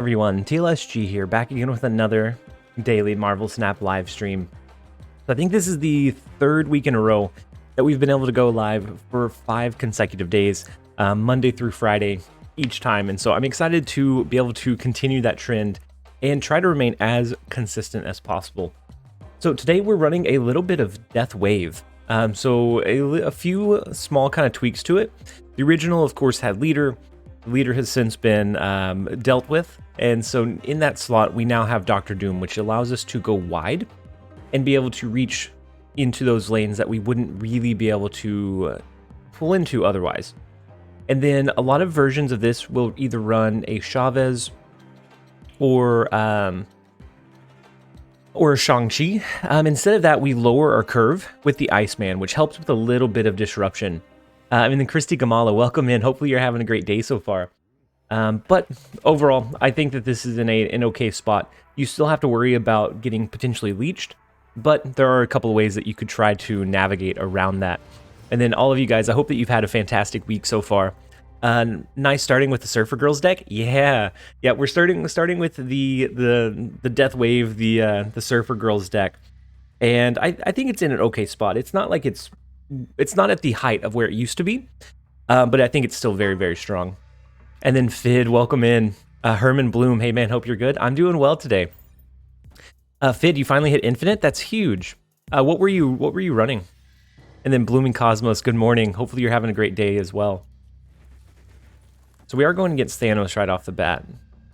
Everyone, TLSG here, back again with another daily Marvel Snap live stream. I think this is the third week in a row that we've been able to go live for 5 consecutive days, Monday through Friday each time, and so I'm excited to be able to continue that trend and try to remain as consistent as possible. So today we're running a little bit of Death Wave, so a few small kind of tweaks to it. The original, of course, had Leader. Leader has since been dealt with, and so in that slot we now have Doctor Doom, which allows us to go wide and be able to reach into those lanes that we wouldn't really be able to pull into otherwise. And then a lot of versions of this will either run a Chavez or a Shang-Chi. Instead of that, we lower our curve with the Iceman, which helps with a little bit of disruption. And then Christy Gamala, welcome in. Hopefully you're having a great day so far. But overall, I think that this is in an okay spot. You still have to worry about getting potentially leached, but there are a couple of ways that you could try to navigate around that. And then all of you guys, I hope that you've had a fantastic week so far. Nice starting with the Surfer Girls deck. Yeah, we're starting with the Death Wave, the Surfer Girls deck, and I think it's in an okay spot. It's not like it's not at the height of where it used to be, but I think it's still very, very strong. And then Fid, welcome in. Herman Bloom, hey man, hope you're good. I'm doing well today. Fid, you finally hit Infinite. That's huge. What were you running? And then Blooming Cosmos, good morning. Hopefully you're having a great day as well. So we are going against Thanos right off the bat.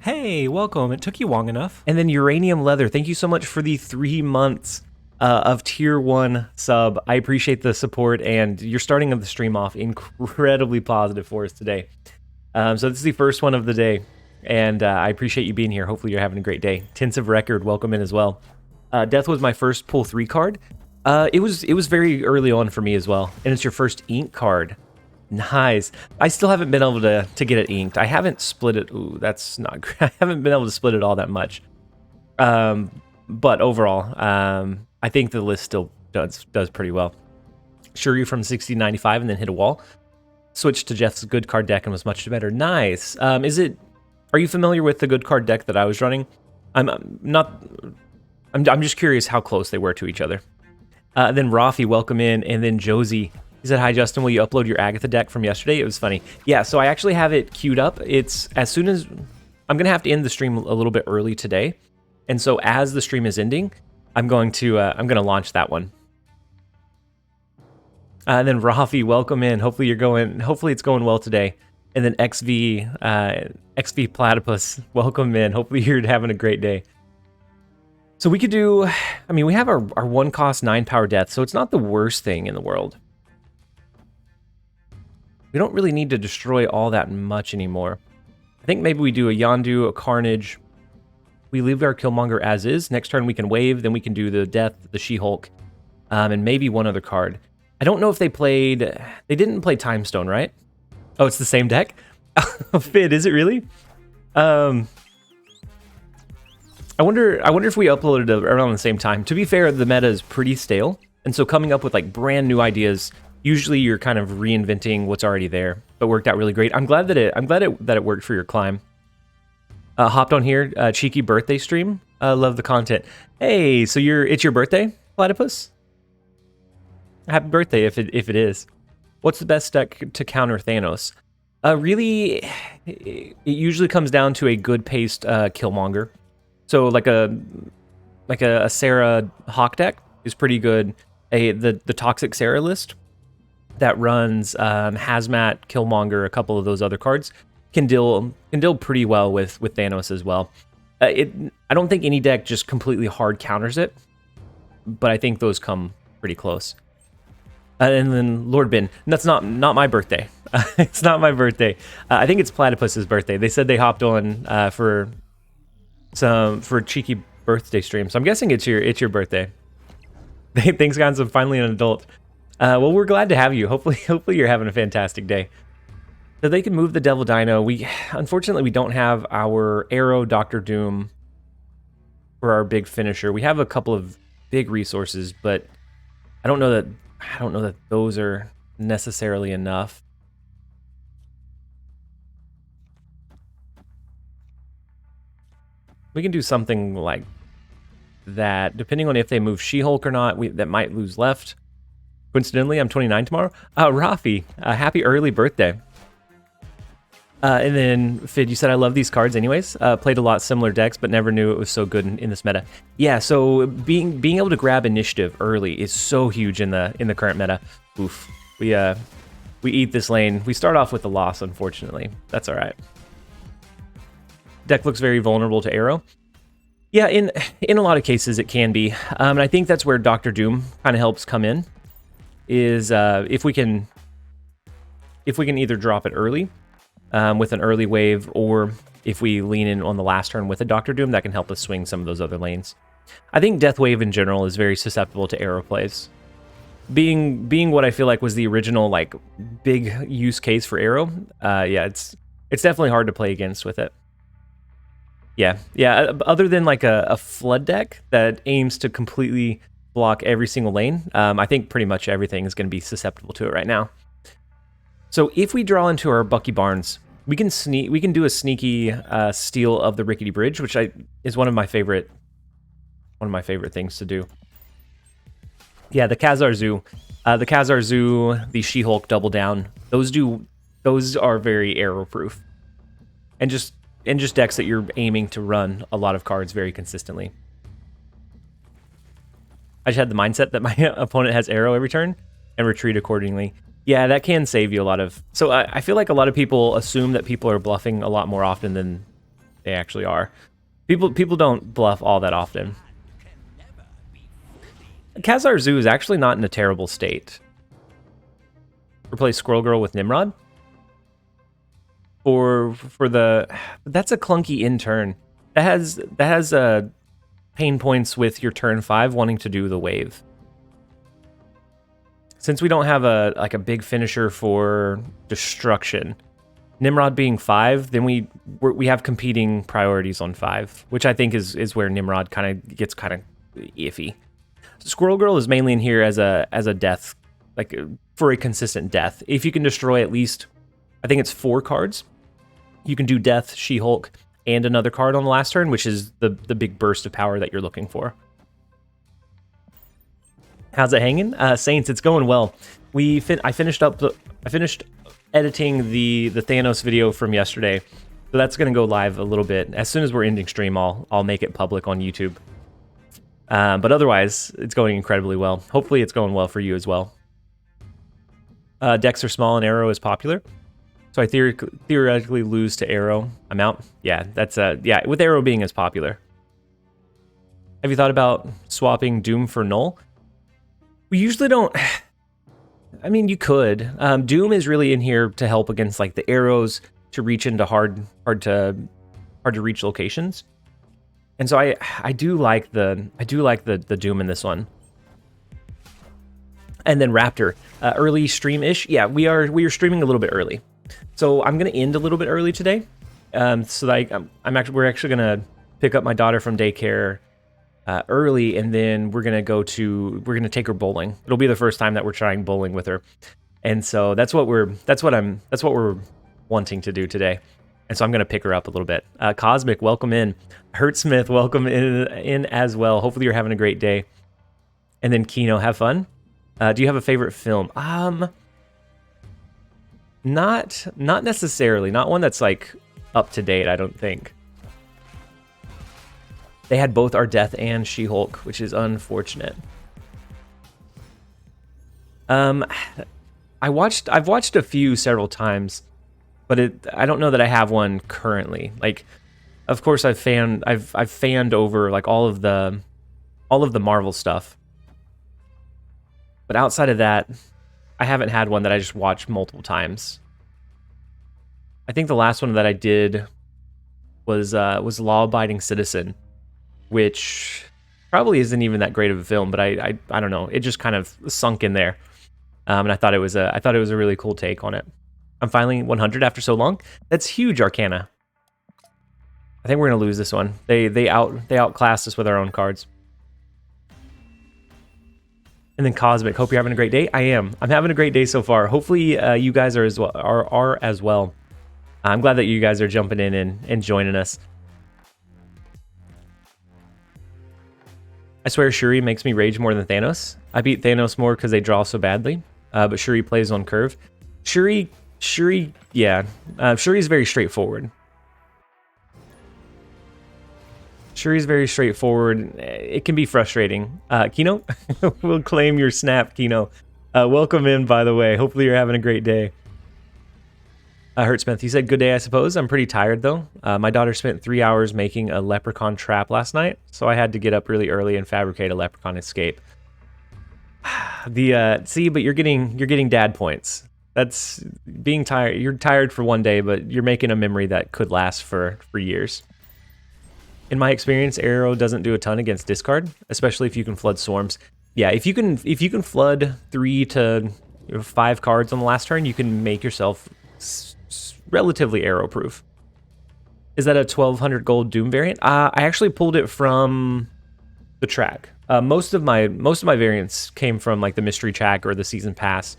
Hey, welcome. It took you long enough. And then Uranium Leather, thank you so much for the 3 months of tier 1 sub. I appreciate the support, and you're starting the stream off incredibly positive for us today. So this is the first one of the day, and I appreciate you being here. Hopefully you're having a great day. Tints of Record, welcome in as well. Death was my first pull 3 card. It was very early on for me as well, and it's your first ink card. Nice. I still haven't been able to get it inked. I haven't split it. Ooh, that's not great. I haven't been able to split it all that much. But overall, I think the list still does pretty well. Shuri from 60-95 and then hit a wall. Switched to Jeff's good card deck and was much better. Nice. Are you familiar with the good card deck that I was running? I'm just curious how close they were to each other. Then Rafi, welcome in, and then Josie. He said, hi Justin, will you upload your Agatha deck from yesterday? It was funny. Yeah, so I actually have it queued up. It's as soon as I'm gonna have to end the stream a little bit early today. And so as the stream is ending, I'm going to launch that one. And then Rafi, welcome in. Hopefully it's going well today. And then XV Platypus, welcome in. Hopefully you're having a great day. So we could do, we have our 1 cost 9 power death, so it's not the worst thing in the world. We don't really need to destroy all that much anymore. I think maybe we do a Yondu, a Carnage. We leave our Killmonger as is. Next turn we can wave, then we can do the Death, the She-Hulk, and maybe one other card. I don't know if they didn't play Time Stone, right? Oh, it's the same deck? Fid, is it really? I wonder if we uploaded it around the same time. To be fair, the meta is pretty stale, and so coming up with like brand new ideas, usually you're kind of reinventing what's already there, but worked out really great. I'm glad that it worked for your climb. Hopped on here, cheeky birthday stream. Love the content. Hey, so it's your birthday, Platypus? Happy birthday if it is. What's the best deck to counter Thanos? Really, it usually comes down to a good paced Killmonger. So like a Sarah Hawk deck is pretty good. The Toxic Sarah list that runs Hazmat, Killmonger, a couple of those other cards can deal pretty well with Thanos as well. I don't think any deck just completely hard counters it, but I think those come pretty close. And then Lord Bin, that's not my birthday. It's not my birthday. I think it's Platypus's birthday. They said they hopped on for a cheeky birthday stream, so I'm guessing it's your birthday. Thanks, guys. I'm finally an adult. Well, we're glad to have you. Hopefully you're having a fantastic day. So they can move the Devil Dino. Unfortunately we don't have our Arrow Doctor Doom for our big finisher. We have a couple of big resources, but I don't know that those are necessarily enough. We can do something like that, depending on if they move She-Hulk or not. That might lose left. Coincidentally, I'm 29 tomorrow. Rafi, happy early birthday. And then, Fid, you said, I love these cards anyways. Played a lot similar decks, but never knew it was so good in this meta. Yeah, so being able to grab initiative early is so huge in the current meta. Oof. We eat this lane. We start off with a loss, unfortunately. That's all right. Deck looks very vulnerable to arrow. Yeah, in a lot of cases it can be. And I think that's where Dr. Doom kind of helps come in. Is if we can either drop it early with an early wave, or if we lean in on the last turn with a Dr. Doom, that can help us swing some of those other lanes. I think Death Wave in general is very susceptible to arrow plays. Being what I feel like was the original like big use case for arrow, yeah, it's definitely hard to play against with it. Yeah. Other than like a flood deck that aims to completely block every single lane, I think pretty much everything is going to be susceptible to it right now. So if we draw into our Bucky Barnes, we can do a sneaky steal of the Rickety Bridge, which is one of my favorite things to do. Yeah, the Khazar Zoo, the She-Hulk Double Down. Those are very arrow proof, and just decks that you're aiming to run a lot of cards very consistently. I just had the mindset that my opponent has arrow every turn and retreat accordingly. Yeah, that can save you a lot of... So I feel like a lot of people assume that people are bluffing a lot more often than they actually are. People don't bluff all that often. Khazar Zoo is actually not in a terrible state. Replace Squirrel Girl with Nimrod. For the... That's a clunky in turn. That has pain points with your turn 5 wanting to do the wave. Since we don't have a big finisher for destruction, Nimrod being 5, then we have competing priorities on 5, which I think is where Nimrod kind of gets kind of iffy. Squirrel Girl is mainly in here as a death, like for a consistent death. If you can destroy at least, I think it's 4 cards, you can do Death, She-Hulk, and another card on the last turn, which is the big burst of power that you're looking for. How's it hanging? Saints, it's going well. I finished editing the Thanos video from yesterday, so that's going to go live a little bit. As soon as we're ending stream, I'll make it public on YouTube. But otherwise, it's going incredibly well. Hopefully, it's going well for you as well. Decks are small and arrow is popular, so I theoretically lose to arrow. I'm out. Yeah, that's yeah. With arrow being as popular. Have you thought about swapping Doom for Null? We usually don't. I mean, you could. Doom is really in here to help against like the arrows to reach into hard to reach locations, and so I do like the Doom in this one. And then Raptor, early stream-ish. Yeah, we are streaming a little bit early, so I'm gonna end a little bit early today. So that we're actually gonna pick up my daughter from daycare early, and then we're gonna take her bowling. It'll be the first time that we're trying bowling with her, and so that's what we're wanting to do today. And so I'm gonna pick her up a little bit. Cosmic, welcome in. Hurtsmith, welcome in as well. Hopefully you're having a great day. And then Kino, have fun. Do you have a favorite film? Not necessarily. Not one that's like up to date, I don't think. They had both our Death and She-Hulk, which is unfortunate. I've watched a few several times, but I don't know that I have one currently. Like, of course I've fanned over like all of the Marvel stuff. But outside of that, I haven't had one that I just watched multiple times. I think the last one that I did was Law Abiding Citizen, which probably isn't even that great of a film, but I don't know, it just kind of sunk in there, and I thought it was a really cool take on it. I'm finally 100 after so long. That's huge, Arcana. I think we're gonna lose this one. They outclassed us with our own cards. And then Cosmic, hope you're having a great day. I am. I'm having a great day so far. Hopefully you guys are as well. I'm glad that you guys are jumping in and joining us. I swear Shuri makes me rage more than Thanos. I beat Thanos more because they draw so badly, but Shuri plays on curve. Shuri, yeah. Shuri's very straightforward. Shuri's very straightforward. It can be frustrating. Kino, we'll claim your snap, Kino. Welcome in, by the way. Hopefully you're having a great day. Hurtsmith, he said, good day, I suppose. I'm pretty tired, though. My daughter spent 3 hours making a leprechaun trap last night, so I had to get up really early and fabricate a leprechaun escape. See, but you're getting dad points. That's being tired. You're tired for one day, but you're making a memory that could last for years. In my experience, Arrow doesn't do a ton against discard, especially if you can flood swarms. Yeah, if you can flood 3 to 5 cards on the last turn, you can make yourself relatively arrow proof. Is that a 1200 gold Doom variant? I actually pulled it from the track. Most of my variants came from like the mystery track or the season pass,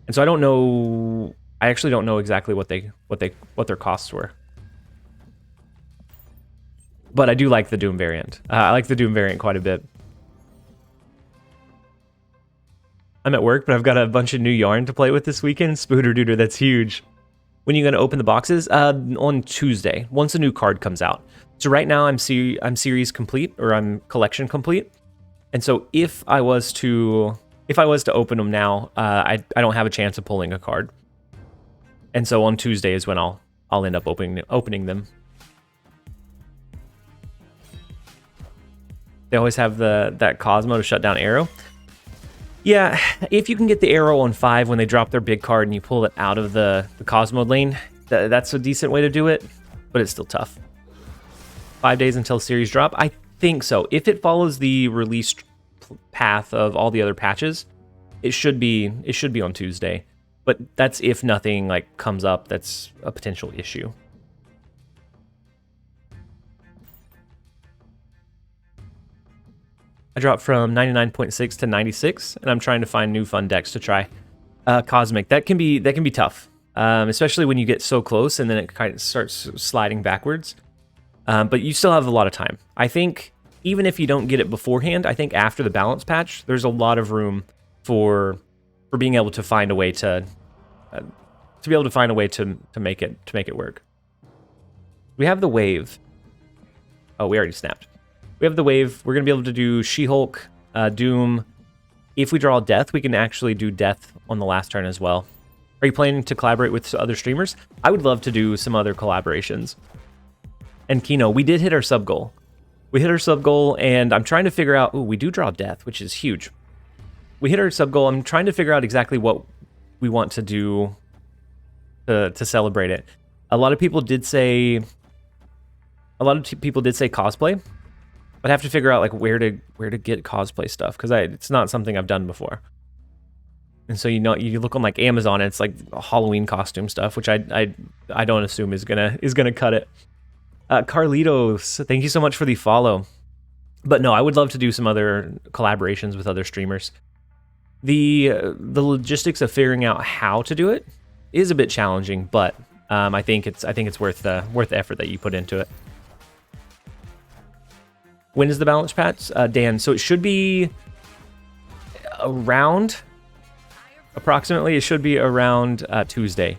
and so I don't know. I actually don't know exactly what their costs were. But I do like the Doom variant. I like the Doom variant quite a bit. I'm at work, but I've got a bunch of new yarn to play with this weekend. Spooter Dooter, that's huge. When are you going to open the boxes? On Tuesday, once a new card comes out. So right now I'm series complete, or I'm collection complete. And so if I was to open them now, I don't have a chance of pulling a card. And so on Tuesday is when I'll end up opening them. They always have that Cosmo to shut down Arrow. Yeah, if you can get the Arrow on 5 when they drop their big card and you pull it out of the Cosmo lane, that's a decent way to do it, but it's still tough. 5 days until series drop? I think so. If it follows the release path of all the other patches, it should be on Tuesday. But that's if nothing like comes up that's a potential issue. I dropped from 99.6 to 96, and I'm trying to find new fun decks to try. Cosmic, that can be tough, especially when you get so close and then it kind of starts sliding backwards. But you still have a lot of time. I think even if you don't get it beforehand, I think after the balance patch, there's a lot of room for being able to find a way to make it work. We have the wave. Oh, we already snapped. We have the wave. We're going to be able to do She-Hulk, Doom. If we draw Death, we can actually do Death on the last turn as well. Are you planning to collaborate with other streamers? I would love to do some other collaborations. And Kino, we did hit our sub goal. We hit our sub goal, and I'm trying to figure out... Ooh, we do draw Death, which is huge. We hit our sub goal. I'm trying to figure out exactly what we want to do to celebrate it. A lot of people did say cosplay. I'd have to figure out like where to get cosplay stuff, because it's not something I've done before. And so you look on like Amazon and it's like Halloween costume stuff, which I don't assume is gonna cut it. Carlitos, thank you so much for the follow. But no, I would love to do some other collaborations with other streamers. The logistics of figuring out how to do it is a bit challenging, but I think it's worth the effort that you put into it. When is the balance patch? Dan, so it should be approximately around Tuesday.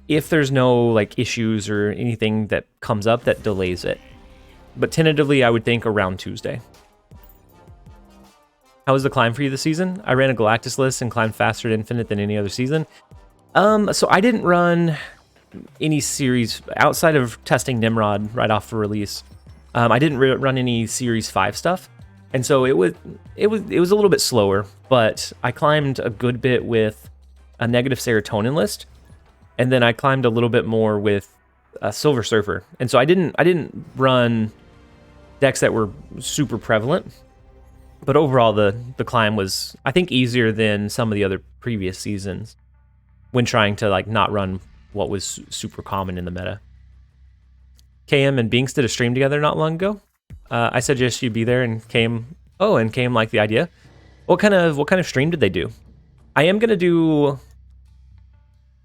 If there's no like issues or anything that comes up that delays it. But tentatively, I would think around Tuesday. How was the climb for you this season? I ran a Galactus list and climbed faster at Infinite than any other season. So I didn't run any series outside of testing Nimrod right off the release. I didn't run any Series 5 stuff, and so it was a little bit slower, but I climbed a good bit with a negative serotonin list, and then I climbed a little bit more with a Silver Surfer, and so I didn't run decks that were super prevalent, but overall the climb was, I think, easier than some of the other previous seasons when trying to like not run what was super common in the meta. KM and Binks did a stream together not long ago. I suggest you be there, and KM liked the idea. What kind of stream did they do? I am gonna do.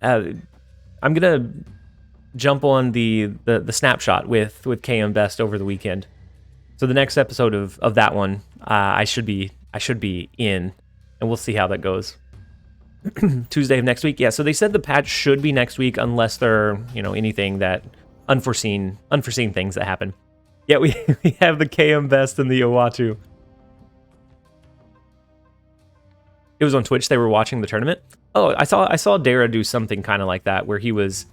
I'm gonna jump on the snapshot with KM Best over the weekend. So the next episode of that one, I should be in, and we'll see how that goes. Tuesday of next week. Yeah, so they said the patch should be next week unless there are, anything that unforeseen things that happen. Yeah, we have the KM Best and the Owatu. It was on Twitch. They were watching the tournament. Oh, I saw Dara do something kind of like that, where he was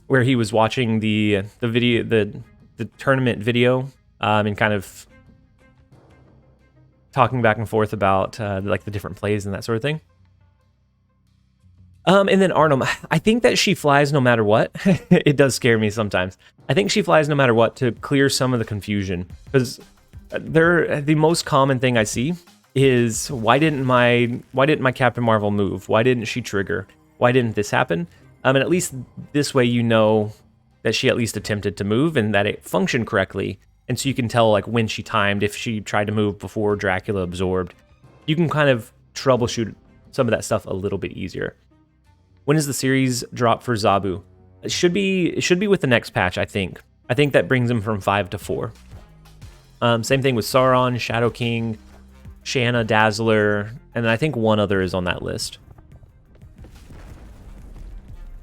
watching the video, the tournament video, and kind of talking back and forth about like the different plays and that sort of thing. And then Arnhem, I think that she flies no matter what. It does scare me sometimes. I think she flies no matter what to clear some of the confusion, because the most common thing I see is why didn't my Captain Marvel move? Why didn't she trigger? Why didn't this happen? And at least this way you know that she at least attempted to move and that it functioned correctly. And so you can tell like when she timed, if she tried to move before Dracula absorbed. You can kind of troubleshoot some of that stuff a little bit easier. When is the series drop for Zabu? It should be with the next patch, I think. I think that brings him from 5 to 4. Same thing with Sauron, Shadow King, Shanna, Dazzler, and I think one other is on that list.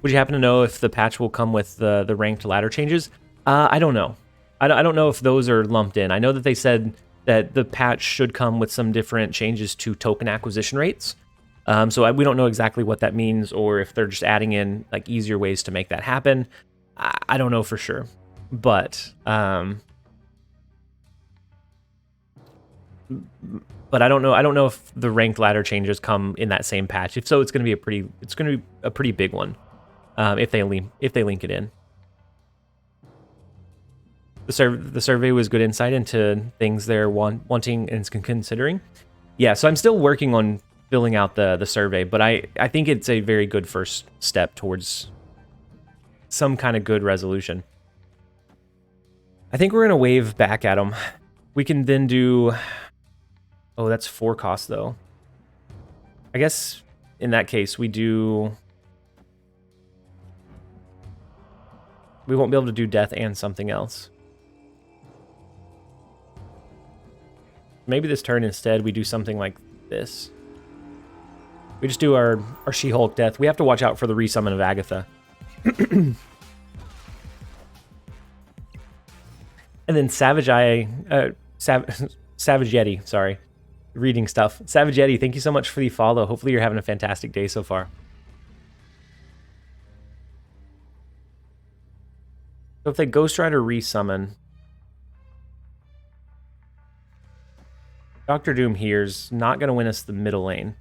Would you happen to know if the patch will come with the ranked ladder changes? I don't know. I don't know if those are lumped in. I know that they said that the patch should come with some different changes to token acquisition rates. So we don't know exactly what that means, or if they're just adding in like easier ways to make that happen. I don't know for sure, but I don't know. I don't know if the ranked ladder changes come in that same patch. If so, it's going to be a pretty big one. If they link it in. The survey was good insight into things they're wanting and considering. Yeah, so I'm still working on filling out the survey, but I think it's a very good first step towards some kind of good resolution. I think we're going to wave back at them. We can then do... Oh, that's 4 costs, though. I guess in that case, we won't be able to do death and something else. Maybe this turn instead we do something like this. We just do our She-Hulk death. We have to watch out for the resummon of Agatha. And then Savage Yeti, sorry. Reading stuff. Savage Yeti, thank you so much for the follow. Hopefully you're having a fantastic day so far. So if they Ghost Rider resummon, Doctor Doom here is not going to win us the middle lane.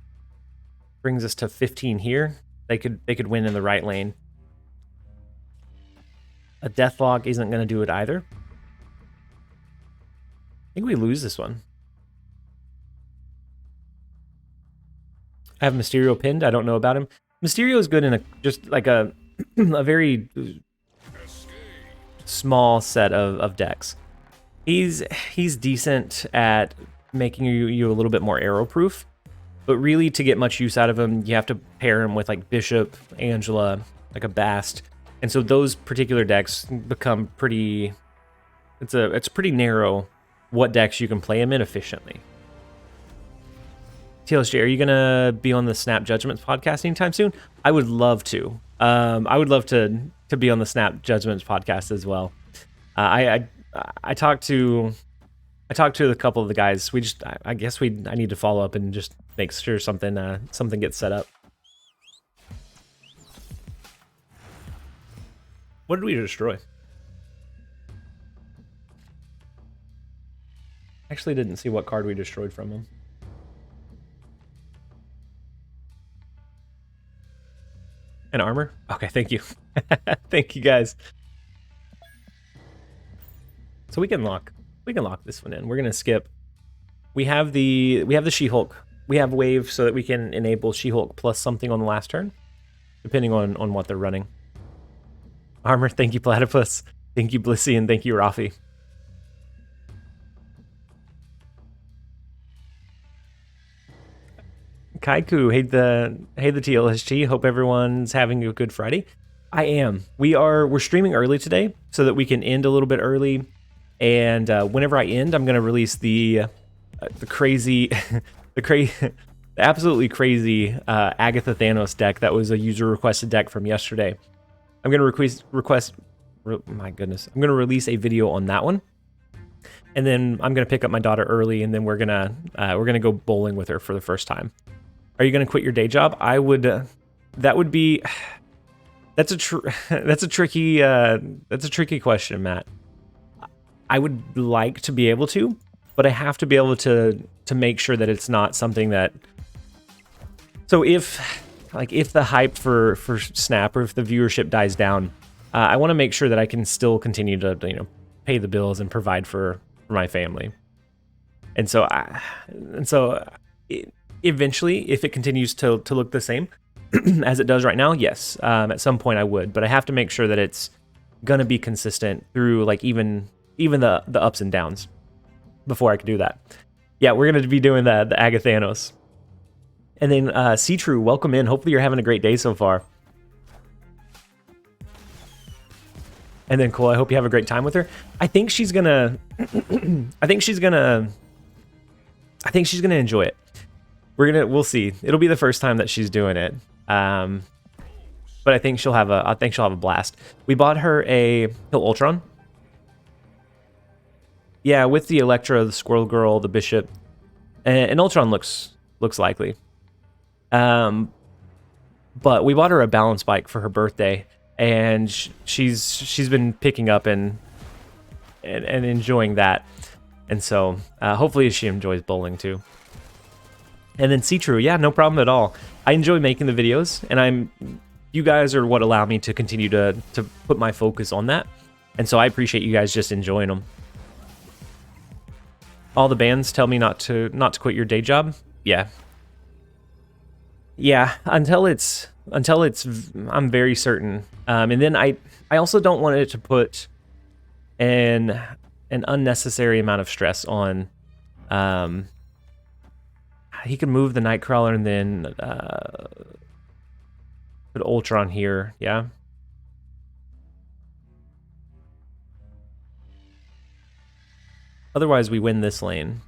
Brings us to 15 here. They could win in the right lane. A Deathlock isn't going to do it either. I think we lose this one. I have Mysterio pinned. I don't know about him. Mysterio is good in just like a very small set of decks. He's decent at making you a little bit more arrow proof, but really to get much use out of him, you have to pair him with like Bishop, Angela, like a Bast, and so those particular decks become pretty. It's pretty narrow what decks you can play him in efficiently. TLSJ, are you gonna be on the Snap Judgments podcast anytime soon? I would love to. I would love to be on the Snap Judgments podcast as well. I talked to a couple of the guys. I guess I need to follow up and just make sure something gets set up. What did we destroy? Actually didn't see what card we destroyed from him. An armor? Okay, thank you. Thank you guys. So we can lock this one in. We're gonna skip. We have the She-Hulk. We have wave so that we can enable She-Hulk plus something on the last turn, depending on what they're running. Armor, thank you, Platypus. Thank you, Blissy, and thank you, Rafi. Kaiku, hey the TLSG. Hope everyone's having a good Friday. I am. We're streaming early today so that we can end a little bit early. And whenever I end, I'm gonna release the crazy, the absolutely crazy Agatha Thanos deck that was a user requested deck from yesterday. I'm gonna my goodness, I'm gonna release a video on that one, and then I'm gonna pick up my daughter early, and then we're gonna go bowling with her for the first time. Are you gonna quit your day job? I would. That would be. That's a tricky question, Matt. I would like to be able to, but I have to be able to make sure that it's not something that. So if the hype for Snap or if the viewership dies down, I want to make sure that I can still continue to pay the bills and provide for my family. And so eventually, if it continues to look the same as it does right now, yes, at some point I would, but I have to make sure that it's gonna be consistent through like even the ups and downs before I can do that. Yeah, we're gonna be doing the Agathanos. And then C True, welcome in. Hopefully you're having a great day so far. And then Cole, I hope you have a great time with her. I think she's gonna enjoy it. We'll see. It'll be the first time that she's doing it. But I think she'll have a blast. We bought her a Hill Ultron. Yeah, with the Electra, the Squirrel Girl, the Bishop, and Ultron looks likely. But we bought her a balance bike for her birthday, and she's been picking up and enjoying that, and so hopefully she enjoys bowling too. And then C True, yeah, no problem at all. I enjoy making the videos, and you guys are what allow me to continue to put my focus on that, and so I appreciate you guys just enjoying them. All the bands tell me not to quit your day job. Yeah, until it's I'm very certain. And then I also don't want it to put an unnecessary amount of stress on. He can move the Nightcrawler and then put Ultron here. Yeah. Otherwise, we win this lane.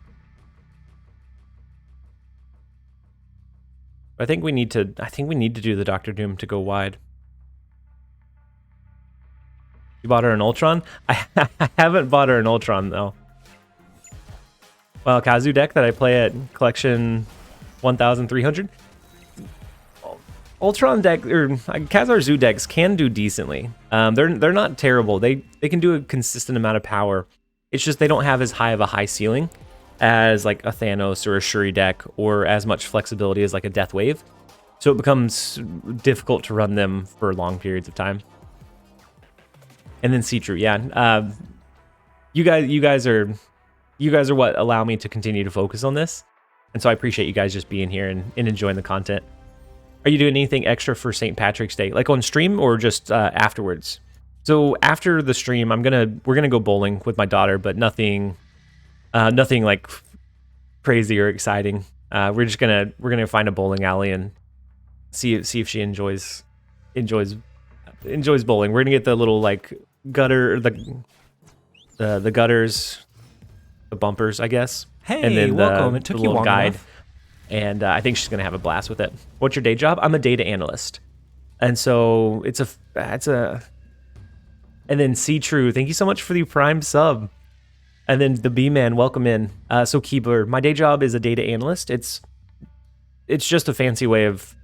I think we need to do the Doctor Doom to go wide. You bought her an Ultron? I haven't bought her an Ultron though. Well, Kazu deck that I play at collection 1300. Ultron deck or Khazar Zoo decks can do decently. They're not terrible. They can do a consistent amount of power. It's just they don't have as high of a high ceiling as like a Thanos or a Shuri deck, or as much flexibility as like a Death Wave. So it becomes difficult to run them for long periods of time. And then See True, yeah. You guys are what allow me to continue to focus on this. And so I appreciate you guys just being here and enjoying the content. Are you doing anything extra for St. Patrick's Day? Like on stream or just afterwards? So after the stream, we're gonna go bowling with my daughter, but nothing like crazy or exciting. We're gonna find a bowling alley and see if she enjoys bowling. We're gonna get the little like gutter, the gutters, the bumpers, I guess. Hey, and then welcome. It took you long guide. enough. And I think she's gonna have a blast with it. What's your day job? I'm a data analyst, and so it's a. And then C True, thank you so much for the Prime sub. And then the B-Man, welcome in. So Keebler, my day job is a data analyst. It's just a fancy way of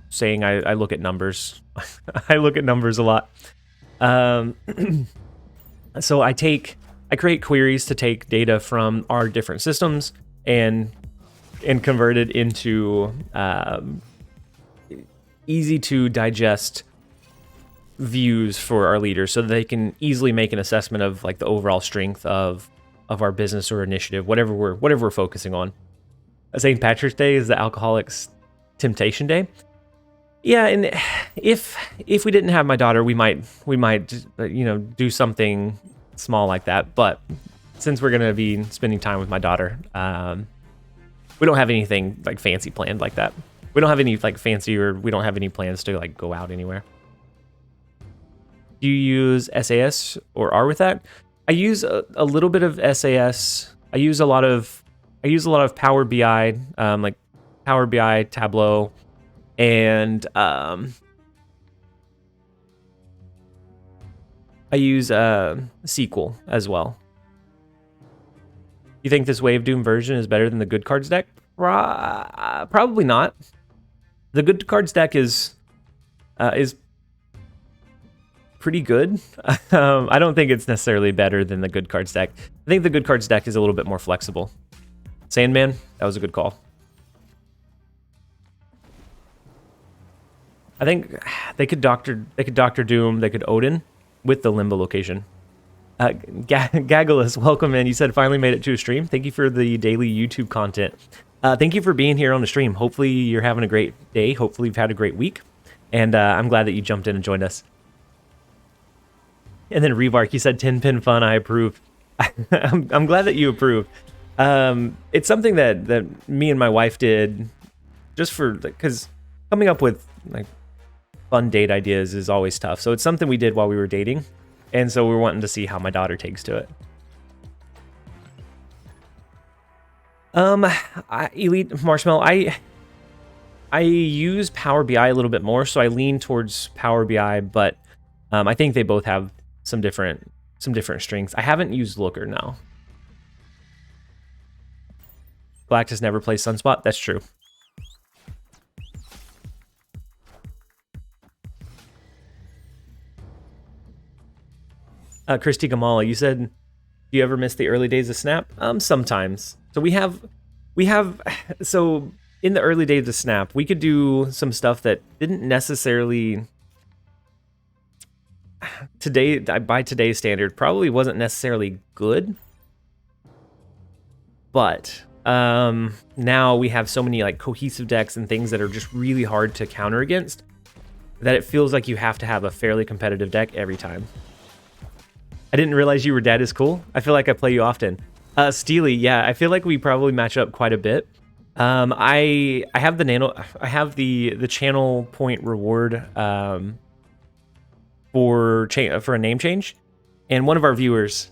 saying I look at numbers. I look at numbers a lot. So I create queries to take data from our different systems and convert it into easy to digest views for our leaders, so that they can easily make an assessment of like the overall strength of our business or initiative, whatever we're focusing on. St. Patrick's Day is the Alcoholics Temptation Day. Yeah, and if we didn't have my daughter, we might do something small like that. But since we're gonna be spending time with my daughter, we don't have anything like fancy planned like that. We don't have any like fancy, or we don't have any plans to like go out anywhere. Do you use SAS or R with that? I use a little bit of SAS. I use a lot of Power BI, like Power BI, Tableau, and I use SQL as well. You think this Wave Doom version is better than the Good Cards deck? Probably not. The Good Cards deck is pretty good. I don't think it's necessarily better than the Good Cards deck. I think the Good Cards deck is a little bit more flexible. Sandman, that was a good call. I think they could Doctor Doom, they could Odin with the Limbo location. Gagulus, welcome in. You said finally made it to a stream. Thank you for the daily YouTube content. Thank you for being here on the stream. Hopefully you're having a great day. Hopefully you've had a great week. And I'm glad that you jumped in and joined us. And then Rebark, you said 10-pin fun. I approve. I'm glad that you approve. It's something that me and my wife did just for, because coming up with like fun date ideas is always tough. So it's something we did while we were dating. And so we were wanting to see how my daughter takes to it. Elite Marshmallow, I use Power BI a little bit more, so I lean towards Power BI, but I think they both have some different strengths. I haven't used Looker now. Galactus never plays Sunspot. That's true. Christy Gamala, you said, do you ever miss the early days of Snap? Sometimes. So so in the early days of Snap, we could do some stuff that didn't necessarily, by today's standard, probably wasn't necessarily good. But now we have so many like cohesive decks and things that are just really hard to counter against that it feels like you have to have a fairly competitive deck every time. I didn't realize you were Dad is cool. I feel like I play you often. Steely, yeah, I feel like we probably match up quite a bit. I have the channel point reward for a name change, and one of our viewers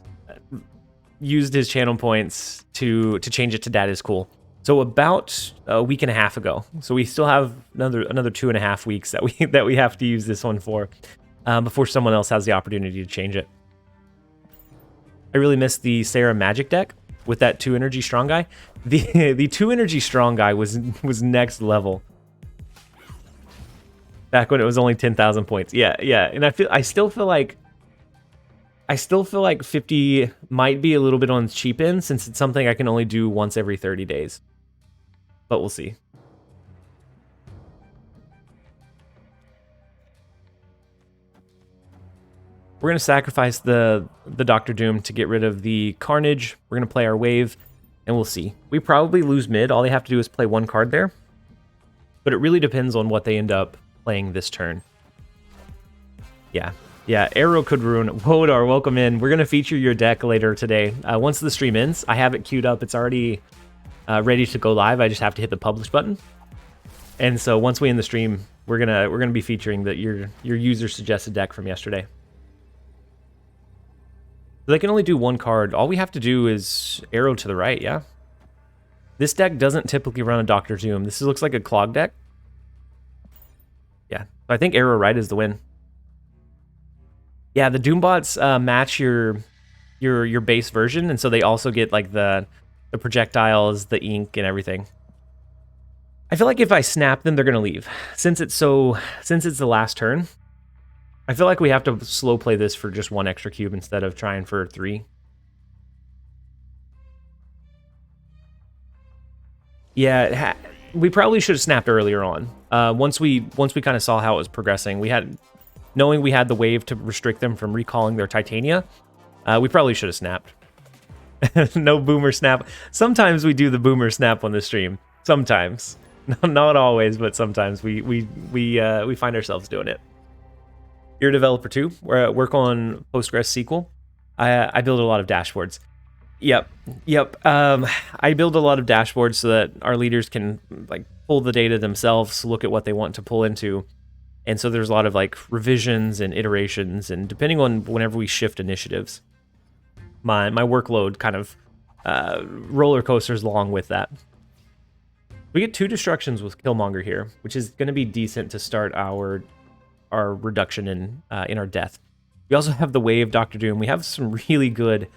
used his channel points to change it to Dad is cool. So about a week and a half ago. So we still have another 2.5 weeks that we have to use this one for before someone else has the opportunity to change it. I really miss the Sarah Magic deck with that 2 energy strong guy. The 2 energy strong guy was next level. Back when it was only 10,000 points. Yeah. And I still feel like 50 might be a little bit on the cheap end since it's something I can only do once every 30 days. But we'll see. We're going to sacrifice the Dr. Doom to get rid of the Carnage. We're going to play our wave, and we'll see. We probably lose mid. All they have to do is play 1 card there. But it really depends on what they end up playing this turn. Yeah, Arrow could ruin. Wodar, welcome in. We're going to feature your deck later today. Once the stream ends, I have it queued up. It's already ready to go live. I just have to hit the publish button. And so once we end the stream, we're gonna be featuring your user suggested deck from yesterday. They can only do 1 card. All we have to do is Arrow to the right, yeah? This deck doesn't typically run a Dr. Doom. This looks like a clog deck. Yeah, I think Arrow right is the win. Yeah, the Doombots match your base version, and so they also get like the projectiles, the ink, and everything. I feel like if I snap them, they're gonna leave. Since it's the last turn, I feel like we have to slow play this for just 1 extra cube instead of trying for 3. Yeah, we probably should have snapped earlier on. Once we kind of saw how it was progressing, knowing we had the wave to restrict them from recalling their Titania, we probably should have snapped. No boomer snap. Sometimes we do the boomer snap on the stream. Sometimes, not always, but sometimes we find ourselves doing it. You're a developer too. Work on Postgres SQL. I build a lot of dashboards. Yep. I build a lot of dashboards so that our leaders can like pull the data themselves, look at what they want to pull into. And so there's a lot of like revisions and iterations, and depending on whenever we shift initiatives. my workload kind of roller coasters along with that. We get 2 destructions with Killmonger here, which is going to be decent to start our reduction in our death. We also have the Wave Doctor Doom. We have some really good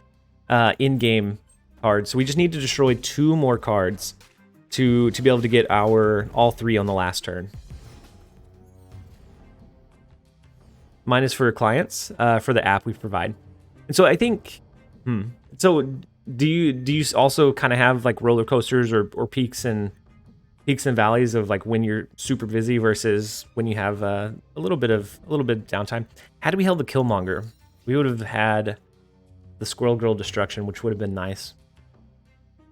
in-game cards, so we just need to destroy 2 more cards to be able to get our all 3 on the last turn. Mine is for clients for the app we provide. And so I think, so do you also kind of have like roller coasters or peaks and valleys of like when you're super busy versus when you have a little bit of downtime? Had we held the Killmonger, we would have had the Squirrel Girl destruction, which would have been nice.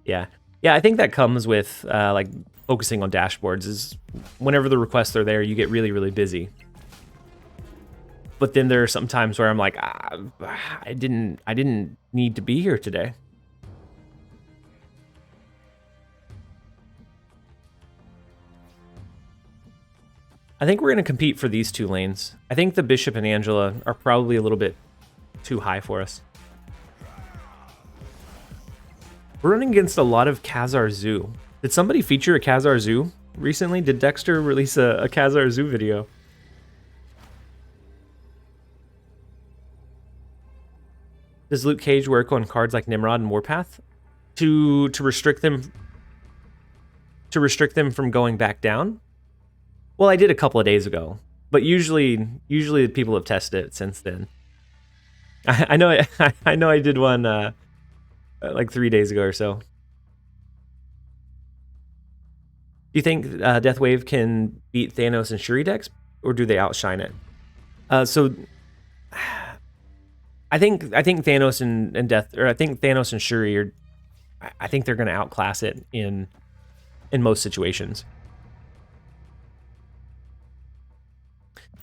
Yeah, I think that comes with like focusing on dashboards. Is whenever the requests are there, you get really busy. But then there are some times where I'm like, I didn't need to be here today. I think we're going to compete for these 2 lanes. I think the Bishop and Angela are probably a little bit too high for us. We're running against a lot of Khazar Zoo. Did somebody feature a Khazar Zoo recently? Did Dexter release a Khazar Zoo video? Does Luke Cage work on cards like Nimrod and Warpath to restrict them from going back down? Well, I did a couple of days ago, but usually people have tested it since then. I know I did one like 3 days ago or so. Do you think Death Wave can beat Thanos and Shuri decks, or do they outshine it? So I think Thanos and I think Thanos and Shuri are. I think they're going to outclass it in most situations.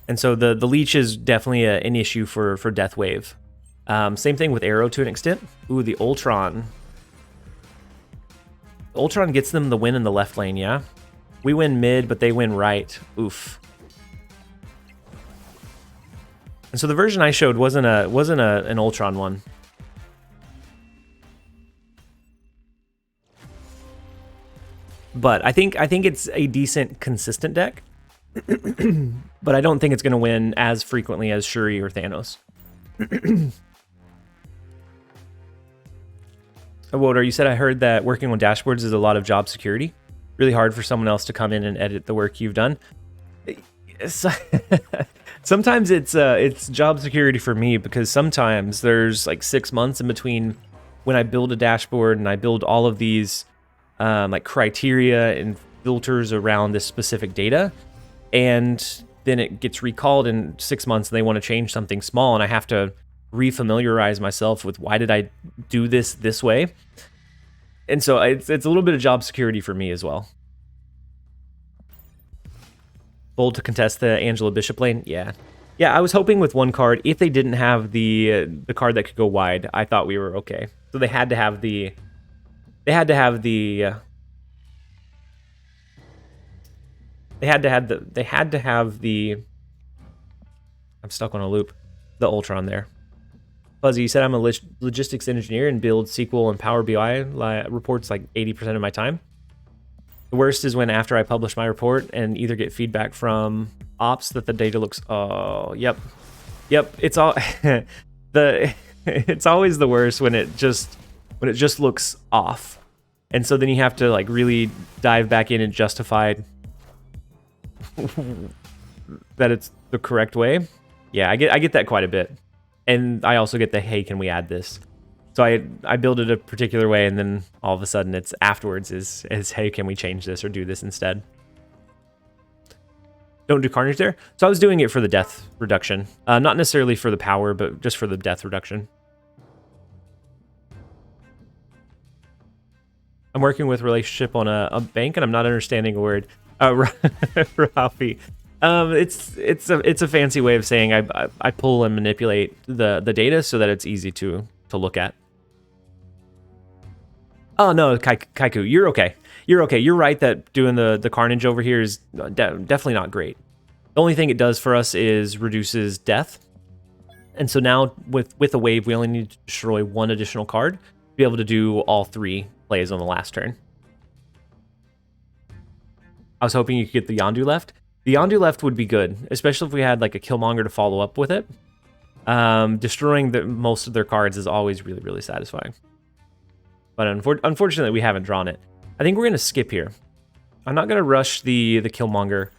And so the leech is definitely an issue for Death Wave. Same thing with Arrow to an extent. Ooh, the Ultron. Ultron gets them the win in the left lane, yeah? We win mid, but they win right. Oof. And so the version I showed wasn't an Ultron one. But I think it's a decent, consistent deck. But I don't think it's going to win as frequently as Shuri or Thanos. Woder, you said I heard that working on dashboards is a lot of job security. Really hard for someone else to come in and edit the work you've done. Sometimes it's job security for me, because sometimes there's like 6 months in between when I build a dashboard and I build all of these like criteria and filters around this specific data, and then it gets recalled in 6 months and they want to change something small, and I have to refamiliarize myself with why did I do this way. And so it's a little bit of job security for me as well. Bold to contest the Angela Bishop lane. Yeah, I was hoping with one card, if they didn't have the card that could go wide, I thought we were okay. So they had to have the I'm stuck on a loop. The Ultron there. Fuzzy, you said I'm a logistics engineer and build SQL and Power BI reports like 80% of my time. The worst is when after I publish my report and either get feedback from ops that the data looks, oh, yep. It's all it's always the worst when it just looks off. And so then you have to like really dive back in and justify that it's the correct way. Yeah, I get that quite a bit. And I also get the, hey, can we add this? So I build it a particular way, and then all of a sudden it's afterwards is hey, can we change this or do this instead? Don't do Carnage there. So I was doing it for the death reduction. Not necessarily for the power, but just for the death reduction. I'm working with relationship on a bank, and I'm not understanding a word. Ralphie. It's a fancy way of saying I pull and manipulate the data so that it's easy to look at. Oh no, Kaiku, you're okay. You're right that doing the Carnage over here is definitely not great. The only thing it does for us is reduces death. And so now with a wave, we only need to destroy one additional card to be able to do all 3 plays on the last turn. I was hoping you could get the Yondu left. The Yondu left would be good, especially if we had like a Killmonger to follow up with it. Destroying most of their cards is always really, really satisfying. But unfortunately, we haven't drawn it. I think we're going to skip here. I'm not going to rush the Killmonger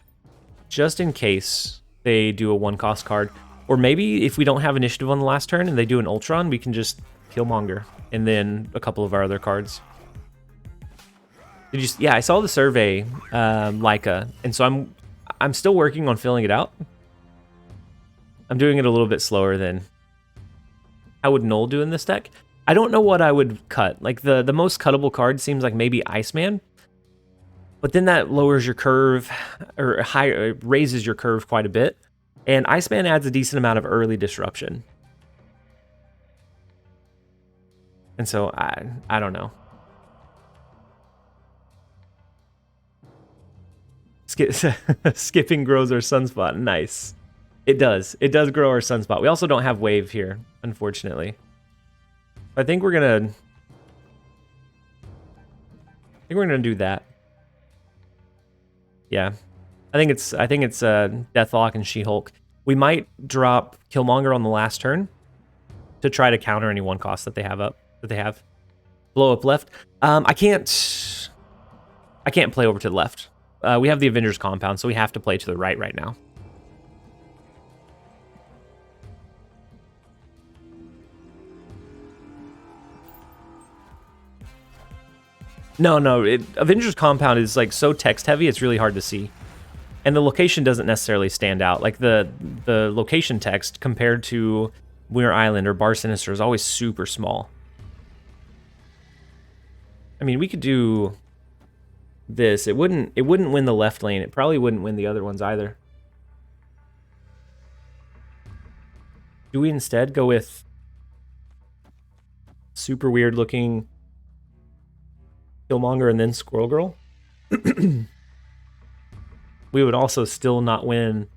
just in case they do a 1-cost card. Or maybe if we don't have initiative on the last turn and they do an Ultron, we can just Killmonger and then a couple of our other cards. Did you? Yeah, I saw the survey, Leica, and so I'm still working on filling it out. I'm doing it a little bit slower than how would Noel do in this deck. I don't know what I would cut. Like the most cuttable card seems like maybe Iceman, but then that lowers your curve or raises your curve quite a bit. And Iceman adds a decent amount of early disruption. And so I don't know. Skipping grows our sunspot. Nice. It does. It does grow our sunspot. We also don't have wave here, unfortunately. I think we're gonna do that. Yeah. I think it's Deathlock and She-Hulk. We might drop Killmonger on the last turn to try to counter any 1-cost that they have. Blow up left. I can't play over to the left. We have the Avengers compound, so we have to play to the right now. No, Avengers compound is like so text heavy, it's really hard to see. And the location doesn't necessarily stand out. Like the location text compared to Winter Island or Bar Sinister is always super small. I mean, we could do this. It wouldn't win the left lane. It probably wouldn't win the other ones either. Do we instead go with super weird looking Killmonger and then Squirrel Girl? We would also still not win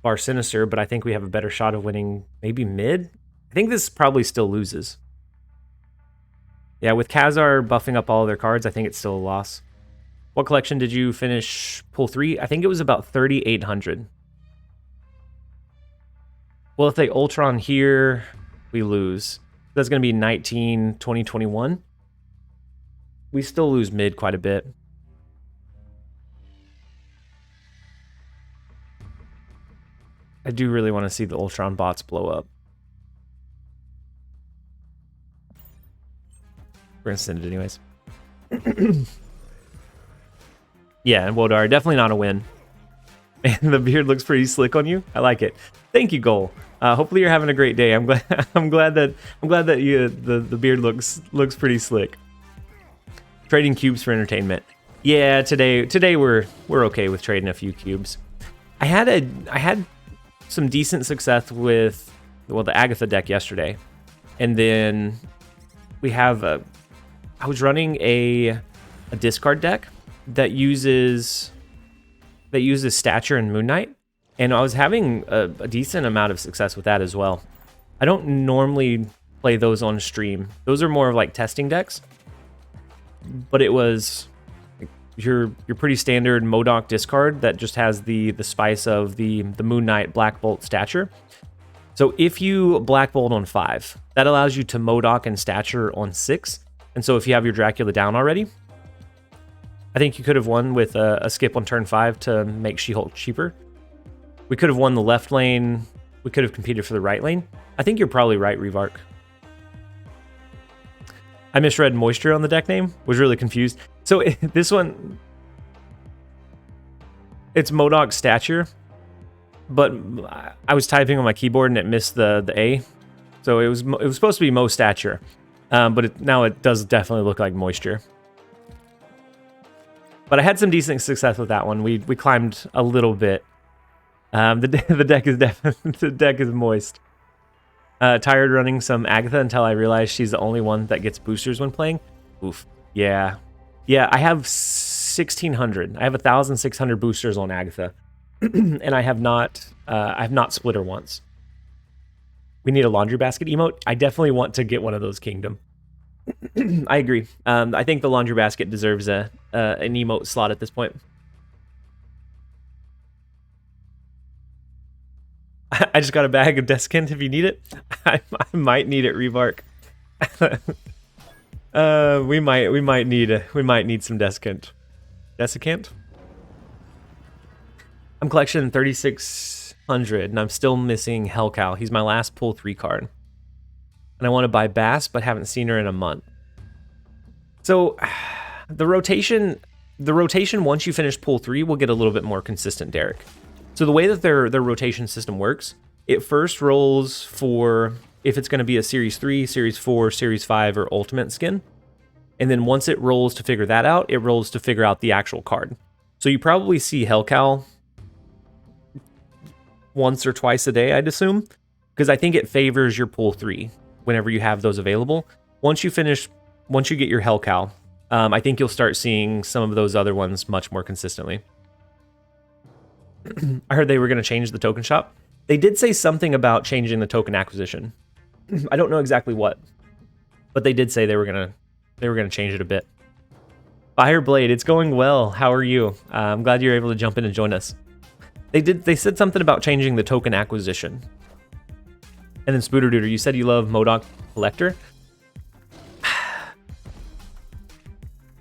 Bar Sinister, but I think we have a better shot of winning maybe mid. I think this probably still loses. Yeah, with Khazar buffing up all of their cards, I think it's still a loss. What collection did you finish pull 3? I think it was about 3,800. Well, if they Ultron here, we lose. That's going to be 19, 20, 21. We still lose mid quite a bit. I do really want to see the Ultron bots blow up. We're going to send it anyways. Yeah, and Wodar, definitely not a win. And the beard looks pretty slick on you. I like it. Thank you, Goal. Hopefully you're having a great day. I'm glad that the beard looks pretty slick. Trading cubes for entertainment. Yeah, today we're okay with trading a few cubes. I had some decent success with the Agatha deck yesterday, and then we have I was running a discard deck that uses Stature and Moon Knight, and I was having a decent amount of success with that as well. I don't normally play those on stream. Those are more of like testing decks, but it was your pretty standard MODOK discard that just has the spice of the Moon Knight Black Bolt Stature. So if you Black Bolt on 5, that allows you to MODOK and Stature on 6. And so if you have your Dracula down already, I think you could have won with a skip on turn 5 to make She-Hulk cheaper. We could have won the left lane. We could have competed for the right lane. I think you're probably right, Revark. I misread Moisture on the deck name. Was really confused. So this one, it's MODOK Stature, but I was typing on my keyboard and it missed the A. So it was supposed to be Mo Stature, but now it does definitely look like Moisture. But I had some decent success with that one. We climbed a little bit. The deck is definitely the deck is moist. Tired running some Agatha until I realized she's the only one that gets boosters when playing. Oof. Yeah. I have 1,600. I have 1,600 boosters on Agatha, and I have not split her once. We need a laundry basket emote. I definitely want to get one of those, Kingdom. I agree. I think the laundry basket deserves an emote slot at this point. I just got a bag of Desiccant if you need it. I might need it, Rebark. We might need some Desiccant. Desiccant? I'm collection 3600 and I'm still missing Hellcow. He's my last pull 3 card. And I want to buy Bass, but haven't seen her in a month. So the rotation once you finish pull 3 will get a little bit more consistent, Derek. So the way that their rotation system works, it first rolls for if it's going to be a Series 3, Series 4, Series 5, or Ultimate skin. And then once it rolls to figure that out, it rolls to figure out the actual card. So you probably see Hellcow once or twice a day, I'd assume, because I think it favors your pull 3 whenever you have those available. Once you get your Hellcow, I think you'll start seeing some of those other ones much more consistently. I heard they were going to change the token shop. They did say something about changing the token acquisition. I don't know exactly what, but they did say they were gonna change it a bit. Fireblade, it's going well. How are you? I'm glad you're able to jump in and join us. They said something about changing the token acquisition. And then Spooderduder, you said you love MODOK Collector.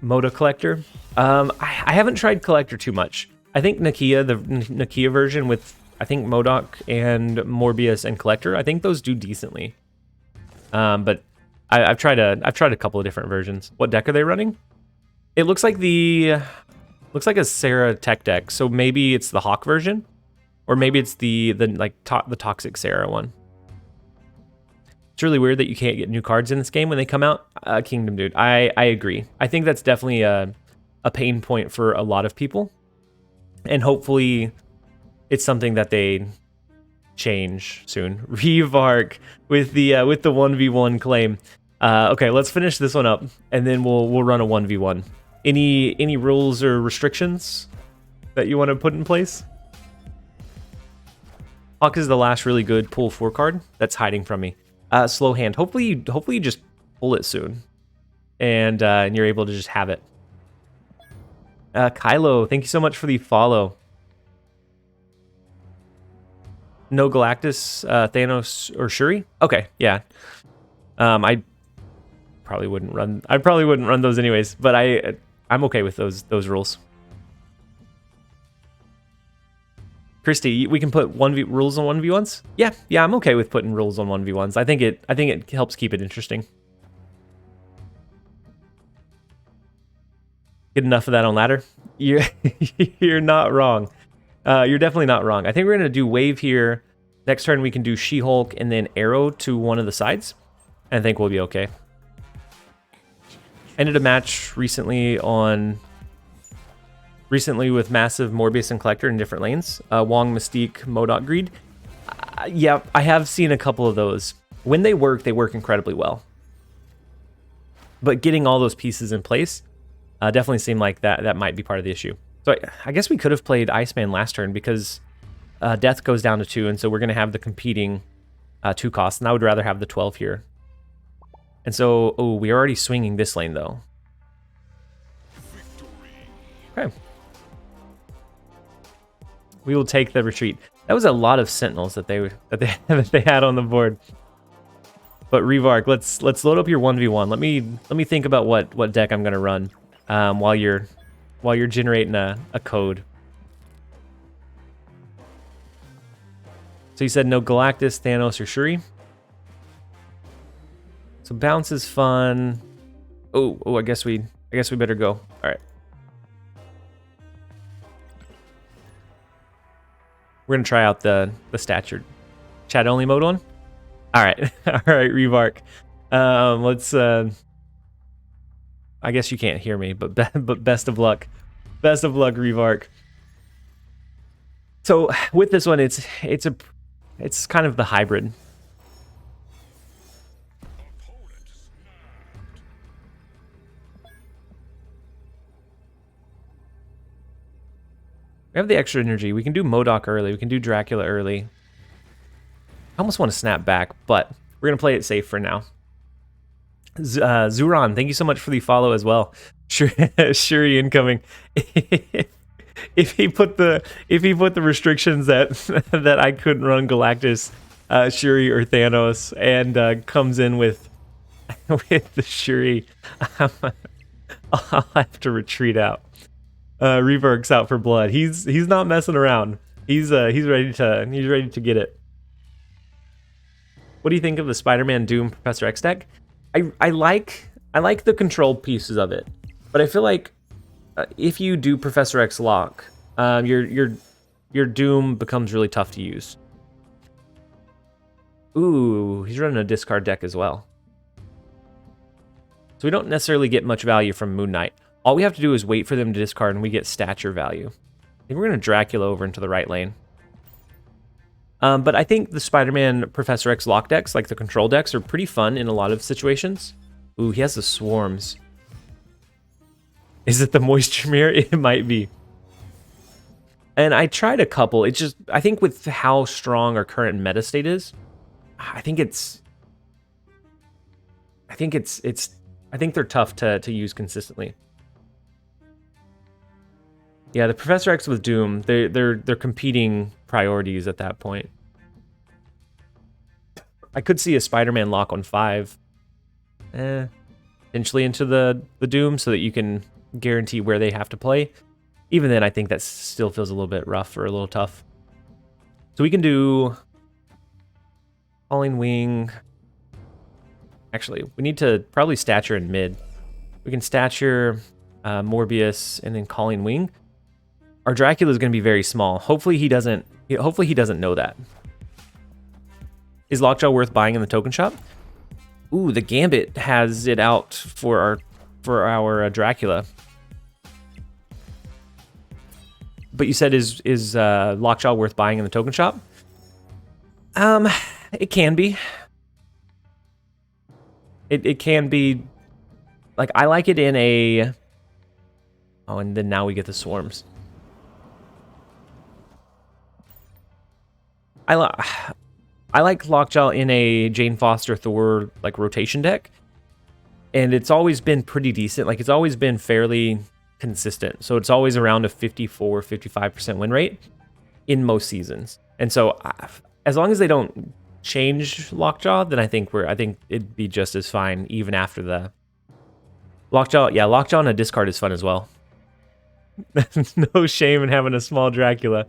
Moda Collector. I haven't tried Collector too much. I think Nakia, the Nakia version with I think MODOK and Morbius and Collector, I think those do decently. But I've tried a couple of different versions. What deck are they running? It looks like a Sarah tech deck, so maybe it's the Hawk version, or maybe it's the Toxic Sarah one. It's really weird that you can't get new cards in this game when they come out. Kingdom, dude, I agree. I think that's definitely a pain point for a lot of people, and hopefully it's something that they change soon. Revark with the 1v1 claim. Okay, let's finish this one up, and then we'll run a 1v1. Any rules or restrictions that you want to put in place? Hawk is the last really good pull 4 card that's hiding from me. Slow hand. Hopefully you just pull it soon, and you're able to just have it. Kylo, thank you so much for the follow. No Galactus, Thanos, or Shuri? Okay, yeah. I probably wouldn't run those anyways, but I'm okay with those rules. Christy, we can put rules on 1v1s? Yeah, I'm okay with putting rules on 1v1s. I think it helps keep it interesting. Get enough of that on ladder? You're not wrong. You're definitely not wrong. I think we're going to do wave here. Next turn we can do She-Hulk and then arrow to one of the sides. I think we'll be okay. Ended a match recently with Massive, Morbius, and Collector in different lanes. Wong, Mystique, MODOK, Greed. Yeah, I have seen a couple of those. When they work incredibly well. But getting all those pieces in place definitely seemed like that might be part of the issue. So I guess we could have played Iceman last turn because Death goes down to 2, and so we're going to have the competing 2 costs, and I would rather have the 12 here. And so, we're already swinging this lane, though. Okay. We will take the retreat. That was a lot of Sentinels that they had on the board. But Revark, let's load up your 1v1. Let me think about what deck I'm going to run while you're generating a code. So you said no Galactus, Thanos, or Shuri. So bounce is fun. Oh, I guess we better go. All right. We're gonna try out the statured chat only mode one. All right, all right, Revark. Let's. I guess you can't hear me, but best of luck. Best of luck, Revark. So with this one, it's kind of the hybrid. We have the extra energy. We can do MODOK early. We can do Dracula early. I almost want to snap back, but we're going to play it safe for now. Zuran, thank you so much for the follow as well. Shuri incoming. If he put the restrictions that that I couldn't run Galactus, Shuri or Thanos, and comes in with the Shuri, I'll have to retreat out. Reverk's out for blood. He's not messing around. He's ready to get it. What do you think of the Spider-Man Doom Professor X deck? I like the control pieces of it, but I feel like if you do Professor X lock, your Doom becomes really tough to use. Ooh, he's running a discard deck as well. So we don't necessarily get much value from Moon Knight. All we have to do is wait for them to discard and we get stature value. I think we're going to Dracula over into the right lane. But I think the Spider-Man Professor X lock decks, like the control decks, are pretty fun in a lot of situations. Ooh, he has the swarms. Is it the moisture mirror? It might be. And I tried a couple. It's just, I think with how strong our current meta state is, I think they're tough to use consistently. Yeah, the Professor X with Doom, they're competing priorities at that point. I could see a Spider-Man lock on 5. Potentially into the Doom so that you can guarantee where they have to play. Even then, I think that still feels a little bit rough or a little tough. So we can do Falling Wing. Actually, we need to probably stature in mid. We can stature Morbius and then Calling Wing. Our Dracula is going to be very small. Hopefully he doesn't know that. Is Lockjaw worth buying in the token shop? Ooh, the Gambit has it out for our Dracula. But you said is Lockjaw worth buying in the token shop? It can be. It can be. Like, I like it in a... Oh, and then now we get the swarms. I like Lockjaw in a Jane Foster Thor like rotation deck, and it's always been pretty decent. Like, it's always been fairly consistent, so it's always around a 54-55% win rate in most seasons. And so as long as they don't change Lockjaw, then I think it'd be just as fine even after the Lockjaw. Yeah, Lockjaw on a discard is fun as well. No shame in having a small Dracula.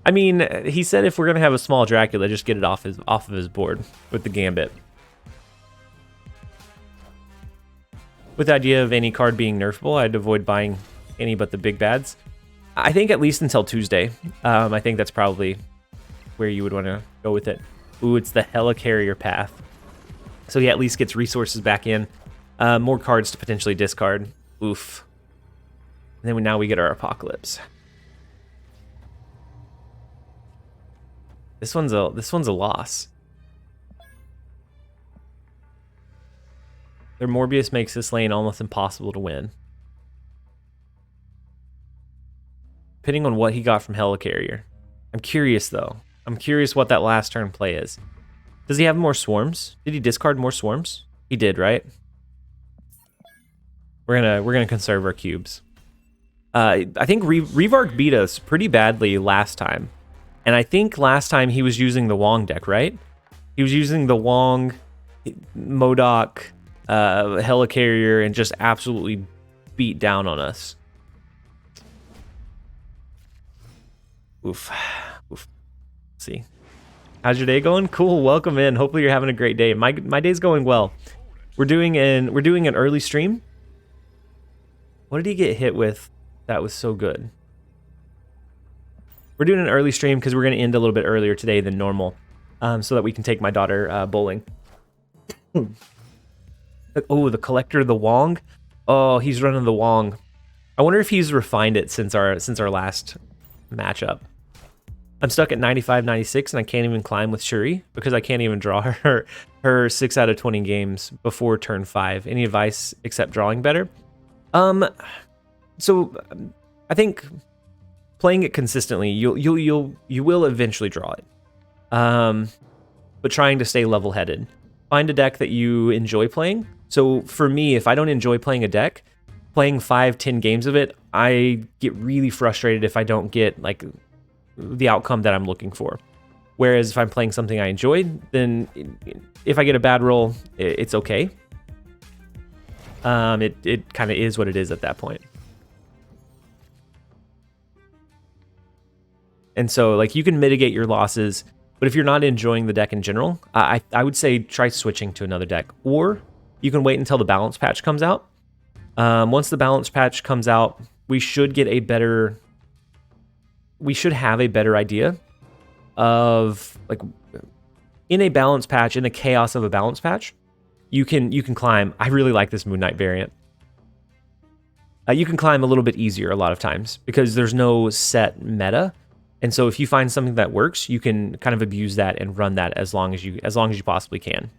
I mean, he said if we're gonna have a small Dracula, just get it off of his board with the Gambit. With the idea of any card being nerfable, I'd avoid buying any but the big bads. I think at least until Tuesday. I think that's probably where you would want to go with it. Ooh, it's the Helicarrier path. So he at least gets resources back in. More cards to potentially discard. Oof. And then now we get our Apocalypse. This one's a loss. Their Morbius makes this lane almost impossible to win. Depending on what he got from Helicarrier. I'm curious though. I'm curious what that last turn play is. Does he have more swarms? Did he discard more swarms? He did, right? We're gonna conserve our cubes. I think Revark beat us pretty badly last time. And I think last time he was using the Wong deck, right? He was using the Wong, MODOK, Helicarrier, and just absolutely beat down on us. Oof. Oof. Let's see. How's your day going? Cool, welcome in. Hopefully you're having a great day. My day's going well. We're doing an early stream. What did he get hit with? That was so good. We're doing an early stream because we're going to end a little bit earlier today than normal, so that we can take my daughter bowling. Oh, the Collector, the Wong. Oh, he's running the Wong. I wonder if he's refined it since our last matchup. I'm stuck at 95, 96, and I can't even climb with Shuri because I can't even draw her 6 out of 20 games before turn 5. Any advice except drawing better? So I think playing it consistently, you will eventually draw it. but trying to stay level-headed. Find a deck that you enjoy playing. So for me, if I don't enjoy playing a deck, playing 5-10 games of it, I get really frustrated if I don't get like the outcome that I'm looking for. Whereas if I'm playing something I enjoy, then if I get a bad roll, it's okay. It kind of is what it is at that point. And so like you can mitigate your losses, but if you're not enjoying the deck in general, I would say try switching to another deck, or you can wait until the balance patch comes out. Once the balance patch comes out, we should have a better idea of like in a balance patch, in the chaos of a balance patch, you can climb. I really like this Moon Knight variant. You can climb a little bit easier a lot of times because there's no set meta. And so if you find something that works, you can kind of abuse that and run that as long as you possibly can.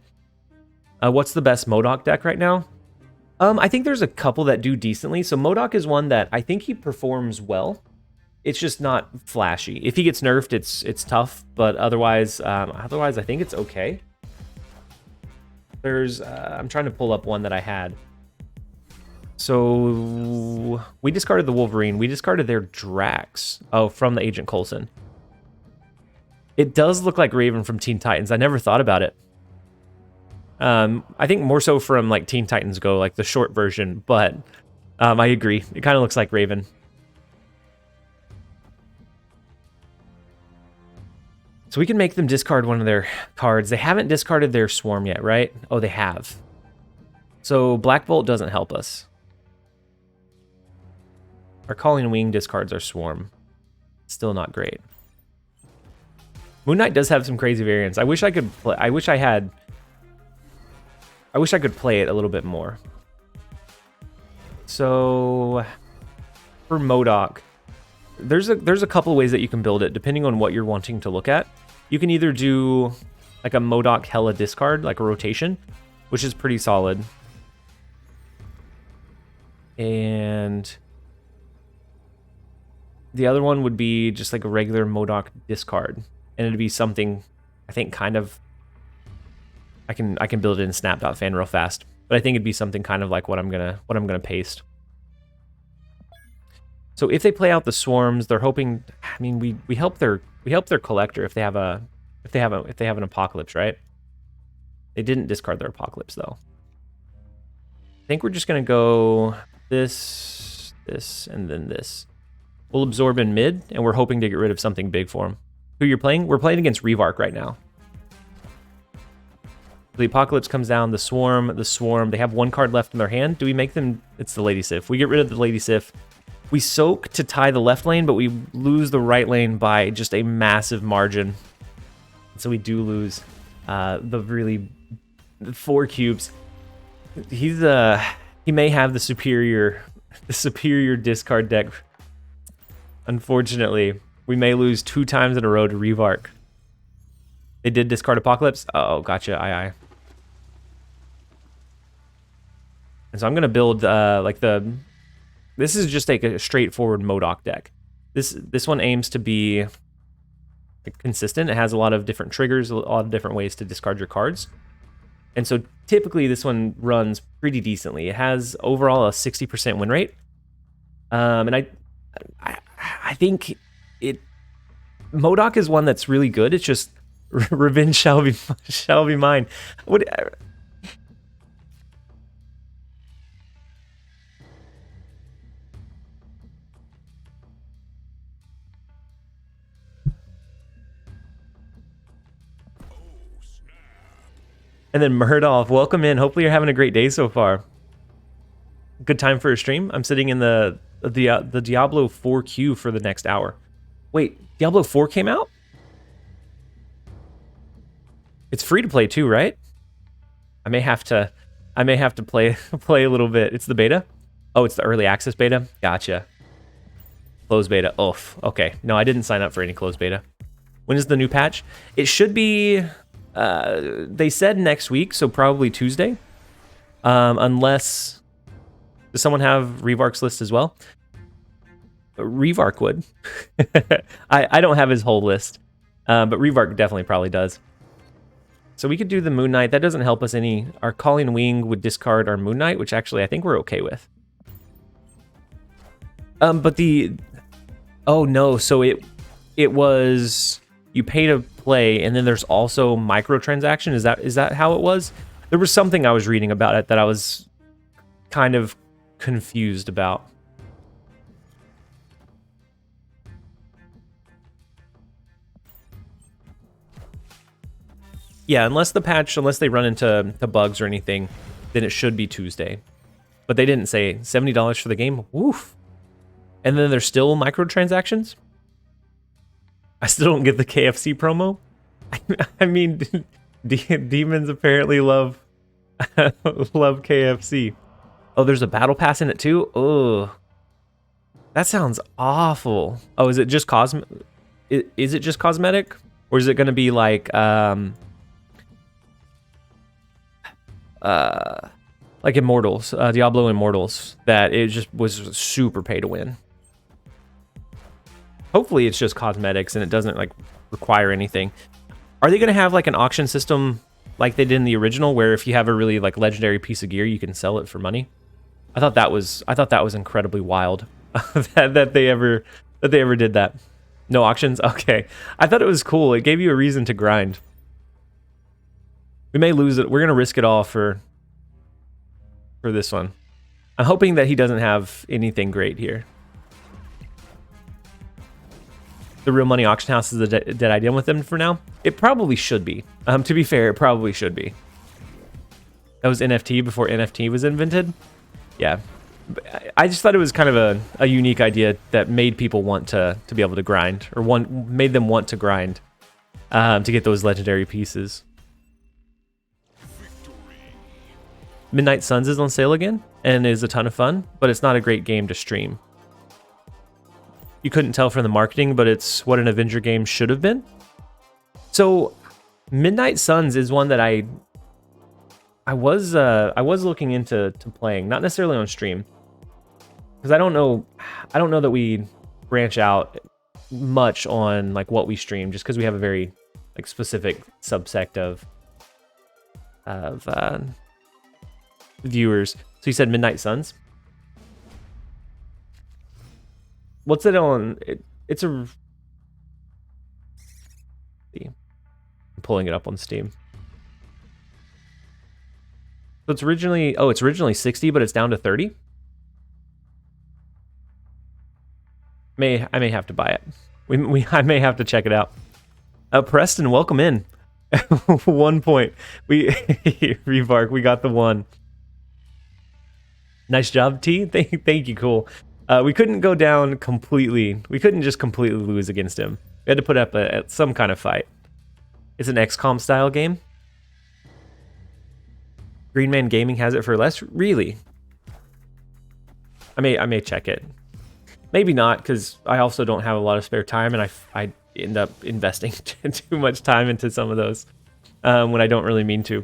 What's the best MODOK deck right now? I think there's a couple that do decently. So MODOK is one that I think he performs well. It's just not flashy. If he gets nerfed, it's tough, but otherwise I think it's okay. There's I'm trying to pull up one that I had. So we discarded the Wolverine. We discarded their Drax. Oh, from the Agent Coulson. It does look like Raven from Teen Titans. I never thought about it. I think more so from like Teen Titans Go, like the short version, but I agree. It kind of looks like Raven. So we can make them discard one of their cards. They haven't discarded their Swarm yet, right? Oh, they have. So Black Bolt doesn't help us. Our Calling Wing discards our Swarm. Still not great. Moon Knight does have some crazy variants. I wish I could play. I wish I could play it a little bit more. So for MODOK, there's a couple ways that you can build it depending on what you're wanting to look at. You can either do like a MODOK Hella discard, like a rotation, which is pretty solid. And the other one would be just like a regular MODOK discard, and it'd be something I think kind of I can build it in Snap.fan real fast, but I think it'd be something kind of like what I'm gonna paste. So if they play out the Swarms, they're hoping. I mean, we help their collector if they have an Apocalypse, right? They didn't discard their Apocalypse though. I think we're just gonna go this, and then this. We'll absorb in mid, and we're hoping to get rid of something big for him. Who you're playing? We're playing against Revark right now. The Apocalypse comes down, the Swarm, they have one card left in their hand. Do we make them? It's the Lady Sif. We get rid of the Lady Sif. We soak to tie the left lane, but we lose the right lane by just a massive margin. So we do lose the 4 cubes. He may have the superior discard deck. Unfortunately, we may lose 2 times in a row to Revark. They did discard Apocalypse. Oh, gotcha. Aye. And so I'm gonna build this is just like a straightforward MODOK deck. This one aims to be consistent. It has a lot of different triggers, a lot of different ways to discard your cards. And so typically this one runs pretty decently. It has overall a 60% win rate. And I think MODOK is one that's really good. It's just revenge shall be mine. And then Murdoff, welcome in. Hopefully you're having a great day so far. Good time for a stream. I'm sitting in the Diablo 4 queue for the next hour. Wait, Diablo 4 came out? It's free to play too, right? I may have to play a little bit. It's the beta? Oh, it's the early access beta? Gotcha. Closed beta. Oof. Okay. No, I didn't sign up for any closed beta. When is the new patch? It should be they said next week, so probably Tuesday. Unless does someone have Revark's list as well? Revark would. I don't have his whole list, but Revark definitely probably does. So we could do the Moon Knight. That doesn't help us any. Our Calling Wing would discard our Moon Knight, which actually I think we're okay with. But the... Oh, no. So it was... You pay to play, and then there's also microtransaction. Is that how it was? There was something I was reading about it that I was kind of confused about. Yeah, unless they run into bugs or anything, then it should be Tuesday. But they didn't say $70 for the game. Woof. And then there's still microtransactions? I still don't get the KFC promo. I mean, demons apparently love KFC. Oh, there's a battle pass in it too? Oh. That sounds awful. Oh, is it just is it just cosmetic? Or is it going to be like Immortals, Diablo Immortals, that it just was super pay to win? Hopefully it's just cosmetics and it doesn't like require anything. Are they going to have like an auction system like they did in the original, where if you have a really like legendary piece of gear, you can sell it for money? I thought that was incredibly wild that they ever did that. No auctions? Okay. I thought it was cool. It gave you a reason to grind. We may lose it. We're going to risk it all for this one. I'm hoping that he doesn't have anything great here. The real money auction house is a dead idea with them for now. It probably should be. To be fair, it probably should be. That was NFT before NFT was invented. Yeah. I just thought it was kind of a unique idea that made people want to be able to grind, or made them want to grind to get those legendary pieces. Midnight Suns is on sale again and is a ton of fun, but it's not a great game to stream. You couldn't tell from the marketing, but it's what an Avenger game should have been. So Midnight Suns is one that I was looking into playing, not necessarily on stream, because I don't know that we branch out much on like what we stream, just because we have a very like specific subsect of viewers. So you said Midnight Suns. What's it on? It's a... I'm pulling it up on Steam. So it's originally... Oh, it's originally 60, but it's down to 30? I may have to buy it. I may have to check it out. Preston, welcome in. 1 point. Rebark, we got the 1. Nice job, T. Thank you, cool. We couldn't go down completely. We couldn't just completely lose against him. We had to put up some kind of fight. It's an XCOM style game. Green Man Gaming has it for less. Really? I may check it. Maybe not, because I also don't have a lot of spare time, and I end up investing too much time into some of those when I don't really mean to.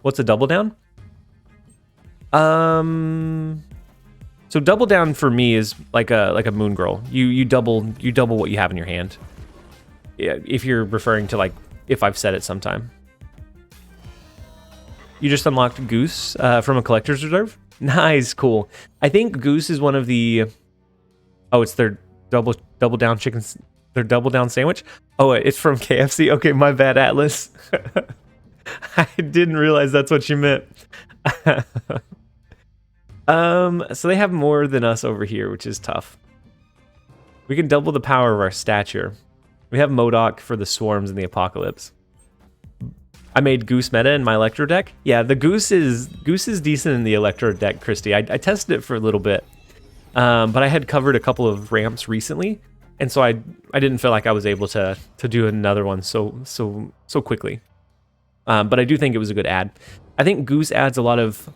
What's a double down? So double down for me is like a moon girl. You double what you have in your hand. Yeah, if you're referring to like if I've said it sometime. You just unlocked Goose from a collector's reserve. Nice, cool. I think Goose is one of the... Oh, it's their double down chickens. Their double down sandwich. Oh, it's from KFC. Okay, my bad, Atlas. I didn't realize that's what you meant. So they have more than us over here, which is tough. We can double the power of our stature. We have MODOK for the swarms and the apocalypse. I made Goose meta in my Electro deck. Yeah, the Goose is decent in the Electro deck, Christy. I tested it for a little bit, but I had covered a couple of ramps recently, and so I didn't feel like I was able to do another one so quickly. But I do think it was a good add. I think Goose adds a lot of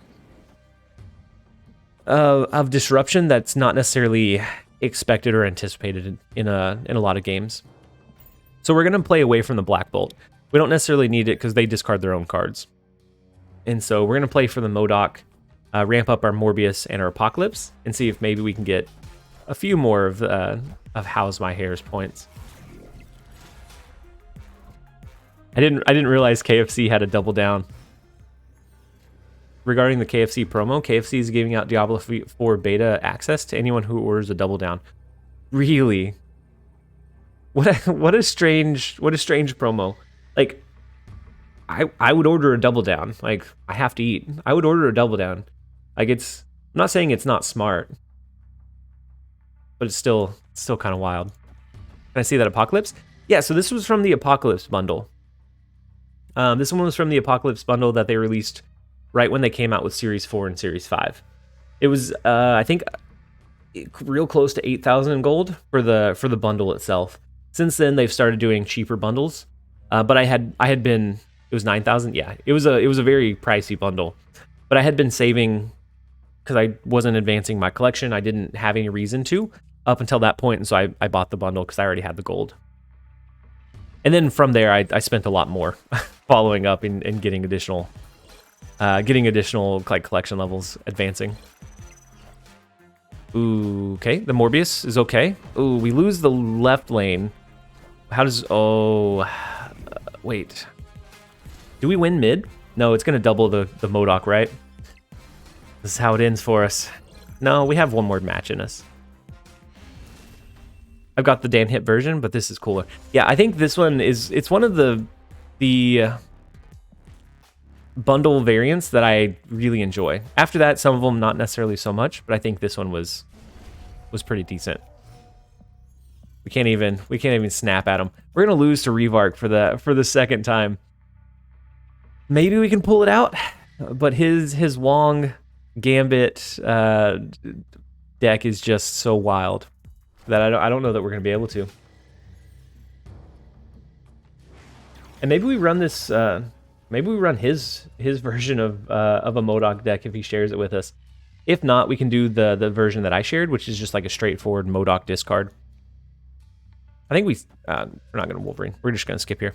disruption that's not necessarily expected or anticipated in a lot of games. So we're gonna play away from the Black Bolt. We don't necessarily need it because they discard their own cards, and so we're gonna play for the MODOK, ramp up our Morbius and our Apocalypse, and see if maybe we can get a few more of How's My Hair's points. I didn't realize KFC had a double down. Regarding the KFC promo, KFC is giving out Diablo 4 beta access to anyone who orders a double down. Really? What a strange promo. Like, I would order a double down. Like, I have to eat. I would order a double down. Like, I'm not saying it's not smart, but it's still kind of wild. Can I see that Apocalypse? Yeah, so this was from the Apocalypse bundle. This one was from the Apocalypse bundle that they released right when they came out with Series 4 and Series 5. It was, I think, real close to 8,000 gold for the bundle itself. Since then, they've started doing cheaper bundles. But I had been, it was 9,000. Yeah, it was a very pricey bundle. But I had been saving because I wasn't advancing my collection. I didn't have any reason to up until that point, and so I bought the bundle because I already had the gold. And then from there, I spent a lot more following up and getting additional like collection levels advancing. Ooh, okay, the Morbius is okay. Ooh, we lose the left lane. How does, wait. Do we win mid? No, it's gonna double the MODOK, right? This is how it ends for us. No, we have one more match in us. I've got the Dan Hit version, but this is cooler. Yeah, I think this one it's one of the bundle variants that I really enjoy. After that, some of them not necessarily so much, but I think this one was pretty decent. We can't even snap at him. We're gonna lose to Revark for the second time. Maybe we can pull it out, but his Wong Gambit deck is just so wild that I don't know that we're gonna be able to. And maybe we run this. Maybe we run his version of a MODOK deck if he shares it with us. If not, we can do the version that I shared, which is just like a straightforward MODOK discard. I think we're not gonna Wolverine. We're just gonna skip here.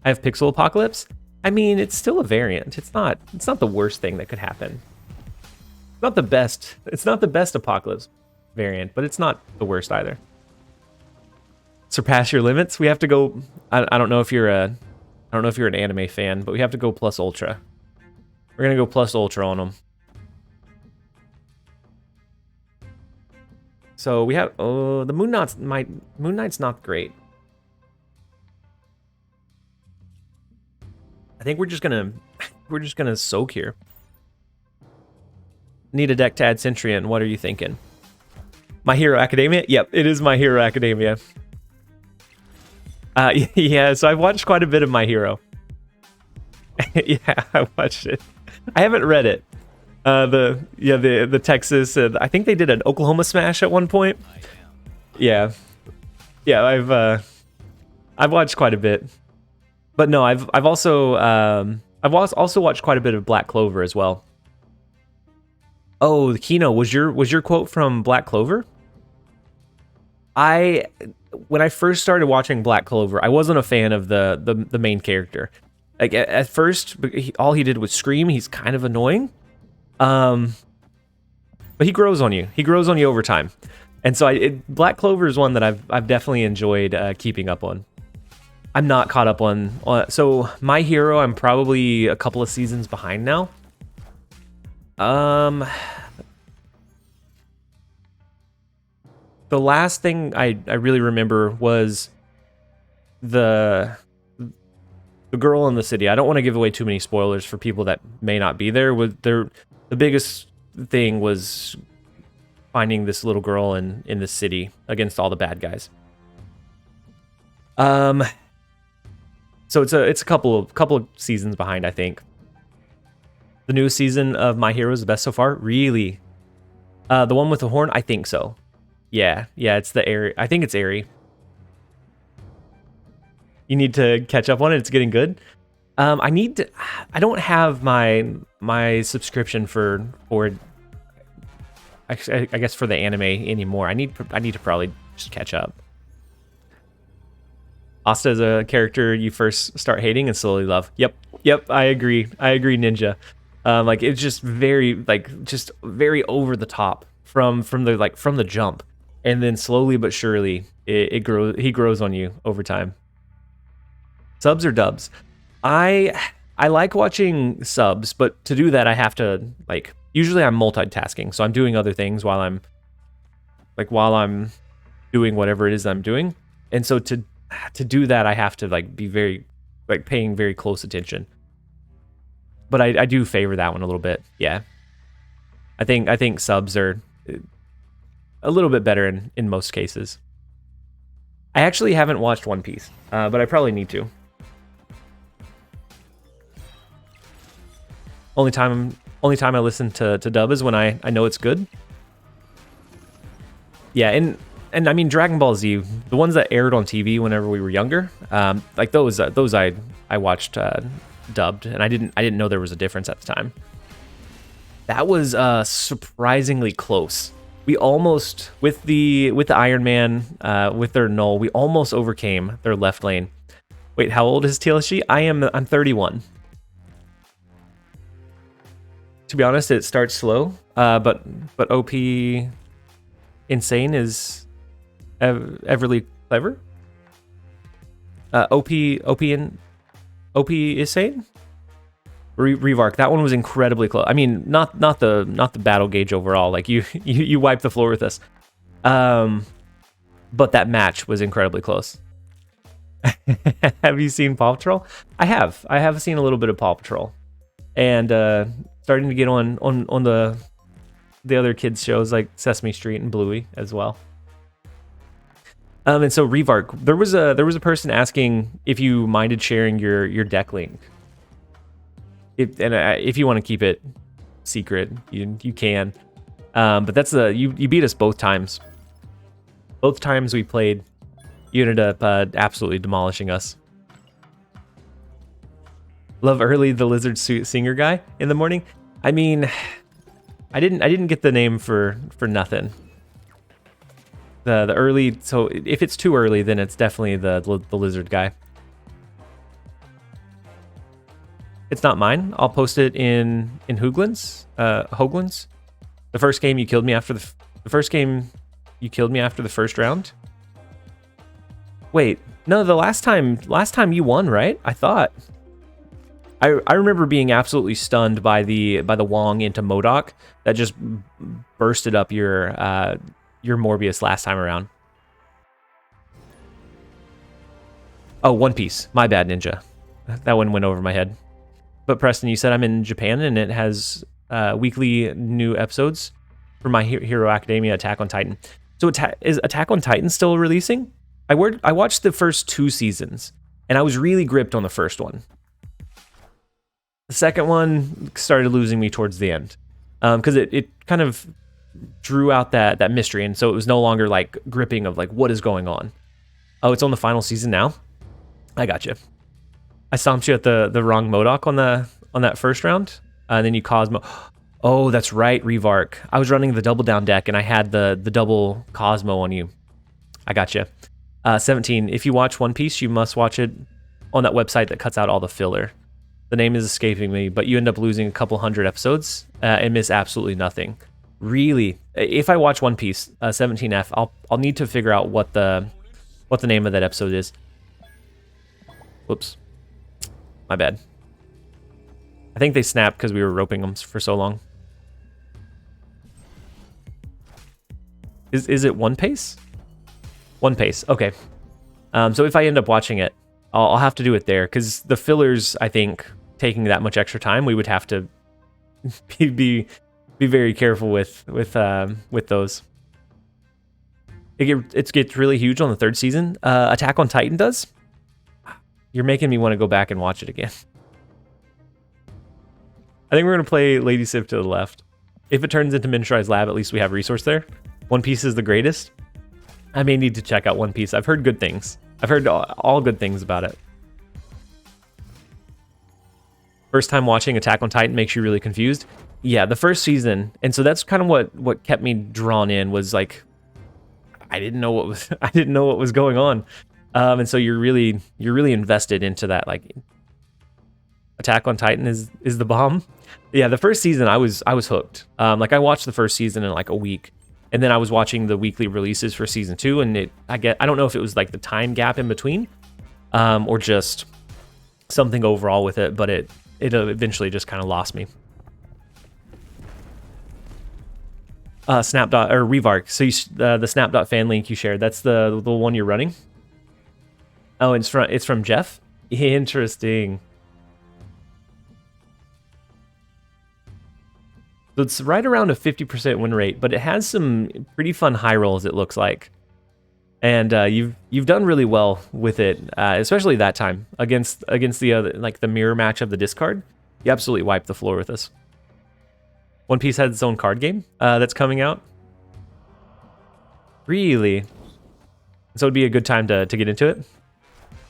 I have Pixel Apocalypse. I mean, it's still a variant. It's not the worst thing that could happen. It's not the best. It's not the best Apocalypse variant, but it's not the worst either. Surpass your limits. We have to go. I don't know if you're an anime fan, but we have to go plus ultra. We're gonna go plus ultra on them. So we have the Moon Knight's not great. I think we're just gonna soak here. Need a deck to add Centurion. What are you thinking? My Hero Academia? Yep, it is My Hero Academia. Yeah, so I've watched quite a bit of My Hero. Yeah, I watched it. I haven't read it. The Texas, I think they did an Oklahoma Smash at one point. Yeah, I've watched quite a bit, but no, I've also watched quite a bit of Black Clover as well. Oh, the Kino, was your quote from Black Clover? When I first started watching Black Clover, I wasn't a fan of the main character. Like at first, all he did was scream. He's kind of annoying. But he grows on you. He grows on you over time. And so Black Clover is one that I've definitely enjoyed keeping up on. I'm not caught up on so My Hero, I'm probably a couple of seasons behind now. The last thing I really remember was the girl in the city. I don't want to give away too many spoilers for people that may not be there. The biggest thing was finding this little girl in the city against all the bad guys. So it's a couple of seasons behind, I think. The newest season of My Hero is the best so far. Really? The one with the horn? I think so. Yeah, it's the Airy. I think it's Airy. You need to catch up on it. It's getting good. I don't have my subscription for I guess for the anime anymore. I need to probably just catch up. Asta is a character you first start hating and slowly love. Yep, I agree, Ninja. Like it's just very over the top from the jump, and then slowly but surely he grows on you over time. Subs or dubs? I like watching subs, but to do that I have to like usually I'm multitasking, so I'm doing other things while I'm doing whatever it is I'm doing. And so to do that I have to like be very like paying very close attention. But I do favor that one a little bit. Yeah. I think subs are a little bit better in most cases. I actually haven't watched One Piece, but I probably need to. Only time I listen to dub is when I know it's good. Yeah, and I mean Dragon Ball Z, the ones that aired on TV whenever we were younger, like those I watched dubbed, and I didn't know there was a difference at the time. That was surprisingly close. We almost with the Iron Man with their null, we almost overcame their left lane. Wait, how old is TLSG? I'm 31. To be honest, it starts slow, but OP Insane is everly clever. OP is sane. Revark, that one was incredibly close. I mean, not the battle gauge overall. Like you wiped the floor with us. But that match was incredibly close. Have you seen Paw Patrol? I have. I have seen a little bit of Paw Patrol, and starting to get on the other kids shows like Sesame Street and Bluey as well. And so Revark, there was a person asking if you minded sharing your deck link. If you want to keep it secret, you can. But that's you beat us both times. Both times we played, you ended up absolutely demolishing us. Love early the lizard suit singer guy in the morning. I mean, I didn't get the name for nothing. The early, so if it's too early, then it's definitely the lizard guy. It's not mine. I'll post it in Hooglands. The first game you killed me after the first game you killed me after the first round. Wait, no, the last time you won, right? I thought. I remember being absolutely stunned by the Wong into MODOK that just bursted up your Morbius last time around. Oh, One Piece. My bad, Ninja. That one went over my head. But Preston, you said I'm in Japan and it has weekly new episodes for My Hero Academia Attack on Titan. So is Attack on Titan still releasing? I watched the first 2 seasons and I was really gripped on the first one. The second one started losing me towards the end because it kind of drew out that mystery, and so it was no longer like gripping of like what is going on. Oh, it's on the final season now. I got you. I stomped you at the wrong MODOK on that first round, and then you Cosmo. Oh, that's right, Revark. I was running the double down deck, and I had the double Cosmo on you. I got you. 17. If you watch One Piece, you must watch it on that website that cuts out all the filler. The name is escaping me, but you end up losing a couple hundred episodes and miss absolutely nothing. Really, if I watch One Piece 17F, I'll need to figure out what the name of that episode is. Whoops, my bad. I think they snapped because we were roping them for so long. Is it One Pace? One Pace. Okay. So if I end up watching it, I'll have to do it there because the fillers, I think, taking that much extra time, we would have to be very careful with those. It gets really huge on the 3rd season. Attack on Titan does. You're making me want to go back and watch it again. I think we're gonna play Lady Civ to the left. If it turns into Miniaturized Lab, at least we have resource there. One Piece is the greatest. I may need to check out One Piece. I've heard good things. I've heard all good things about it. First time watching Attack on Titan makes you really confused. Yeah, the first season, and so that's kind of what kept me drawn in was like I didn't know what was going on, and so you're really invested into that. Like Attack on Titan is the bomb. Yeah, the first season I was hooked. Like I watched the first season in like a week. And then I was watching the weekly releases for season 2, and I don't know if it was like the time gap in between, or just something overall with it, but it eventually just kind of lost me. Snapdot or Revark. So the Snapdot fan link you shared, that's the one you're running. Oh, it's from Jeff. Interesting. So it's right around a 50% win rate, but it has some pretty fun high rolls, it looks like. And you've done really well with it, especially that time against the other, like the mirror match of the discard. You absolutely wiped the floor with us. One Piece has its own card game that's coming out. Really? So it'd be a good time to get into it.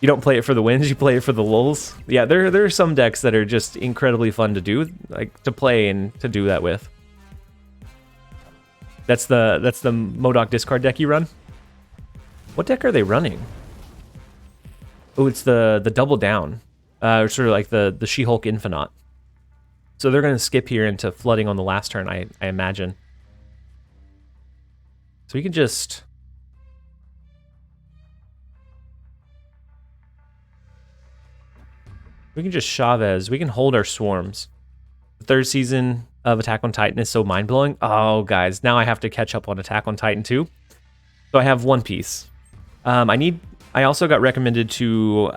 You don't play it for the wins, you play it for the lulls. Yeah, there are some decks that are just incredibly fun to do, like to play and to do that with. That's the MODOK discard deck you run? What deck are they running? Oh, it's the double down. Sort of like the She-Hulk Infinite. So they're going to skip here into flooding on the last turn, I imagine. So we can just... We can just Chavez. We can hold our swarms. The third season of Attack on Titan is so mind-blowing. Oh, guys, now I have to catch up on Attack on Titan 2. So I have One Piece. I also got recommended to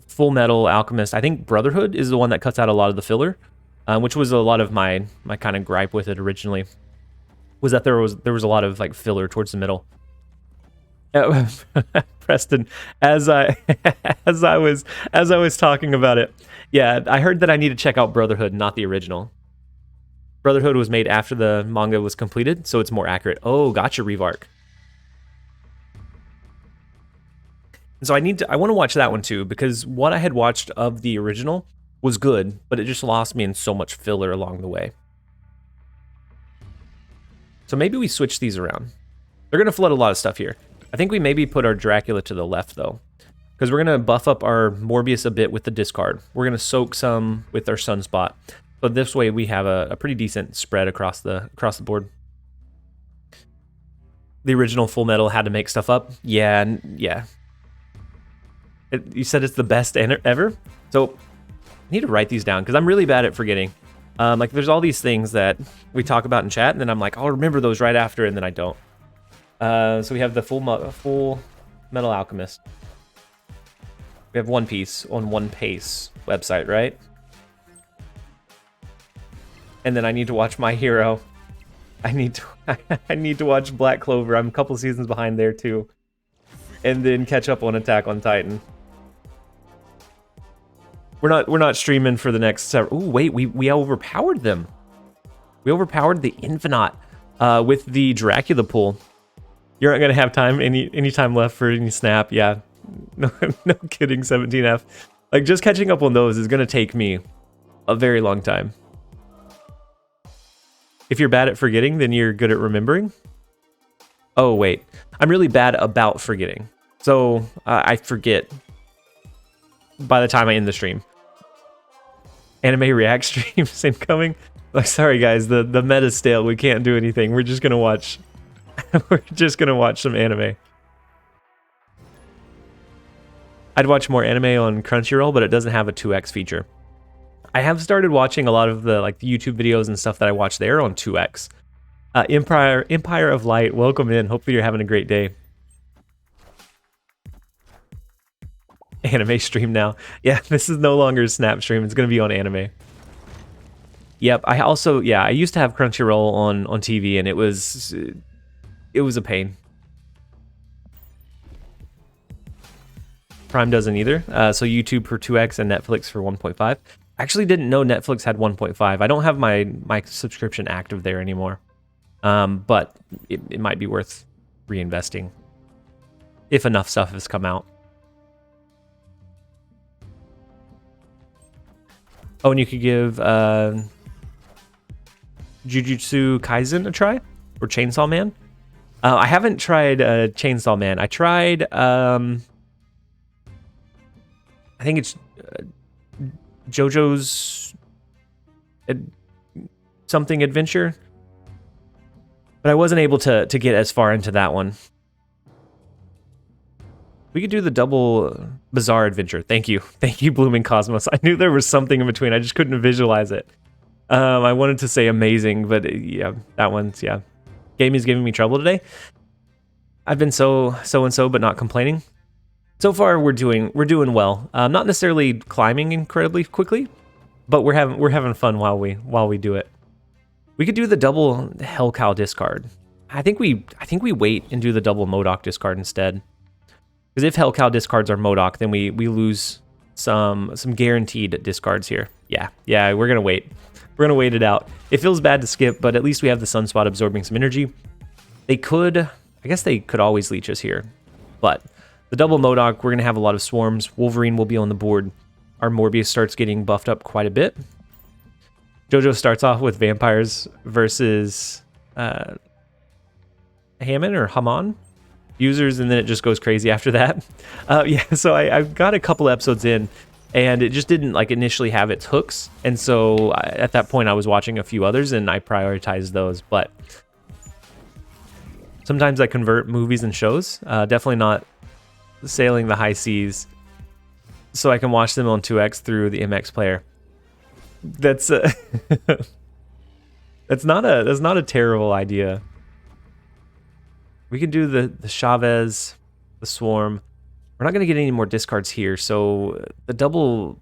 Full Metal Alchemist. I think Brotherhood is the one that cuts out a lot of the filler, which was a lot of my kind of gripe with it originally. Was that there was a lot of like filler towards the middle. Preston, as I was talking about it, yeah, I heard that I need to check out Brotherhood, not the original. Brotherhood was made after the manga was completed, so it's more accurate. Oh, gotcha, Revark. So I want to watch that one too, because what I had watched of the original was good, but it just lost me in so much filler along the way. So maybe we switch these around. They're gonna flood a lot of stuff here. I think we maybe put our Dracula to the left, though, because we're going to buff up our Morbius a bit with the discard. We're going to soak some with our Sunspot. So this way we have a pretty decent spread across the board. The original Full Metal had to make stuff up. Yeah, yeah. You said it's the best ever? So I need to write these down, because I'm really bad at forgetting. Like, there's all these things that we talk about in chat, and then I'm like, I'll remember those right after, and then I don't. So we have the Full Metal Alchemist. We have One Piece on One Pace website, right? And then I need to watch My Hero. I need to watch Black Clover. I'm a couple seasons behind there too. And then catch up on Attack on Titan. We're not streaming for the next several. Ooh, wait, we overpowered them. We overpowered the Infinite with the Dracula pool. You're not gonna have time any time left for any snap. Yeah, no kidding. 17F. Like, just catching up on those is gonna take me a very long time. If you're bad at forgetting, then you're good at remembering. Oh wait, I'm really bad about forgetting. So I forget by the time I end the stream. Anime react streams incoming. Like, sorry guys, the meta's stale. We can't do anything. We're just gonna watch. We're just gonna watch some anime. I'd watch more anime on Crunchyroll, but it doesn't have a 2x feature. I have started watching a lot of the YouTube videos and stuff that I watch there on 2x. Empire of Light, welcome in. Hopefully you're having a great day. Anime stream now. Yeah, this is no longer a snap stream. It's gonna be on anime. Yep. I used to have Crunchyroll on TV, and it was a pain. Prime doesn't either. So YouTube for 2x and Netflix for 1.5. I actually didn't know Netflix had 1.5. I don't have my subscription active there anymore. But it might be worth reinvesting if enough stuff has come out. Oh, and you could give Jujutsu Kaisen a try, or Chainsaw Man. I haven't tried Chainsaw Man. I tried, I think it's JoJo's something adventure, but I wasn't able to get as far into that one. We could do the double Bizarre Adventure. Thank you. Thank you, Blooming Cosmos. I knew there was something in between. I just couldn't visualize it. I wanted to say amazing, but yeah, that one's, yeah. Game is giving me trouble today. I've been so-and-so, but not complaining. So far, we're doing well. Not necessarily climbing incredibly quickly, but we're having fun while we do it. We could do the double Hell Cow discard. I think we wait and do the double Modok discard instead. Because if Hell Cow discards our Modok, then we lose some guaranteed discards here. Yeah, we're gonna wait. We're gonna wait it out. It feels bad to skip, but at least we have the Sunspot absorbing some energy. I guess they could always leech us here, but the double Modok, we're gonna have a lot of swarms. Wolverine will be on the board. Our Morbius starts getting buffed up quite a bit. Jojo starts off with vampires versus Hammond or Haman users, and then it just goes crazy after that. Yeah, so I've got a couple episodes in, and it just didn't like initially have its hooks, and so at that point I was watching a few others and I prioritized those. But sometimes I convert movies and shows, definitely not sailing the high seas, so I can watch them on 2x through the MX player. That's that's not a terrible idea. We can do the Chavez, the Swarm. We're not going to get any more discards here, so the double...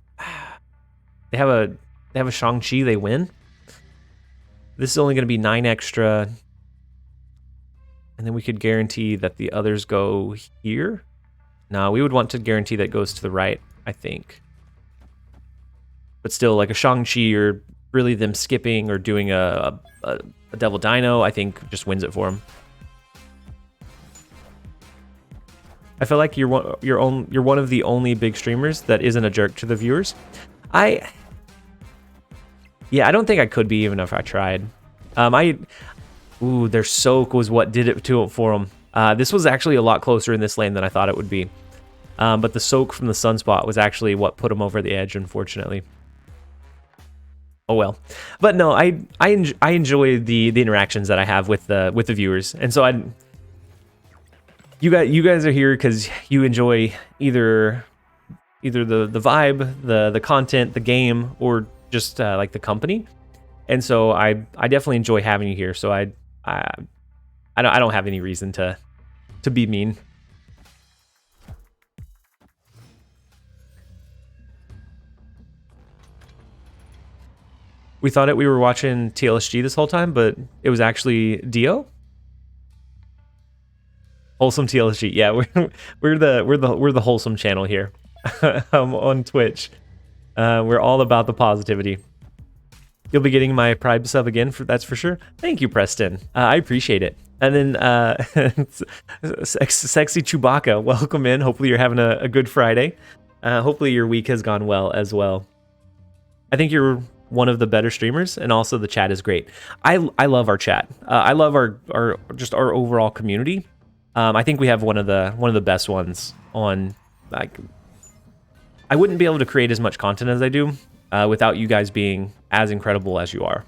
They have a Shang-Chi, they win. This is only going to be 9 extra. And then we could guarantee that the others go here. No, we would want to guarantee that it goes to the right, I think. But still, like a Shang-Chi or really them skipping or doing a Devil Dino, I think just wins it for them. I feel like you're one of the only big streamers that isn't a jerk to the viewers. Yeah, I don't think I could be even if I tried. Ooh, their soak was what did it for them. This was actually a lot closer in this lane than I thought it would be. But the soak from the Sunspot was actually what put them over the edge, unfortunately. Oh well. But no, I enjoy the interactions that I have with the viewers, and so you guys are here because you enjoy either the vibe, the content, the game, or just like the company. And so I definitely enjoy having you here. So I don't have any reason to be mean. We thought we were watching TLSG this whole time, but it was actually Dio. Wholesome TLSG. Yeah, we're the wholesome channel here on Twitch. We're all about the positivity. You'll be getting my Pride sub again, that's for sure. Thank you, Preston. I appreciate it. And then Sexy Chewbacca, welcome in. Hopefully you're having a good Friday. Hopefully your week has gone well as well. I think you're one of the better streamers, and also the chat is great. I love our chat. I love our overall community. I think we have one of the best ones on. Like, I wouldn't be able to create as much content as I do without you guys being as incredible as you are.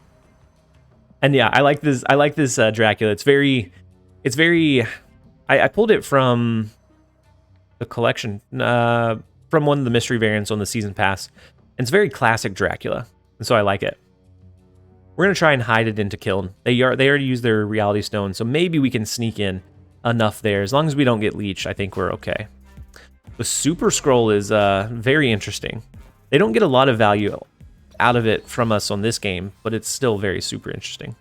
And yeah, I like this Dracula. It's very. I pulled it from the collection, from one of the mystery variants on the season pass. And it's very classic Dracula, and so I like it. We're gonna try and hide it into Kiln. They already used their Reality Stone, so maybe we can sneak in enough there. As long as we don't get leeched, I think we're okay. The Super Scroll is very interesting. They don't get a lot of value out of it from us on this game, but it's still very super interesting.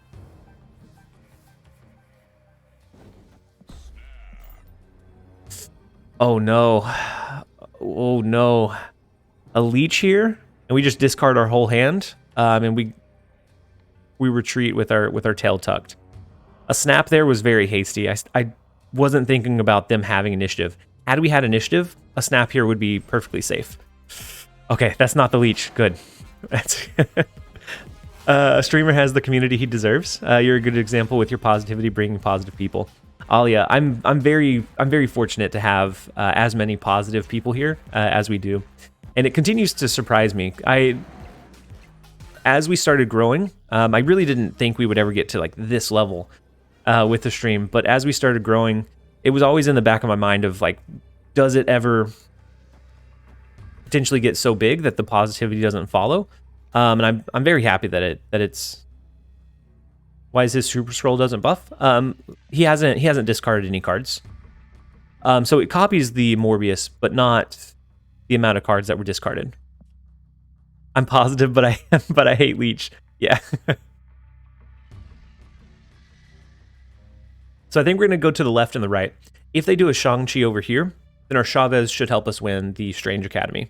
Oh no. Oh no. A leech here, and we just discard our whole hand, and we retreat with our tail tucked. A snap there was very hasty. I wasn't thinking about them having initiative. Had we had initiative, a snap here would be perfectly safe. Okay, that's not the leech. Good. That's a streamer has the community he deserves. You're a good example with your positivity, bringing positive people. Alia, I'm very fortunate to have as many positive people here as we do, and it continues to surprise me. As we started growing, I really didn't think we would ever get to like this level with the stream, but as we started growing, it was always in the back of my mind of like, does it ever potentially get so big that the positivity doesn't follow? And I'm very happy that it's. Why is his Super Scroll doesn't buff? He hasn't discarded any cards. So it copies the Morbius, but not the amount of cards that were discarded. I'm positive, but I hate Leech. Yeah. So I think we're gonna go to the left and the right. If they do a Shang-Chi over here, then our Chavez should help us win the Strange Academy.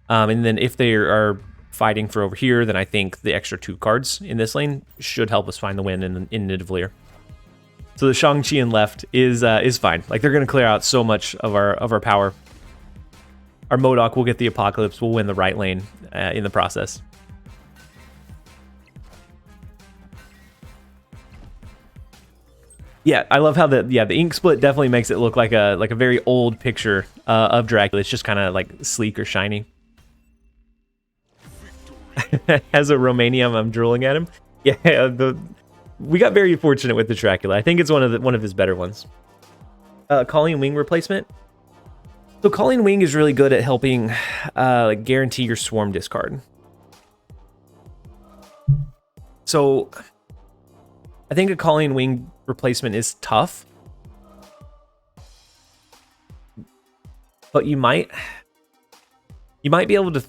And then if they are fighting for over here, then I think the extra 2 cards in this lane should help us find the win in Nidavellir. So the Shang-Chi in left is fine. Like, they're going to clear out so much of our power. Our MODOK will get the Apocalypse. We'll win the right lane in the process. Yeah, I love how the ink split definitely makes it look like a very old picture of Dracula. It's just kind of like sleek or shiny. As a Romanian, I'm drooling at him. Yeah, we got very fortunate with the Dracula. I think it's one of his better ones. Calling Wing replacement. So Calling Wing is really good at helping like guarantee your swarm discard. So I think a Calling Wing replacement is tough, but you might be able to.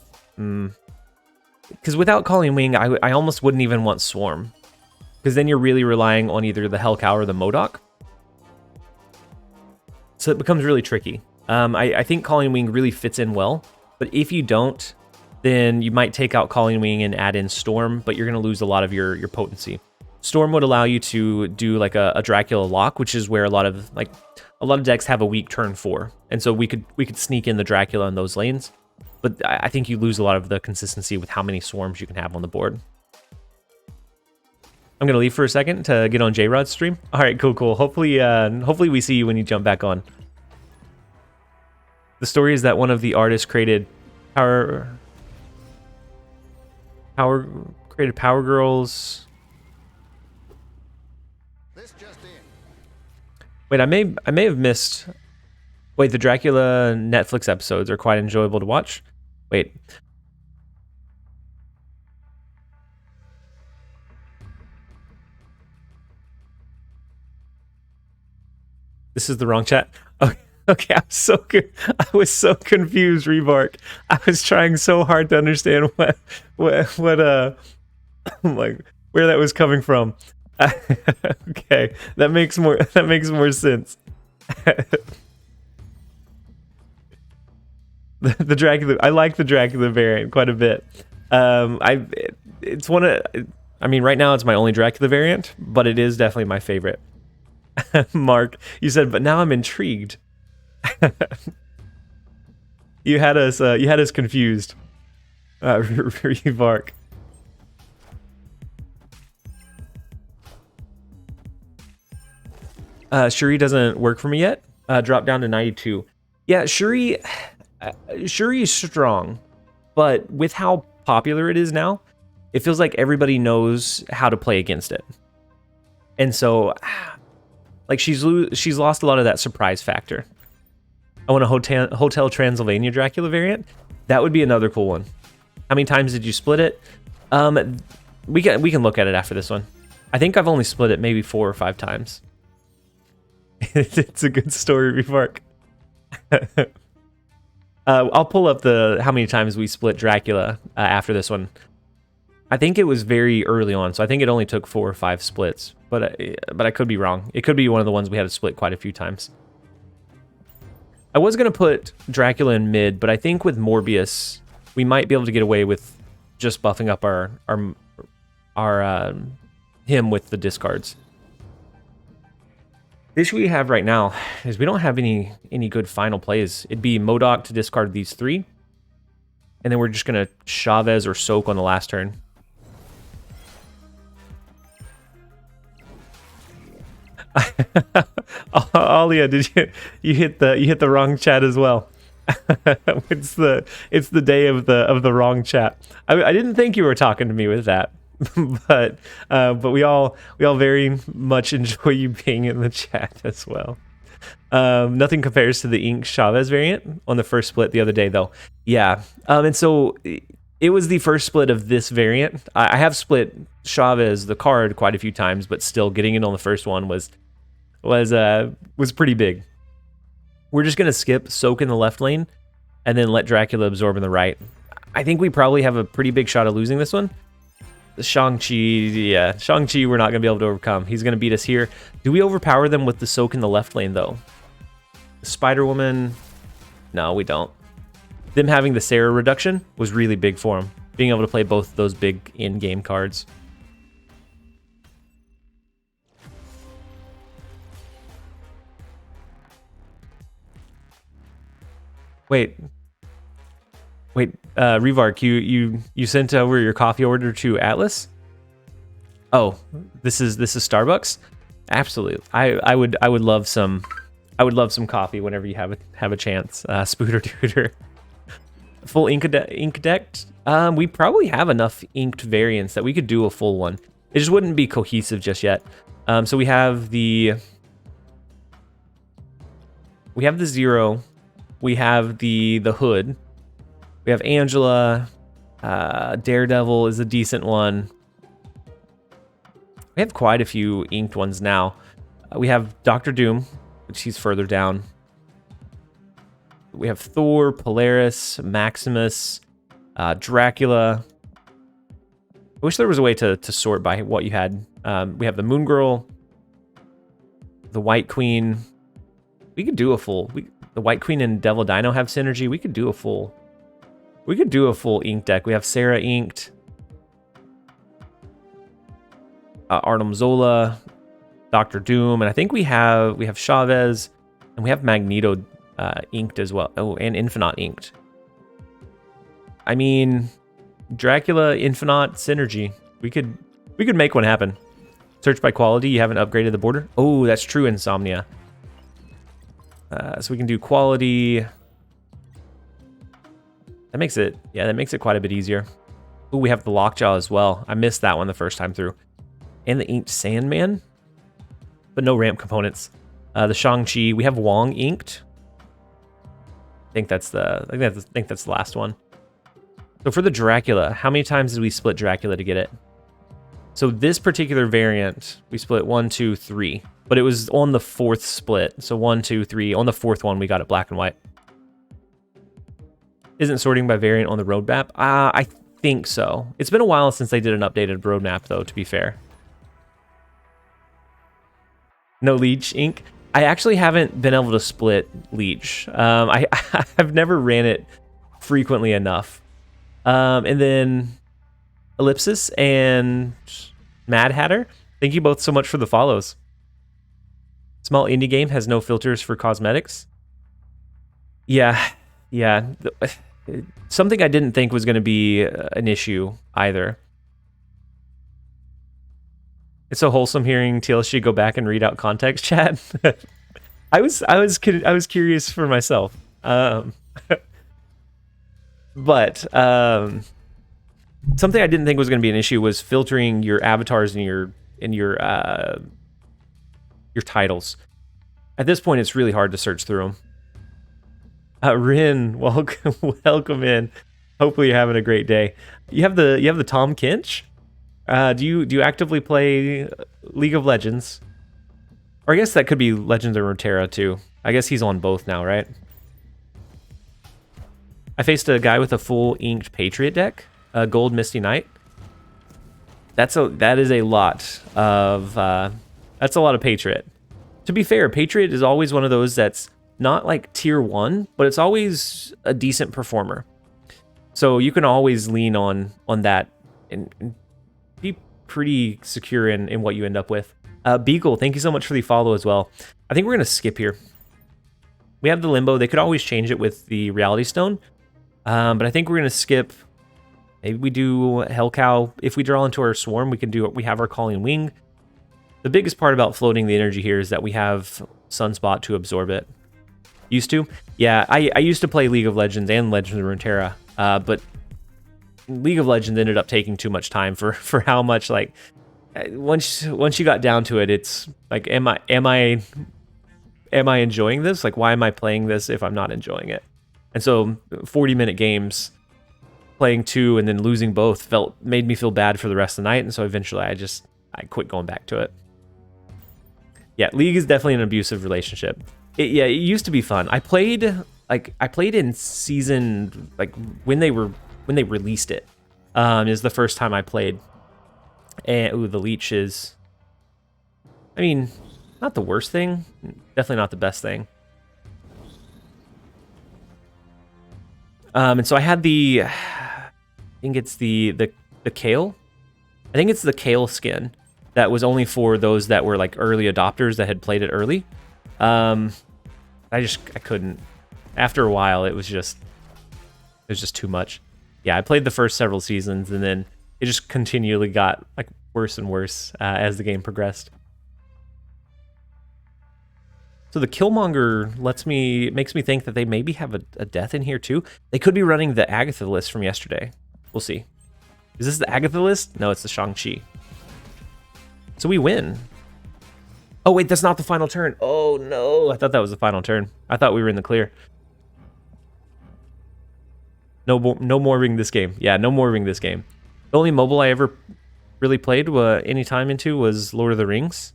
Because without Calling Wing, I almost wouldn't even want Swarm. Because then you're really relying on either the Hellcow or the MODOK. So it becomes really tricky. I think Calling Wing really fits in well. But if you don't, then you might take out Calling Wing and add in Storm, but you're going to lose a lot of your potency. Storm would allow you to do like a Dracula lock, which is where a lot of decks have a weak turn 4. And so we could sneak in the Dracula in those lanes. But I think you lose a lot of the consistency with how many swarms you can have on the board. I'm going to leave for a second to get on J-Rod's stream. All right, cool. Hopefully we see you when you jump back on. The story is that one of the artists created Power Girls. Wait, I may have missed. Wait, the Dracula Netflix episodes are quite enjoyable to watch. Wait. This is the wrong chat. Okay, I was so confused, Rebark. I was trying so hard to understand what like where that was coming from. Okay, that makes more sense. The Dracula, I like the Dracula variant quite a bit. It's one of, I mean, right now it's my only Dracula variant, but it is definitely my favorite. Mark, you said, but now I'm intrigued. You had us confused. Rebark. Shuri doesn't work for me yet. Drop down to 92. Yeah, Shuri is strong, but with how popular it is now, it feels like everybody knows how to play against it. And so, like, she's lost a lot of that surprise factor. I want a Hotel Transylvania Dracula variant. That would be another cool one. How many times did you split it? We can look at it after this one. I think I've only split it maybe 4 or 5 times. It's a good story, Remark. I'll pull up how many times we split Dracula after this one. I think it was very early on, so I think it only took 4 or 5 splits. But I could be wrong. It could be one of the ones we had to split quite a few times. I was gonna put Dracula in mid, but I think with Morbius, we might be able to get away with just buffing up our him with the discards. The issue we have right now is we don't have any good final plays. It'd be MODOK to discard these 3, and then we're just gonna Chavez or Soak on the last turn. Alia, did you hit the wrong chat as well? It's the day of the wrong chat. I didn't think you were talking to me with that, but we all very much enjoy you being in the chat as well. Nothing compares to the Ink Chavez variant on the first split the other day, though. Yeah, and so it was the first split of this variant. I have split Chavez, the card, quite a few times, but still getting it on the first one was pretty big. We're just gonna skip Soak in the left lane, and then let Dracula absorb in the right. I think we probably have a pretty big shot of losing this one. Shang-Chi, yeah, Shang-Chi we're not going to be able to overcome. He's going to beat us here. Do we overpower them with the Soak in the left lane, though? Spider-Woman, no, we don't. Them having the Sarah reduction was really big for him. Being able to play both of those big in-game cards. Wait, Revark, you sent over your coffee order to Atlas? Oh, this is Starbucks? Absolutely. I would love some coffee whenever you have a chance. Spooter Dooter. Full ink decked. We probably have enough inked variants that we could do a full one. It just wouldn't be cohesive just yet. So we have the Zero. We have the Hood. We have Angela. Daredevil is a decent one. We have quite a few inked ones now. We have Doctor Doom, which he's further down. We have Thor, Polaris, Maximus, Dracula. I wish there was a way to sort by what you had. We have the Moon Girl, the White Queen. We could do a full. The White Queen and Devil Dino have synergy. We could do a full ink deck. We have Sarah inked. Arnim Zola, Doctor Doom, and I think we have Chavez, and we have Magneto inked as well. Oh, and Infinite inked. I mean, Dracula, Infinite, synergy. We could make one happen. Search by quality. You haven't upgraded the border. Oh, that's true. Insomnia. So we can do quality. That makes it quite a bit easier. Oh, we have the Lockjaw as well. I missed that one the first time through. And the Inked Sandman, but no ramp components. The Shang-Chi, we have Wong inked. I think that's the last one. So for the Dracula, how many times did we split Dracula to get it? So this particular variant, we split 1, 2, 3, but it was on the 4th split. So 1, 2, 3. On the 4th one, we got it black and white. Isn't sorting by variant on the roadmap? I think so. It's been a while since they did an updated roadmap, though, to be fair. No Leech ink. I actually haven't been able to split Leech. I've never ran it frequently enough. And then Ellipsis and Mad Hatter, thank you both so much for the follows. Small indie game has no filters for cosmetics. Yeah. Something I didn't think was going to be an issue either. It's so wholesome hearing TLC go back and read out context chat. I was curious for myself. But something I didn't think was going to be an issue was filtering your avatars in your titles. At this point, it's really hard to search through them. Rin, welcome in. Hopefully you're having a great day. You have the Tom Kinch. Do you actively play League of Legends? Or I guess that could be Legends of Runeterra too. I guess he's on both now, right? I faced a guy with a full inked Patriot deck, Gold Misty Knight. That is a lot of Patriot. To be fair, Patriot is always one of those that's not like tier 1, but it's always a decent performer. So you can always lean on that and be pretty secure in what you end up with. Beagle, thank you so much for the follow as well. I think we're going to skip here. We have the Limbo. They could always change it with the Reality Stone. But I think we're going to skip. Maybe we do Hellcow. If we draw into our Swarm, we have our Calling Wing. The biggest part about floating the energy here is that we have Sunspot to absorb it. Used to? Yeah, I used to play League of Legends and Legends of Runeterra, but League of Legends ended up taking too much time for how much, like, once you got down to it, it's like, am I am I enjoying this? Like, why am I playing this if I'm not enjoying it? And so 40-minute games, playing 2 and then losing both made me feel bad for the rest of the night. And so eventually I quit going back to it. Yeah, League is definitely an abusive relationship. It used to be fun. I played in season, like when they released it. Is the first time I played. And ooh, the leech is, I mean, not the worst thing, definitely not the best thing. And so I had I think it's the kale. I think it's the kale skin that was only for those that were like early adopters that had played it early. I couldn't. After a while, it was just too much. Yeah, I played the first several seasons, and then it just continually got like worse and worse as the game progressed. So the Killmonger makes me think that they maybe have a death in here too. They could be running the Agatha list from yesterday. We'll see. Is this the Agatha list? No, it's the Shang-Chi. So we win. Oh wait, that's not the final turn. Oh no, I thought that was the final turn. I thought we were in the clear. No more ring this game. Yeah, no more ring this game. The only mobile I ever really played any time into was Lord of the Rings.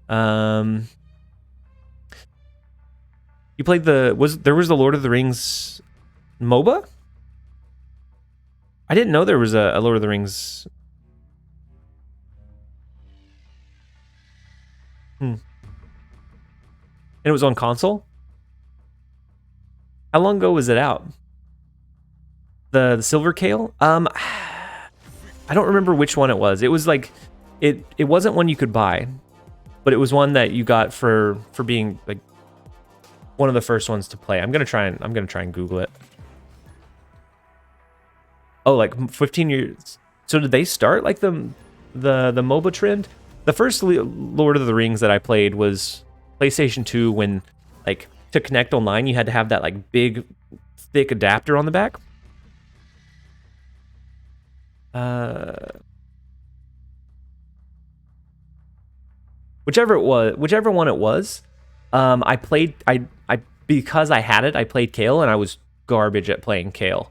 You played there was the Lord of the Rings MOBA? I didn't know there was a Lord of the Rings. And it was on console? How long ago was it out? The Silver Kale? I don't remember which one it was. It was like it wasn't one you could buy, but it was one that you got for being like one of the first ones to play. I'm gonna try and Google it. Oh, like 15 years. So did they start like the MOBA trend? The first Lord of the Rings that I played was PlayStation 2, when like to connect online you had to have that like big thick adapter on the back. Whichever one it was, I played. Because I had it, I played Kale, and I was garbage at playing Kale.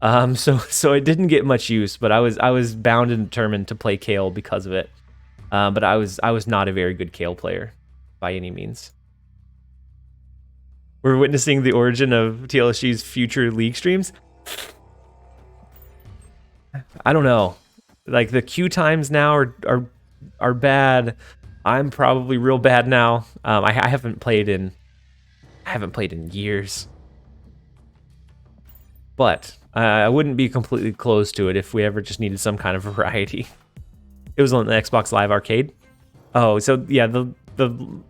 So it didn't get much use, but I was bound and determined to play Kale because of it. But I was not a very good Kale player by any means. We're witnessing the origin of TLSG's future League streams. I don't know. Like the queue times now are bad. I'm probably real bad now. I haven't played in years. But I wouldn't be completely closed to it if we ever just needed some kind of variety. It was on the Xbox Live Arcade. Oh, so yeah, the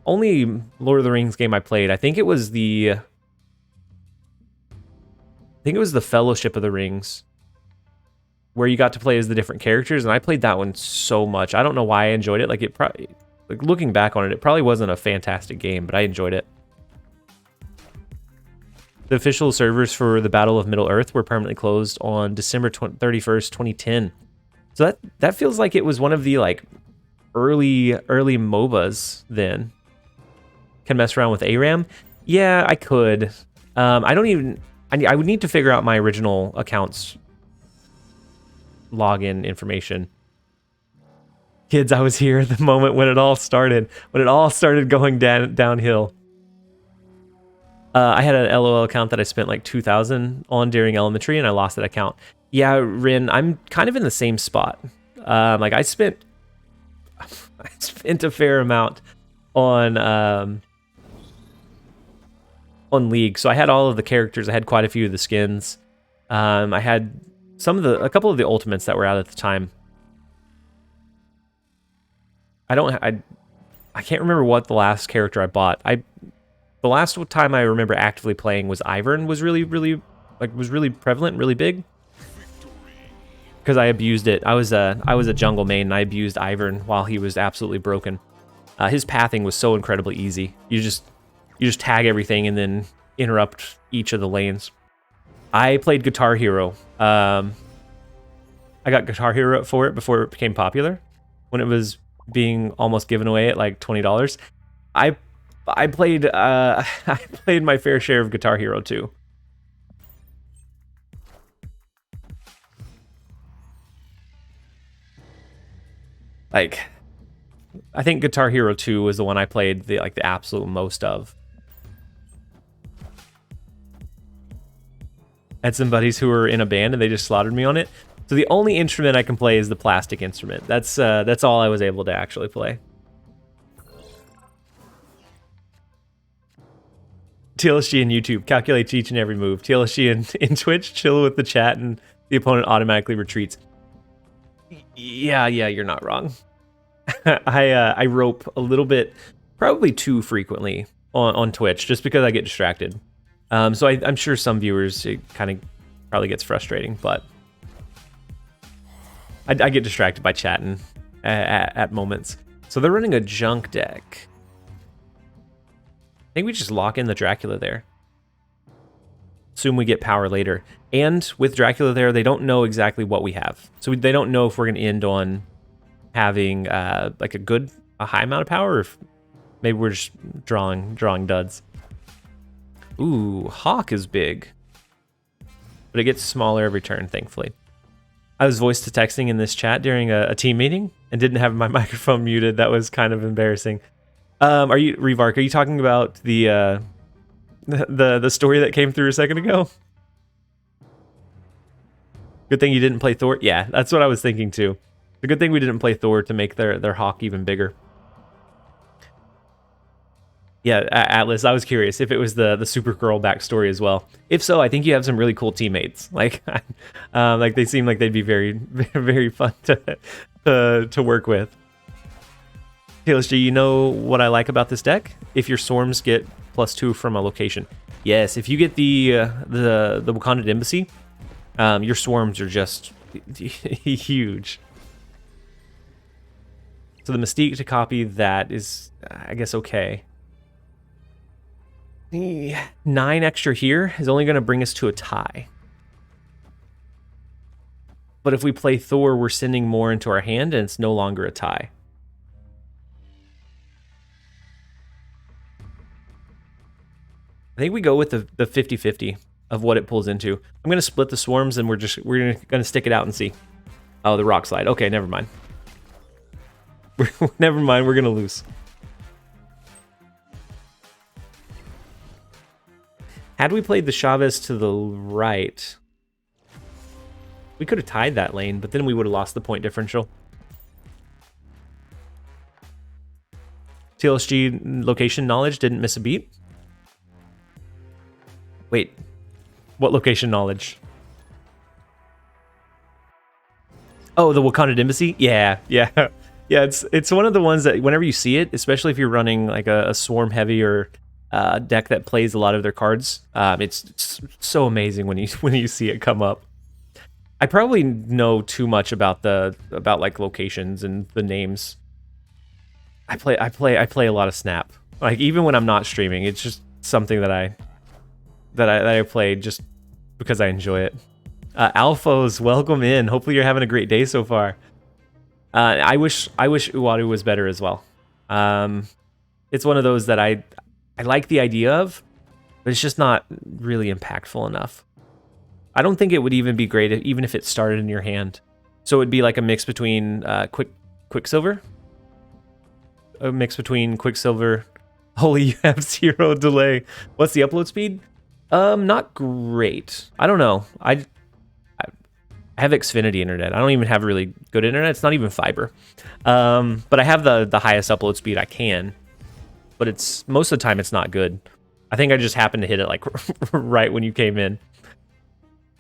only Lord of the Rings game I played, I think it was the Fellowship of the Rings, where you got to play as the different characters, and I played that one so much. I don't know why I enjoyed it. Like looking back on it, it probably wasn't a fantastic game, but I enjoyed it. The official servers for the Battle of Middle-earth were permanently closed on December 31st, 2010. So that feels like it was one of the like early MOBAs then. Can mess around with ARAM? Yeah, I could. I would need to figure out my original account's login information. Kids, I was here at the moment when it all started. When it all started going downhill. I had an LOL account that I spent like 2,000 on during elementary, and I lost that account. Yeah, Rin, I'm kind of in the same spot. Like I spent a fair amount on League. So I had all of the characters. I had quite a few of the skins. I had a couple of the ultimates that were out at the time. I can't remember what the last character I bought. The last time I remember actively playing was Ivern was really prevalent, really big. Because I abused it. I was a jungle main, and I abused Ivern while he was absolutely broken. His pathing was so incredibly easy. You just tag everything and then interrupt each of the lanes. I played Guitar Hero. I got Guitar Hero for it before it became popular, when it was being almost given away at like $20. I played I played my fair share of Guitar Hero 2. Like, I think Guitar Hero 2 was the one I played the absolute most of. I had some buddies who were in a band and they just slaughtered me on it. So the only instrument I can play is the plastic instrument. That's all I was able to actually play. TLSG in YouTube calculates each and every move. TLSG in Twitch chill with the chat and the opponent automatically retreats. Yeah, you're not wrong. I rope a little bit, probably too frequently on Twitch, just because I get distracted. So I'm sure some viewers, it kind of probably gets frustrating, but I get distracted by chatting at moments. So they're running a junk deck. I think we just lock in the Dracula there. Assume we get power later. And with Dracula there, they don't know exactly what we have. So they don't know if we're going to end on having like a high amount of power, or if maybe we're just drawing duds. Ooh, Hawk is big. But it gets smaller every turn, thankfully. I was voice to texting in this chat during a team meeting and didn't have my microphone muted. That was kind of embarrassing. Are you, Revark, are you talking about the story that came through a second ago? Good thing you didn't play Thor. Yeah, that's what I was thinking too. The good thing we didn't play Thor to make their Hawk even bigger. Yeah, Atlas, I was curious if it was the Supergirl backstory as well. If so, I think you have some really cool teammates. Like, like they seem like they'd be very, very fun to work with. TLSG, you know what I like about this deck? If your swarms get +2 from a location. Yes, if you get the Wakandan Embassy, your swarms are just huge. So the Mystique to copy that is, I guess, okay. 9 extra here is only going to bring us to a tie. But if we play Thor, we're sending more into our hand, and it's no longer a tie. I think we go with the 50-50 of what it pulls into. I'm going to split the swarms, and we're going to stick it out and see. Oh, the rock slide. Okay, never mind. Never mind, we're going to lose. Had we played the Chavez to the right, we could have tied that lane, but then we would have lost the point differential. TLSG location knowledge didn't miss a beat. Wait, what location knowledge? Oh, the Wakandan Embassy? Yeah. Yeah, it's one of the ones that whenever you see it, especially if you're running like a swarm heavy or deck that plays a lot of their cards, it's so amazing when you see it come up. I probably know too much about like locations and the names. I play a lot of Snap. Like even when I'm not streaming, it's just something that I play just because I enjoy it. Alphos, welcome in. Hopefully you're having a great day so far. I wish Uwadu was better as well. It's one of those that I like the idea of, but it's just not really impactful enough. I don't think it would even be great even if it started in your hand. So it would be like a mix between Quicksilver. A mix between Quicksilver. Holy, you have 0 delay. What's the upload speed? Not great. I don't know. I have Xfinity internet. I don't even have really good internet. It's not even fiber. But I have the highest upload speed I can. But it's most of the time it's not good. I think I just happened to hit it like right when you came in.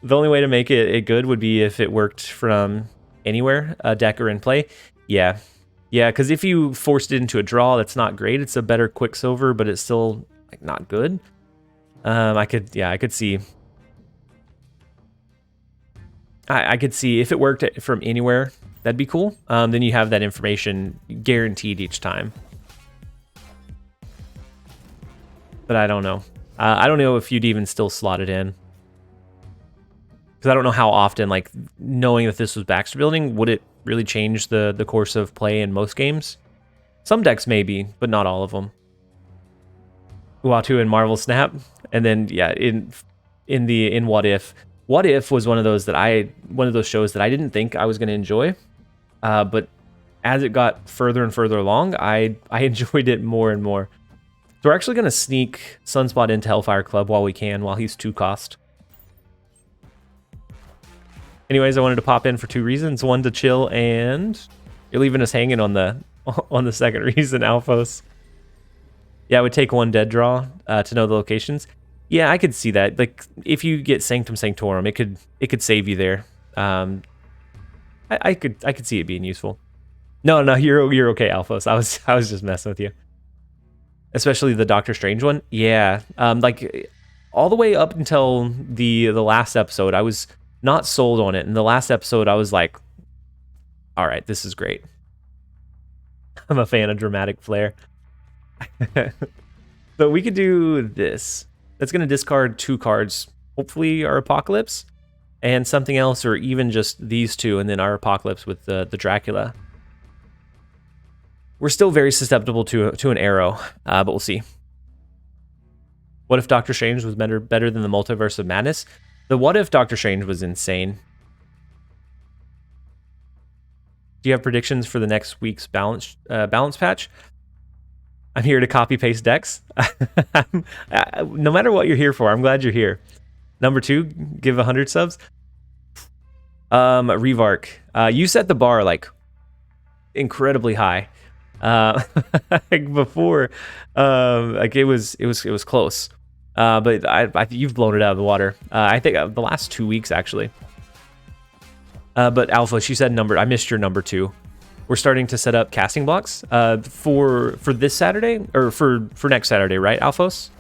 The only way to make it good would be if it worked from anywhere, deck or in play. Yeah, because if you forced it into a draw, that's not great. It's a better Quicksilver, but it's still like not good. I could see. I could see if it worked from anywhere, that'd be cool. Then you have that information guaranteed each time. But I don't know. I don't know if you'd even still slot it in. Because I don't know how often, like, knowing that this was Baxter building, would it really change the course of play in most games? Some decks maybe, but not all of them. Uatu and Marvel Snap, and then yeah, in What If. What If was one of those shows that I didn't think I was going to enjoy, but as it got further and further along, I enjoyed it more and more. So we're actually going to sneak Sunspot into Hellfire Club while we can, while he's 2 cost. Anyways, I wanted to pop in for 2 reasons. One, to chill, and you're leaving us hanging on the second reason, Alphos. Yeah, it would take 1 dead draw to know the locations. Yeah, I could see that. Like, if you get Sanctum Sanctorum, it could save you there. I could see it being useful. No, you're okay, Alphos. I was just messing with you. Especially the Doctor Strange one. Yeah, like all the way up until the last episode, I was not sold on it. In the last episode, I was like, all right, this is great. I'm a fan of dramatic flair. So we could do this. That's going to discard 2 cards. Hopefully our Apocalypse and something else, or even just these 2, and then our Apocalypse with the Dracula. We're still very susceptible to an arrow, but we'll see. What if Doctor Strange was better than the Multiverse of Madness? The What If Doctor Strange was insane. Do you have predictions for the next week's balance patch? I'm here to copy paste decks. No matter what you're here for, I'm glad you're here. Number 2, give 100 subs. Revark, you set the bar like incredibly high. Like before, like it was close. But I you've blown it out of the water. I think the last 2 weeks actually. But Alpha, she said I missed your number 2. We're starting to set up casting blocks for this Saturday, or for next Saturday, right, Alphos?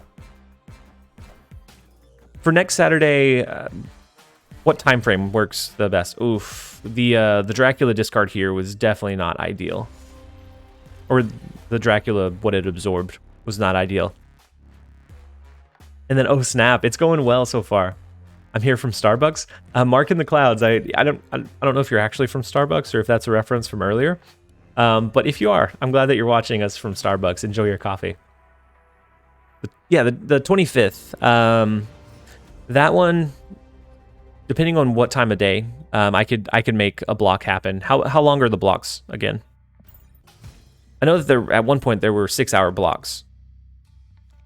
For next Saturday, what time frame works the best? Oof, the Dracula discard here was definitely not ideal. Or the Dracula, what it absorbed, was not ideal. And then, oh snap, it's going well so far. I'm here from Starbucks. Mark in the clouds. I don't know if you're actually from Starbucks or if that's a reference from earlier. But if you are, I'm glad that you're watching us from Starbucks. Enjoy your coffee. Yeah, the 25th. That one, depending on what time of day, I could make a block happen. How long are the blocks again? I know that at one point there were 6-hour blocks.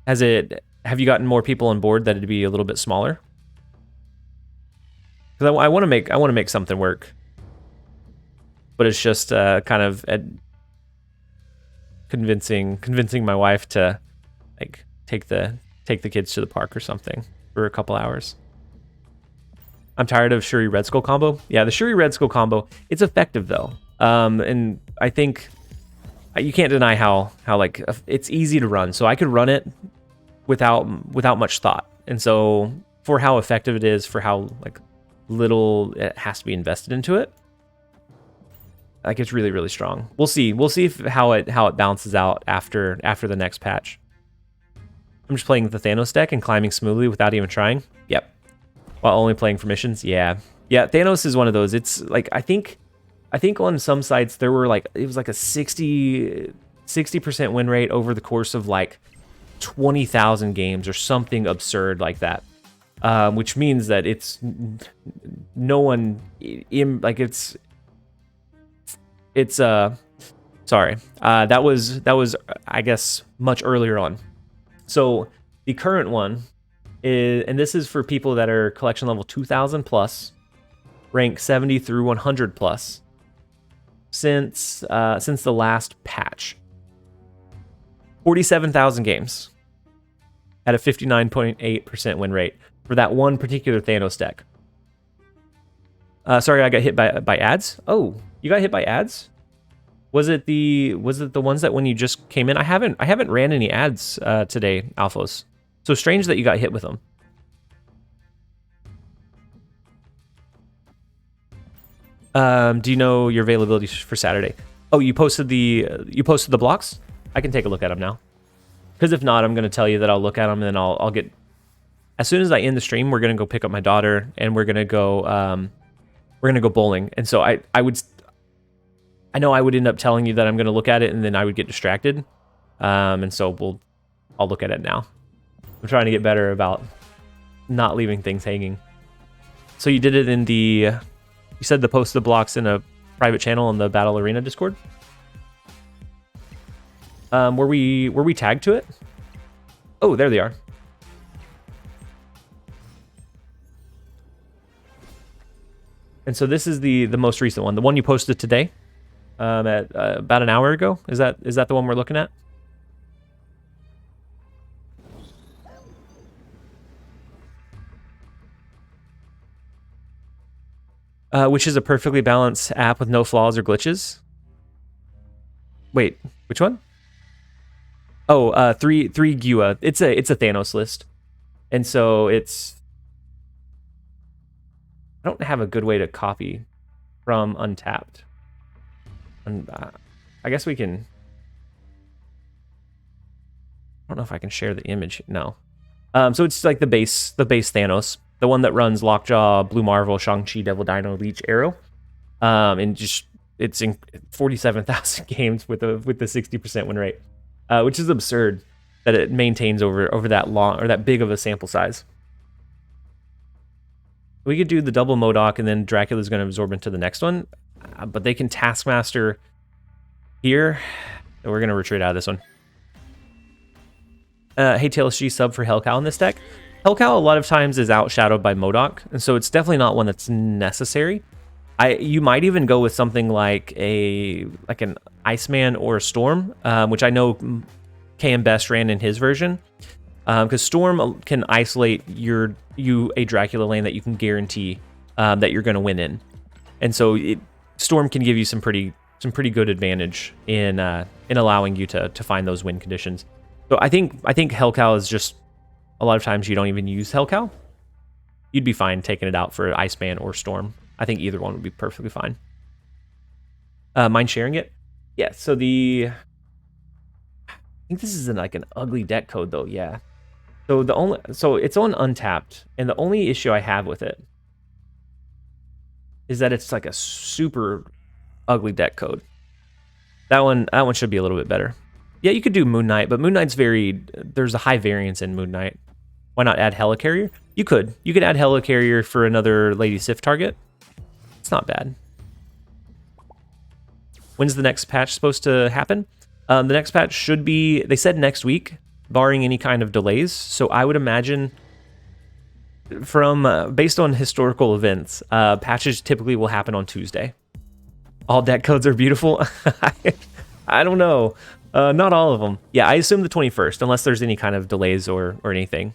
Have you gotten more people on board that it'd be a little bit smaller? Because I want to make something work, but it's just kind of convincing my wife to like take the kids to the park or something for a couple hours. I'm tired of Shuri Red Skull combo. Yeah, the Shuri Red Skull combo, it's effective though, and I think you can't deny how like it's easy to run. So I could run it without much thought, and so for how effective it is, for how like little it has to be invested into it, like it's really, really strong. We'll see how it balances out after the next patch. I'm just playing the Thanos deck and climbing smoothly without even trying. Yep. While only playing for missions. Yeah, Thanos is one of those. It's like I think on some sites there were like, it was like a 60% win rate over the course of like 20,000 games or something absurd like that. Which means that it's no one like it's sorry. That was I guess much earlier on. So the current one is, and this is for people that are collection level 2000 plus, rank 70 through 100 plus, since the last patch. 47,000 games at a 59.8% win rate for that one particular Thanos deck. Sorry, I got hit by ads. Oh, you got hit by ads? Was it the ones that when you just came in? I haven't ran any ads today, Alphos. So strange that you got hit with them. Do you know your availability for Saturday? Oh, you posted the blocks? I can take a look at them now. Because if not, I'm going to tell you that I'll look at them and then I'll get. As soon as I end the stream, we're going to go pick up my daughter and we're going to go bowling. And so I know I would end up telling you that I'm going to look at it and then I would get distracted. And so I'll look at it now. I'm trying to get better about not leaving things hanging. So you did it in the... You said the post the blocks in a private channel in the Battle Arena Discord? Were we tagged to it? Oh, there they are. And so this is the most recent one, the one you posted today, at about an hour ago. Is that the one we're looking at? Which is a perfectly balanced app with no flaws or glitches. Wait, which one? Oh, three Gua. It's a Thanos list, and so it's... I don't have a good way to copy from Untapped. And I guess we can... I don't know if I can share the image. No. So it's like the base Thanos, the one that runs Lockjaw, Blue Marvel, Shang-Chi, Devil Dino, Leech, Arrow, and just it's in 47,000 games with the 60% win rate, which is absurd that it maintains over that long or that big of a sample size. We could do the double MODOK and then Dracula's going to absorb into the next one, but they can Taskmaster here. We're going to retreat out of this one. Hey TLSG, sub for Hellcow in this deck. Hellcow a lot of times is outshadowed by MODOK, and so it's definitely not one that's necessary. You might even go with something like an Iceman or a Storm, which I know KM Best ran in his version, because Storm can isolate a Dracula lane that you can guarantee that you're going to win in, and so Storm can give you some pretty good advantage in allowing you to find those win conditions. So I think Hellcow is just, a lot of times you don't even use Hellcow. You'd be fine taking it out for Iceman or Storm. I think either one would be perfectly fine. Mind sharing it? Yeah, so I think this is like an ugly deck code though, yeah. So it's on Untapped, and the only issue I have with it is that it's like a super ugly deck code. That one should be a little bit better. Yeah, you could do Moon Knight, but Moon Knight's there's a high variance in Moon Knight. Why not add Helicarrier? You could add Helicarrier for another Lady Sif target. It's not bad. When's the next patch supposed to happen? The next patch should be, they said next week, barring any kind of delays. So I would imagine based on historical events, patches typically will happen on Tuesday. All deck codes are beautiful. I don't know. Not all of them. Yeah, I assume the 21st, unless there's any kind of delays or anything.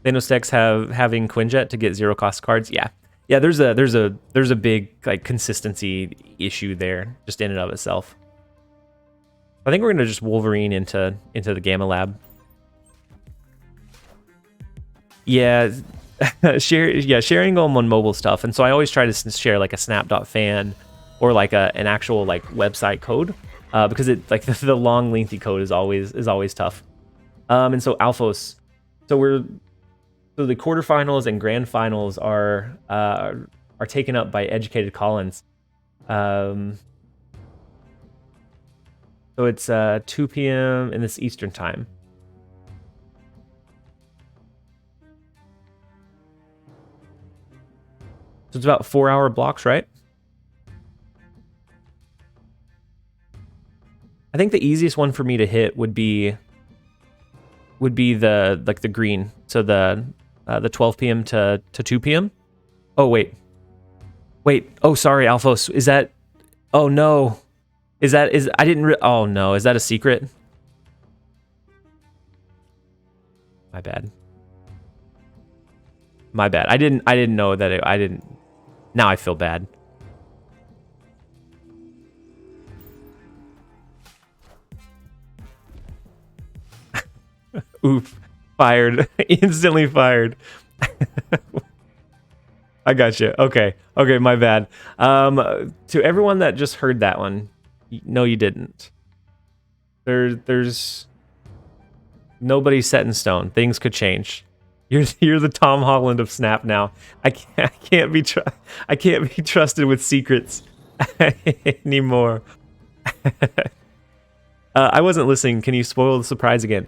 Thanos decks having Quinjet to get 0-cost cards. Yeah, there's a big like consistency issue there, just in and of itself. I think we're gonna just Wolverine into the Gamma Lab. Yeah, sharing them on mobile stuff, and so I always try to share like a snap.fan or like an actual like website code, because it like the long lengthy code is always tough. And so Alphos, so the quarterfinals and grand finals are taken up by Educated Collins. So it's 2 p.m. in this Eastern time. So it's about 4-hour blocks, right? I think the easiest one for me to hit would be the green. So the 12 p.m. to 2 p.m. Oh wait. Oh sorry, Alphos. Is that? Oh no. Oh no. Is that a secret? My bad. I didn't know that I didn't. Now I feel bad. Oof. Fired. Instantly fired. I got you. Okay, my bad. To everyone that just heard that one, no, you didn't. There's nobody set in stone. Things could change. You're the Tom Holland of Snap now. I can't be trusted with secrets anymore. I wasn't listening. Can you spoil the surprise again?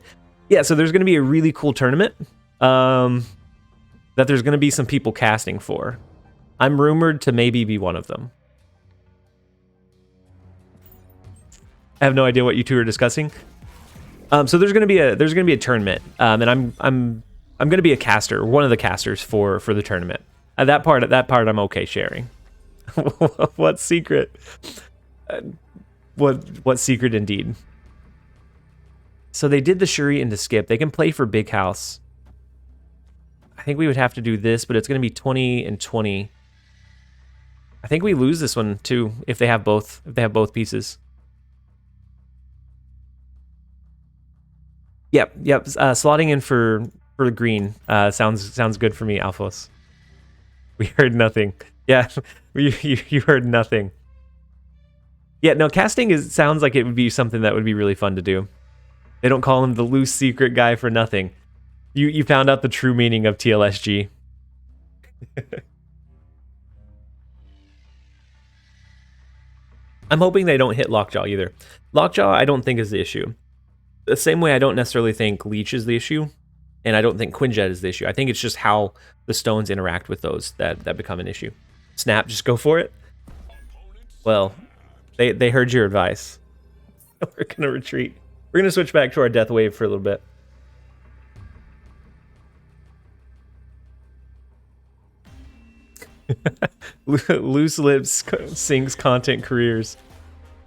Yeah, so there's going to be a really cool tournament that there's going to be some people casting for. I'm rumored to maybe be one of them. I have no idea what you two are discussing. So there's going to be a tournament, and I'm going to be a caster, one of the casters for the tournament. That part I'm okay sharing. What secret? What secret indeed? So they did the Shuri into skip. They can play for Big House. I think we would have to do this, but it's going to be 20 and 20. I think we lose this one too if they have both. If they have both pieces. Yep. Slotting in for green sounds good for me, Alphos. We heard nothing. Yeah, you heard nothing. Yeah, no, casting sounds like it would be something that would be really fun to do. They don't call him the loose secret guy for nothing. You found out the true meaning of TLSG. I'm hoping they don't hit Lockjaw either. Lockjaw I don't think is the issue. The same way I don't necessarily think Leech is the issue, and I don't think Quinjet is the issue. I think it's just how the stones interact with those that become an issue. Snap, just go for it. Well, they heard your advice. We're gonna retreat. We're gonna switch back to our death wave for a little bit. Loose lips sings content careers.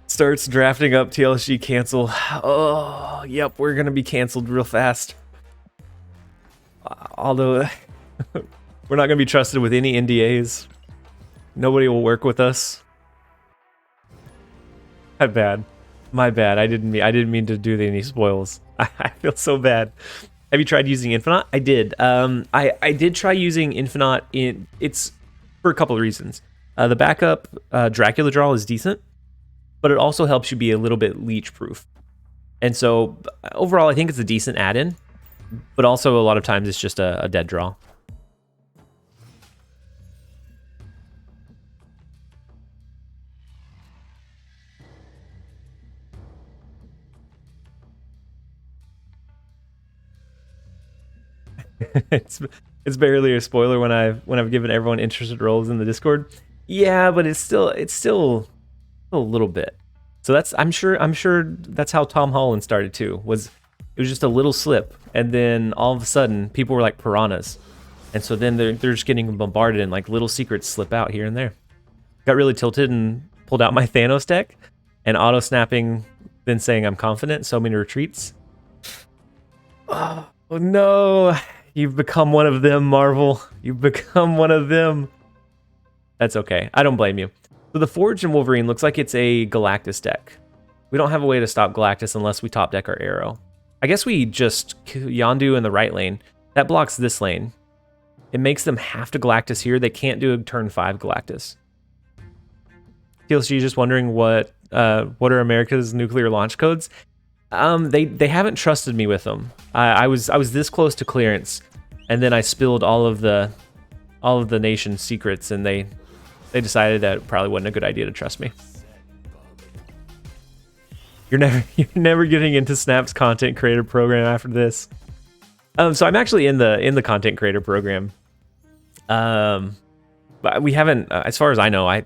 Starts drafting up TLSG cancel. Oh, yep, we're gonna be canceled real fast. Although we're not gonna be trusted with any NDAs. Nobody will work with us. My bad. I didn't mean to do any spoils. I feel so bad. Have you tried using Infinite? I did. I did try using Infinite. It's for a couple of reasons. The backup Dracula draw is decent, but it also helps you be a little bit leech proof. And so overall, I think it's a decent add-in, but also a lot of times it's just a dead draw. It's barely a spoiler when I've given everyone interested roles in the Discord. Yeah, but it's still a little bit. So that's I'm sure that's how Tom Holland started too. It was just a little slip, and then all of a sudden people were like piranhas, and so then they're just getting bombarded, and like little secrets slip out here and there. Got really tilted and pulled out my Thanos deck, and auto snapping, then saying I'm confident. So many retreats. Oh no. You've become one of them, Marvel. You've become one of them. That's okay. I don't blame you. So the Forge and Wolverine looks like it's a Galactus deck. We don't have a way to stop Galactus unless we top deck our Arrow. I guess we just Yondu in the right lane. That blocks this lane. It makes them have to Galactus here. They can't do a turn 5 Galactus. TLC just wondering what are America's nuclear launch codes? They haven't trusted me with them. I was this close to clearance, and then I spilled all of the nation's secrets, and they decided that it probably wasn't a good idea to trust me. You're never getting into Snap's content creator program after this. So I'm actually in the content creator program. But we haven't, as far as I know, I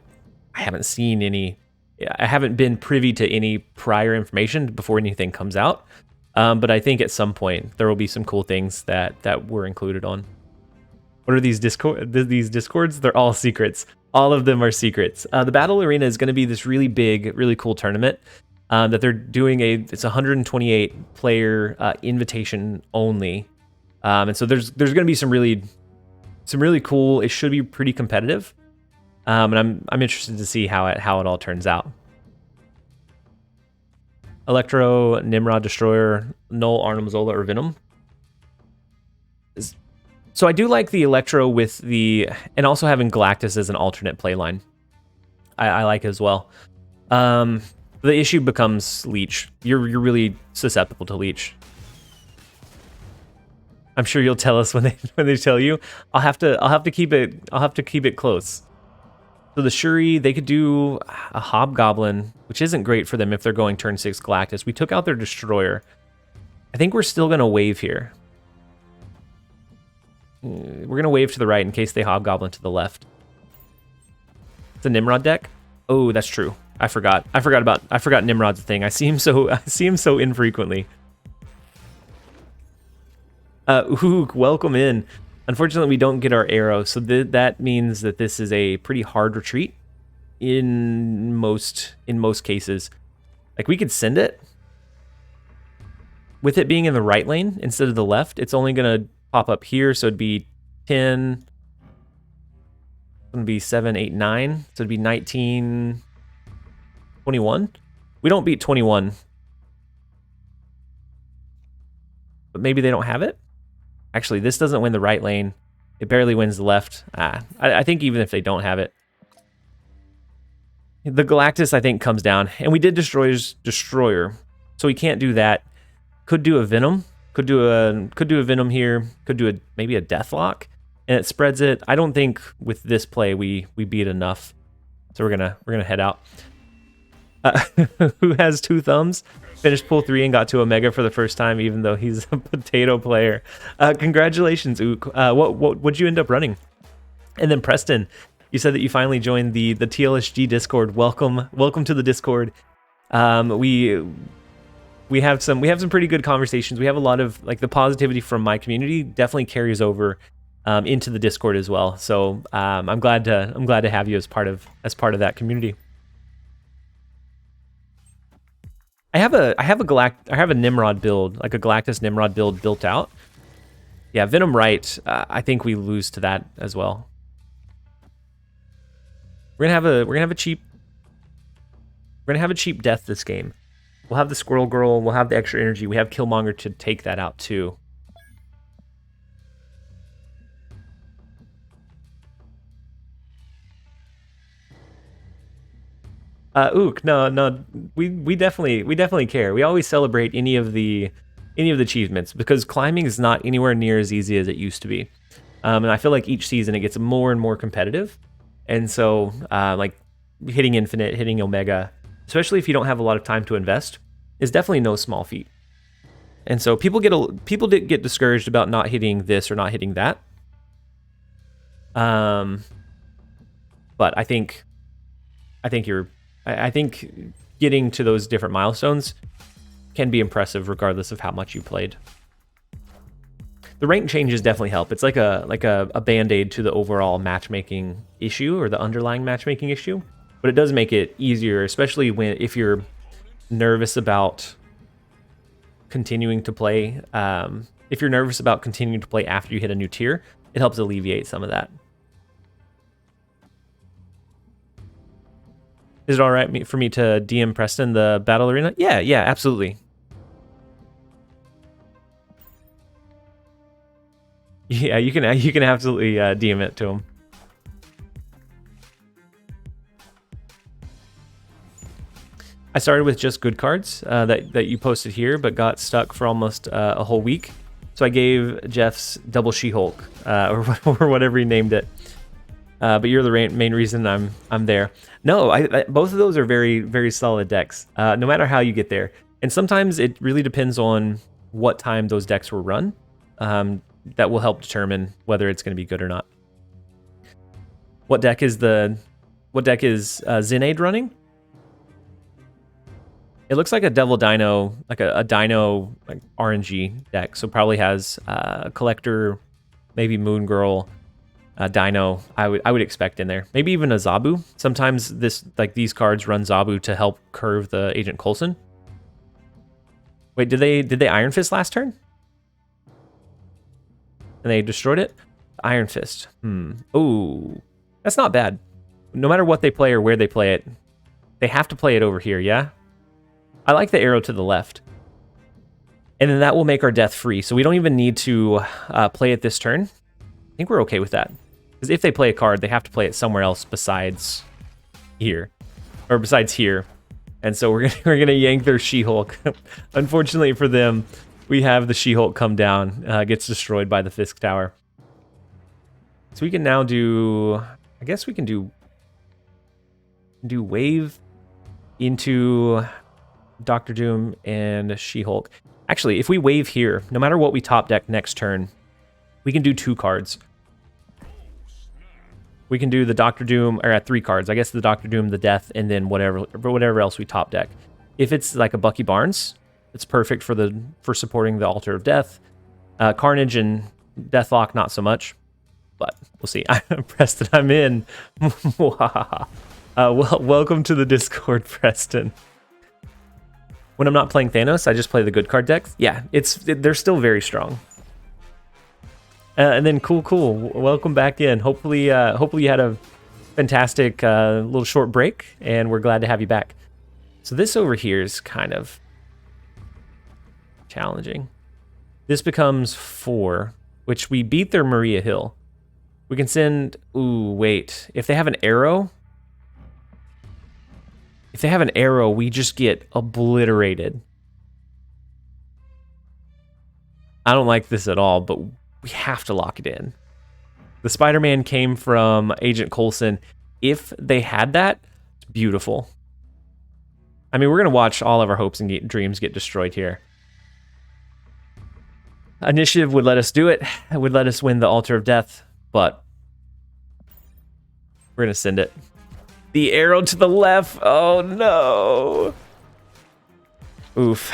haven't seen any. I haven't been privy to any prior information before anything comes out. But I think at some point there will be some cool things that were included on. What are these discords? They're all secrets. All of them are secrets. The Battle Arena is going to be this really big, really cool tournament that they're doing. It's 128 player invitation only, and so there's going to be some really cool. It should be pretty competitive, and I'm interested to see how it all turns out. Electro, Nimrod, Destroyer, Null, Arnim, Zola, or Venom. So I do like the Electro with and also having Galactus as an alternate playline. I like as well. The issue becomes Leech. You're really susceptible to Leech. I'm sure you'll tell us when they tell you. I'll have to keep it close. So the Shuri, they could do a Hobgoblin, which isn't great for them if they're going turn 6 Galactus. We took out their Destroyer. I think we're still going to wave here. We're going to wave to the right in case they Hobgoblin to the left. It's a Nimrod deck? Oh, that's true. I forgot Nimrod's a thing. I see him so infrequently. Ook, welcome in. Unfortunately, we don't get our arrow, so that means that this is a pretty hard retreat in most cases. Like, we could send it. With it being in the right lane instead of the left, it's only going to pop up here, so it'd be 10. It's going to be 7, 8, 9. So it'd be 19, 21. We don't beat 21. But maybe they don't have it? Actually, this doesn't win the right lane. It barely wins the left. I think even if they don't have it. The Galactus, I think, comes down. And we did Destroyer. So we can't do that. Could do a Venom. Could do a Venom here. Could do maybe a Deathlock. And it spreads it. I don't think with this play we beat enough. So we're gonna head out. Who has 2 thumbs? Finished pull 3 and got to Omega for the first time, even though he's a potato player. Congratulations, Ook. What'd you end up running? And then Preston, you said that you finally joined the TLSG Discord. Welcome to the Discord. We have some pretty good conversations. We have a lot of, like, the positivity from my community definitely carries over into the Discord as well. So I'm glad to have you as part of that community. I have a Nimrod build, like a Galactus Nimrod build built out. Yeah, Venom right. I think we lose to that as well. We're gonna have a cheap death this game. We'll have the Squirrel Girl. We'll have the extra energy. We have Killmonger to take that out too. Ook, no, we definitely care. We always celebrate any of the achievements because climbing is not anywhere near as easy as it used to be. And I feel like each season it gets more and more competitive. And so, like hitting Infinite, hitting Omega, especially if you don't have a lot of time to invest, is definitely no small feat. And so people did get discouraged about not hitting this or not hitting that. But I think getting to those different milestones can be impressive regardless of how much you played. The rank changes definitely help. It's like a band-aid to the overall matchmaking issue or the underlying matchmaking issue, but it does make it easier, especially if you're nervous about continuing to play. If you're nervous about continuing to play after you hit a new tier, it helps alleviate some of that. Is it all right for me to DM Preston the battle arena? Yeah, absolutely. Yeah, you can absolutely DM it to him. I started with just good cards that you posted here, but got stuck for almost a whole week. So I gave Jeff's Double She-Hulk or whatever he named it. But you're the main reason I'm there. No, both of those are very, very solid decks, no matter how you get there. And sometimes it really depends on what time those decks were run. That will help determine whether it's going to be good or not. What deck is Zinade running? It looks like a Devil Dino, like a Dino like RNG deck. So probably has Collector, maybe Moon Girl. Dino, I would expect in there. Maybe even a Zabu. Sometimes these cards run Zabu to help curve the Agent Coulson. Wait, did they Iron Fist last turn? And they destroyed it? Iron Fist. Oh, that's not bad. No matter what they play or where they play it, they have to play it over here, yeah? I like the arrow to the left. And then that will make our death free. So we don't even need to play it this turn. I think we're okay with that. Because if they play a card, they have to play it somewhere else besides here. Or besides here. And so we're gonna yank their She-Hulk. Unfortunately for them, we have the She-Hulk come down, gets destroyed by the Fisk Tower. So we can now do... I guess we can do Do Wave into Doctor Doom and She-Hulk. Actually, if we Wave here, no matter what we top deck next turn, we can do 2 cards. We can do the Doctor Doom, or at 3 cards. I guess the Doctor Doom, the Death, and then whatever else we top deck. If it's like a Bucky Barnes, it's perfect for supporting the Altar of Death. Carnage and Deathlock, not so much. But we'll see. Preston, I'm in. Welcome to the Discord, Preston. When I'm not playing Thanos, I just play the good card decks. Yeah, they're still very strong. And then cool. Welcome back in. Hopefully you had a fantastic little short break, and we're glad to have you back. So this over here is kind of challenging. This becomes 4, which we beat their Maria Hill. We can send... Ooh, wait. If they have an arrow... If they have an arrow, we just get obliterated. I don't like this at all, but we have to lock it in. The Spider-Man came from Agent Coulson. If they had that, it's beautiful. I mean, we're going to watch all of our hopes and dreams get destroyed here. Initiative would let us do it. It would let us win the Altar of Death, but we're going to send it. The arrow to the left. Oh, no. Oof.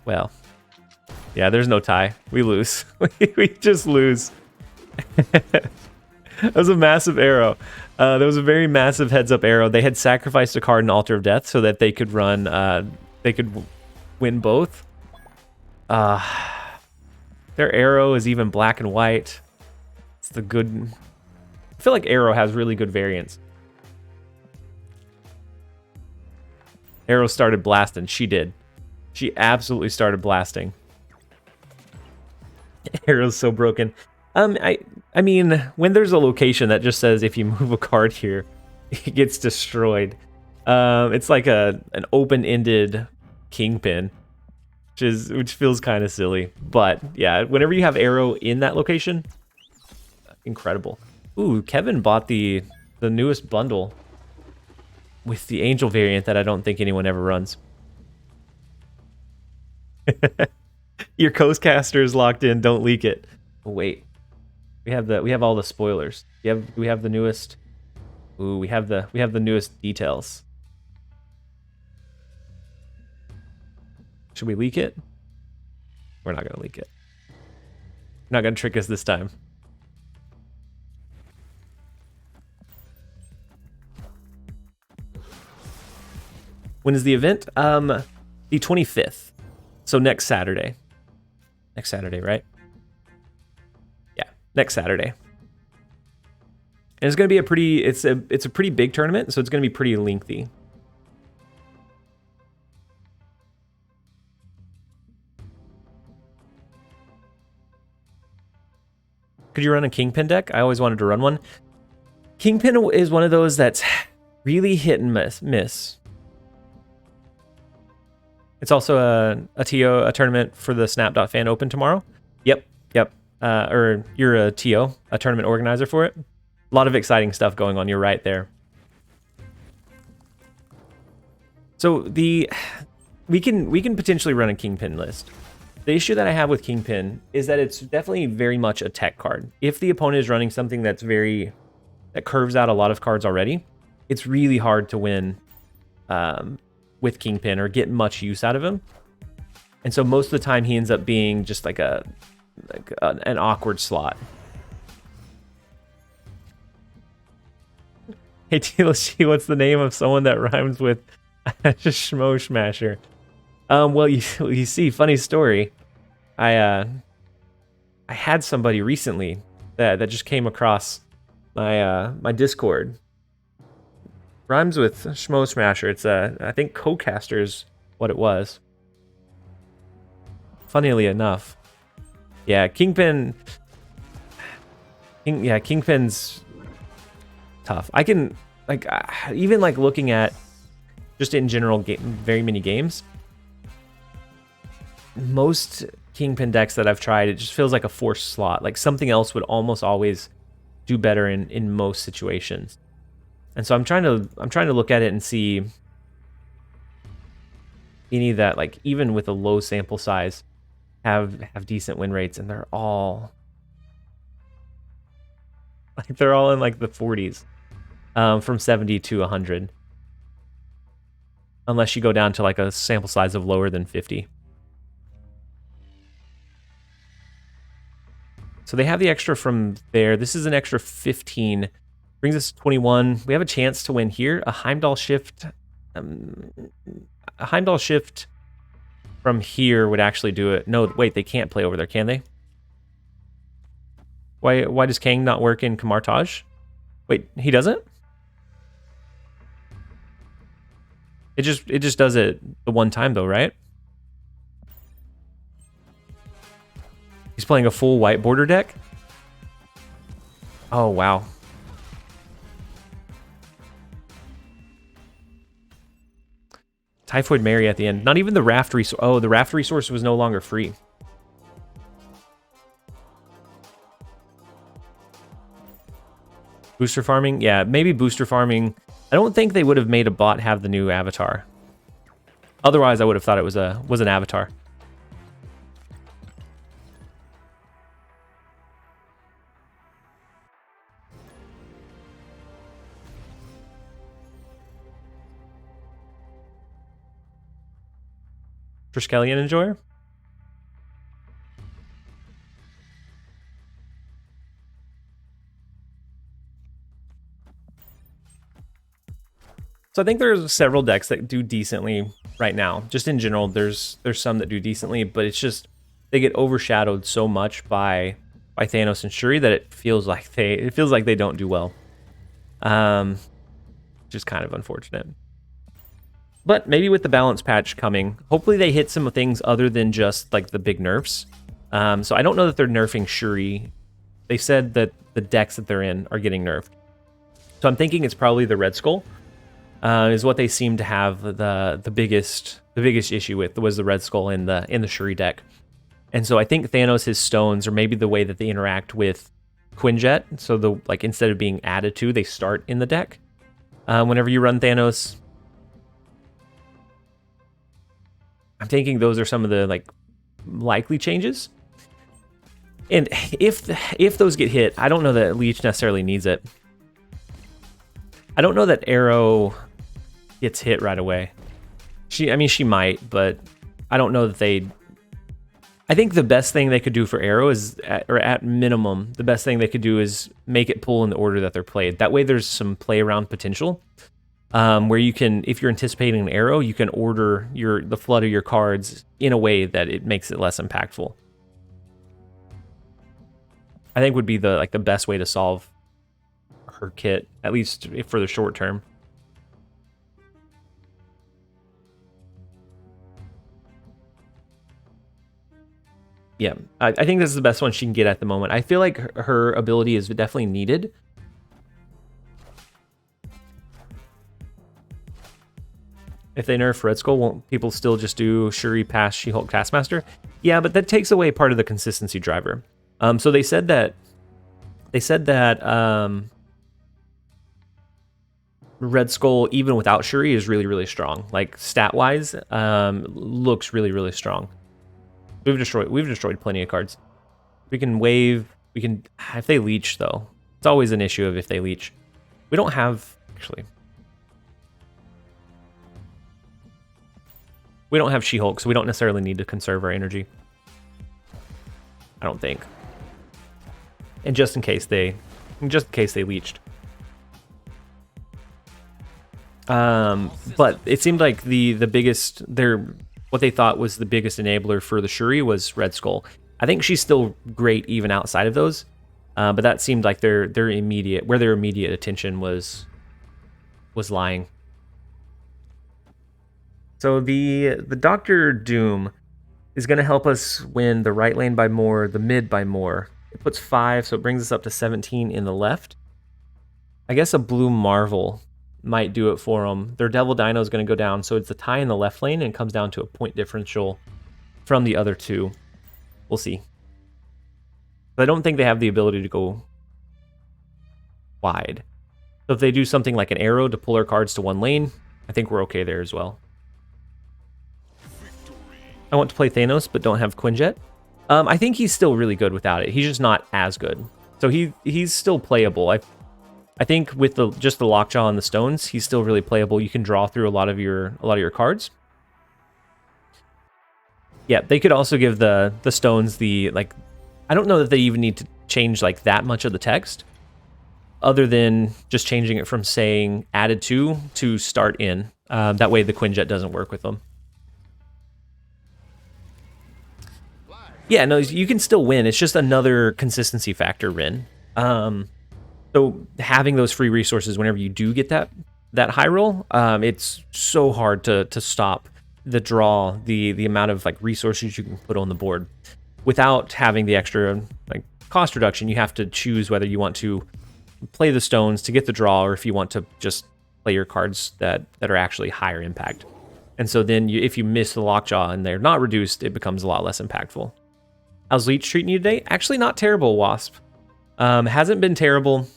Well, yeah, there's no tie. We lose. We just lose. That was a massive arrow. That was a very massive heads-up arrow. They had sacrificed a card in Altar of Death so that they could run, they could win both. Their arrow is even black and white. It's the good... I feel like arrow has really good variants. Arrow started blasting. She did. She absolutely started blasting. Arrow's so broken. I mean, when there's a location that just says if you move a card here, it gets destroyed. It's like an open-ended kingpin, which feels kind of silly. But yeah, whenever you have arrow in that location, incredible. Ooh, Kevin bought the newest bundle with the Angel variant that I don't think anyone ever runs. Your Coastcaster is locked in. Don't leak it. Oh, wait, we have all the spoilers. We have the newest. Ooh, we have the newest details. Should we leak it? We're not gonna leak it. You're not gonna trick us this time. When is the event? The 25th. So next Saturday. Next Saturday, right? Yeah, next Saturday. And it's gonna be it's a pretty big tournament, so it's gonna be pretty lengthy. Could you run a Kingpin deck? I always wanted to run one. Kingpin is one of those that's really hit and miss. It's also a tournament for the Snap.fan Open tomorrow. Yep. Or you're a TO, a tournament organizer for it. A lot of exciting stuff going on. You're right there. So we can potentially run a Kingpin list. The issue that I have with Kingpin is that it's definitely very much a tech card. If the opponent is running something that curves out a lot of cards already, it's really hard to win with Kingpin or get much use out of him. And so most of the time he ends up being just like an awkward slot. Hey TLC, what's the name of someone that rhymes with Schmo Smasher? Well, you see, funny story. I had somebody recently that just came across my Discord. Rhymes with Schmo Smasher. It's I think Co-Caster is what it was. Funnily enough, yeah, Kingpin's tough. I can even looking at just in general very many games. Most Kingpin decks that I've tried, it just feels like a forced slot. Like something else would almost always do better in most situations. And so I'm trying to look at it and see any that, like, even with a low sample size, have decent win rates, and they're all in like the 40s, from 70 to 100, unless you go down to like a sample size of lower than 50. So they have the extra from there. This is an extra 15, brings us to 21. We have a chance to win here. A Heimdall shift, from here would actually do it. No, wait, they can't play over there, can they? Why does Kang not work in Kamartaj? Wait, he doesn't? It just does it the one time though, right? He's playing a full white border deck? Oh, wow. Typhoid Mary at the end. Not even the raft resource. Oh, the raft resource was no longer free. Booster farming? Yeah, maybe booster farming. I don't think they would have made a bot have the new avatar. Otherwise, I would have thought it was an avatar. Triskelion Enjoyer? So I think there's several decks that do decently right now. Just in general, there's some that do decently, but it's just they get overshadowed so much by Thanos and Shuri that it feels like they don't do well. Just kind of unfortunate. But maybe with the balance patch coming, hopefully they hit some things other than just like the big nerfs. So I don't know that they're nerfing Shuri. They said that the decks that they're in are getting nerfed. So I'm thinking it's probably the Red Skull. Is what they seem to have the biggest issue with, was the Red Skull in the Shuri deck. And so I think Thanos, his stones, or maybe the way that they interact with Quinjet, so instead of being added to, they start in the deck. Whenever you run Thanos, I'm thinking those are some of the likely changes. And if those get hit, I don't know that Leech necessarily needs it. I don't know that Arrow gets hit right away. She might, but I don't know that they... I think the best thing they could do for Arrow is, at minimum, the best thing they could do is make it pull in the order that they're played. That way there's some play around potential, where you can, if you're anticipating an Arrow, you can order the flood of your cards in a way that it makes it less impactful. I think would be the best way to solve her kit, at least for the short term. Yeah, I think this is the best one she can get at the moment. I feel like her ability is definitely needed. If they nerf Red Skull, won't people still just do Shuri past She-Hulk Taskmaster? Yeah, but that takes away part of the consistency driver. So they said that Red Skull, even without Shuri, is really, really strong. Like stat-wise, looks really, really strong. We've destroyed plenty of cards. We can wave. We can, if they leech though. It's always an issue of if they leech. We don't have, actually. We don't have She-Hulk, so we don't necessarily need to conserve our energy. I don't think. And just in case they leached. But it seemed like the biggest, what they thought was the biggest enabler for the Shuri was Red Skull. I think she's still great even outside of those, but that seemed like their immediate attention was lying. So the Dr. Doom is going to help us win the right lane by more, the mid by more. It puts 5, so it brings us up to 17 in the left. I guess a Blue Marvel might do it for them. Their Devil Dino is going to go down, so it's a tie in the left lane and comes down to a point differential from the other two. We'll see. But I don't think they have the ability to go wide. So if they do something like an arrow to pull our cards to one lane, I think we're okay there as well. I want to play Thanos, but don't have Quinjet. I think he's still really good without it. He's just not as good. So he's still playable. I think with just the Lockjaw and the stones, he's still really playable. You can draw through a lot of your cards. Yeah, they could also give the stones the like. I don't know that they even need to change like that much of the text, other than just changing it from saying added to start in. That way the Quinjet doesn't work with them. Yeah, no, you can still win. It's just another consistency factor, Rin. So having those free resources whenever you do get that high roll, it's so hard to stop the draw, the amount of like resources you can put on the board. Without having the extra like cost reduction, you have to choose whether you want to play the stones to get the draw, or if you want to just play your cards that are actually higher impact. And so then if you miss the Lockjaw and they're not reduced, it becomes a lot less impactful. How's Leech treating you today? Actually not terrible, Wasp. Hasn't been terrible.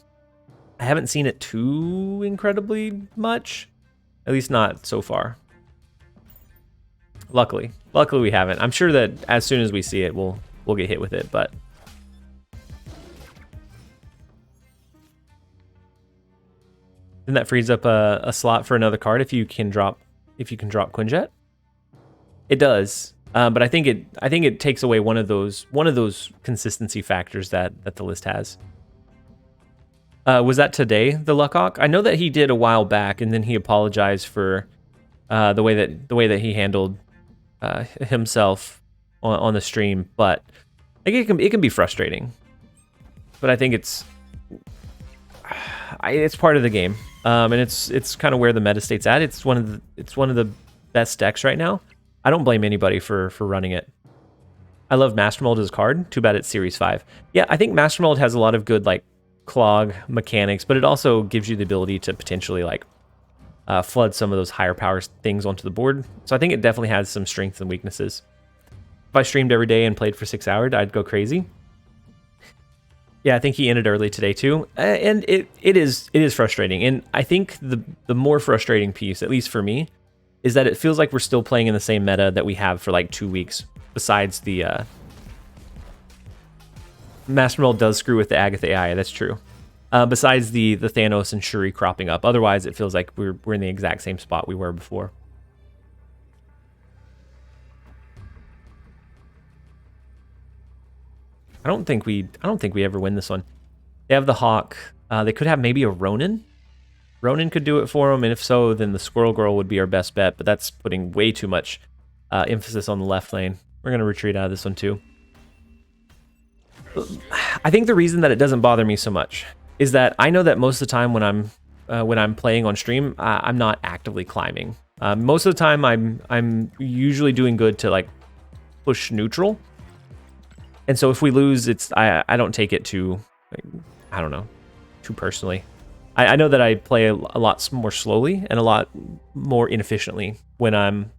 I haven't seen it too incredibly much. At least not so far. Luckily we haven't. I'm sure that as soon as we see it, we'll get hit with it, but then that frees up a slot for another card if you can drop Quinjet. It does, but I think it takes away one of those consistency factors that the list has. Was that today, the Luckhawk? I know that he did a while back, and then he apologized for the way that he handled himself on the stream. But I think it can be frustrating. But I think it's part of the game, and it's kind of where the meta state's at. It's one of the best decks right now. I don't blame anybody for running it. I love Master Mold as a card. Too bad it's Series 5. Yeah, I think Master Mold has a lot of good like clog mechanics, but it also gives you the ability to potentially like flood some of those higher power things onto the board. So I think it definitely has some strengths and weaknesses. If I streamed every day and played for 6 hours, I'd go crazy. Yeah, I think he ended early today too, and it is frustrating. And I think the more frustrating piece, at least for me, is that it feels like we're still playing in the same meta that we have for like 2 weeks. Besides the Master Mold does screw with the Agatha AI, that's true. Besides the Thanos and Shuri cropping up, otherwise it feels like we're in the exact same spot we were before. I don't think we ever win this one. They have the Hawk. They could have maybe a Ronin. Ronin could do it for them, and if so, then the Squirrel Girl would be our best bet. But that's putting way too much emphasis on the left lane. We're gonna retreat out of this one too. I think the reason that it doesn't bother me so much is that I know that most of the time when I'm playing on stream, I'm not actively climbing. Most of the time, I'm usually doing good to like push neutral. And so if we lose, I don't take it too, I don't know, too personally. I know that I play a lot more slowly and a lot more inefficiently when I'm.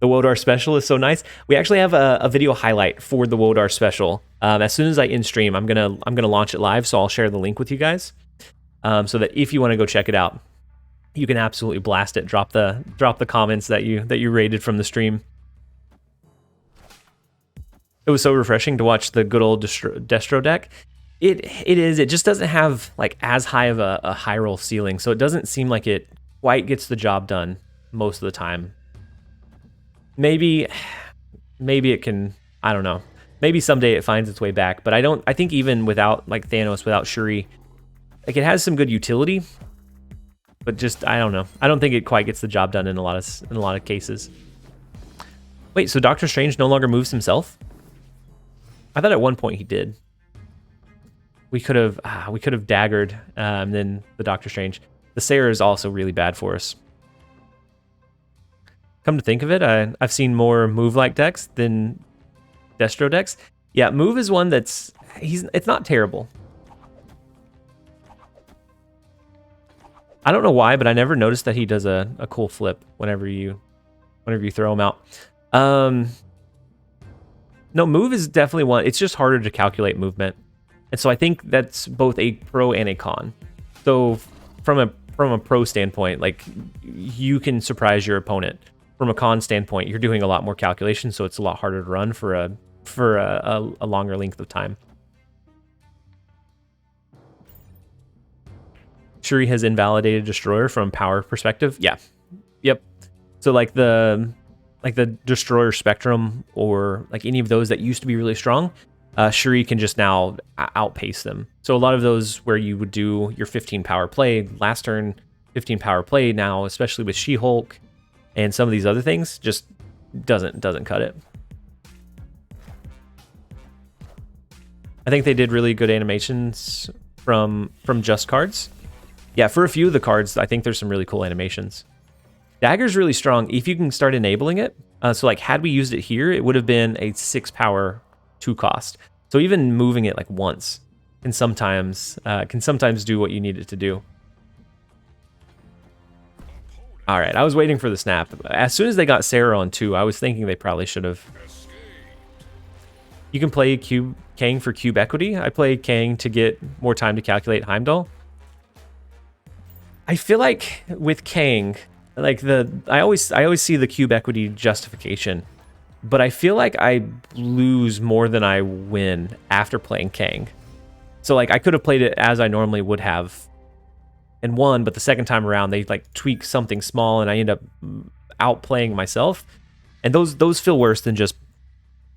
The Wodar special is so nice. We actually have a video highlight for the Wodar special. As soon as I in stream, I'm gonna launch it live, so I'll share the link with you guys, so that if you want to go check it out, you can absolutely blast it. Drop the comments that you rated from the stream. It was so refreshing to watch the good old Destro deck. It is. It just doesn't have like as high of a high roll ceiling, so it doesn't seem like it quite gets the job done most of the time. Maybe it can, I don't know. Maybe someday it finds its way back, but I think even without like Thanos, without Shuri, like it has some good utility, but just I don't know. I don't think it quite gets the job done in a lot of cases. Wait, so Doctor Strange no longer moves himself? I thought at one point he did. We could have daggered, then the Doctor Strange. The Sarah is also really bad for us. Come to think of it, I've seen more move-like decks than Destro decks. Yeah, move is one it's not terrible. I don't know why, but I never noticed that he does a cool flip whenever you throw him out. No, move is definitely one. It's just harder to calculate movement. And so I think that's both a pro and a con. So from a pro standpoint, like you can surprise your opponent. From a con standpoint, you're doing a lot more calculation, so it's a lot harder to run for a longer length of time. Shuri has invalidated Destroyer from power perspective. Yeah. Yep. So like the Destroyer Spectrum or like any of those that used to be really strong, Shuri can just now outpace them. So a lot of those where you would do your 15 power play, last turn 15 power play now, especially with She-Hulk and some of these other things, just doesn't cut it. I think they did really good animations from just cards. Yeah, for a few of the cards, I think there's some really cool animations. Dagger's really strong if you can start enabling it. So like had we used it here, it would have been a 6 power 2 cost. So even moving it like once can sometimes do what you need it to do. All right, I was waiting for the snap. As soon as they got Sarah on 2, I was thinking they probably should have. You can play Kang for cube equity. I play Kang to get more time to calculate Heimdall. I feel like with Kang, like I always see the cube equity justification, but I feel like I lose more than I win after playing Kang. So like I could have played it as I normally would have and won, but the second time around they like tweak something small and I end up outplaying myself. And those feel worse than just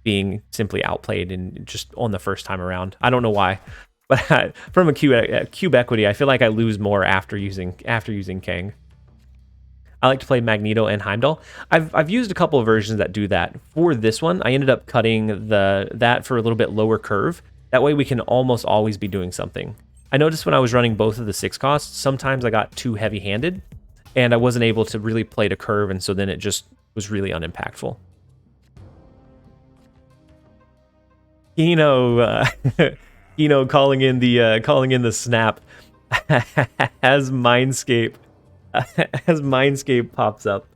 being simply outplayed and just on the first time around. I don't know why. But from a cube equity, I feel like I lose more after using Kang. I like to play Magneto and Heimdall. I've used a couple of versions that do that. For this one, I ended up cutting that for a little bit lower curve. That way we can almost always be doing something. I noticed when I was running both of the 6 costs, sometimes I got too heavy-handed, and I wasn't able to really play the curve, and so then it just was really unimpactful. Calling in the snap as Mindscape pops up.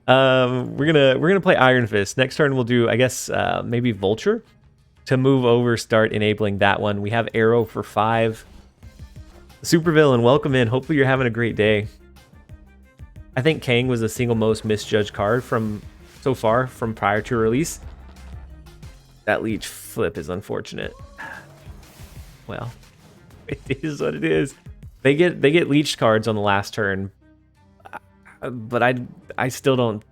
We're gonna play Iron Fist. Next turn we'll do, I guess, maybe Vulture to move over, start enabling that one. We have Arrow for 5. Supervillain, welcome in. Hopefully you're having a great day. I think Kang was the single most misjudged card from so far from prior to release. That leech flip is unfortunate. Well, it is what it is. They get leeched cards on the last turn, but I still don't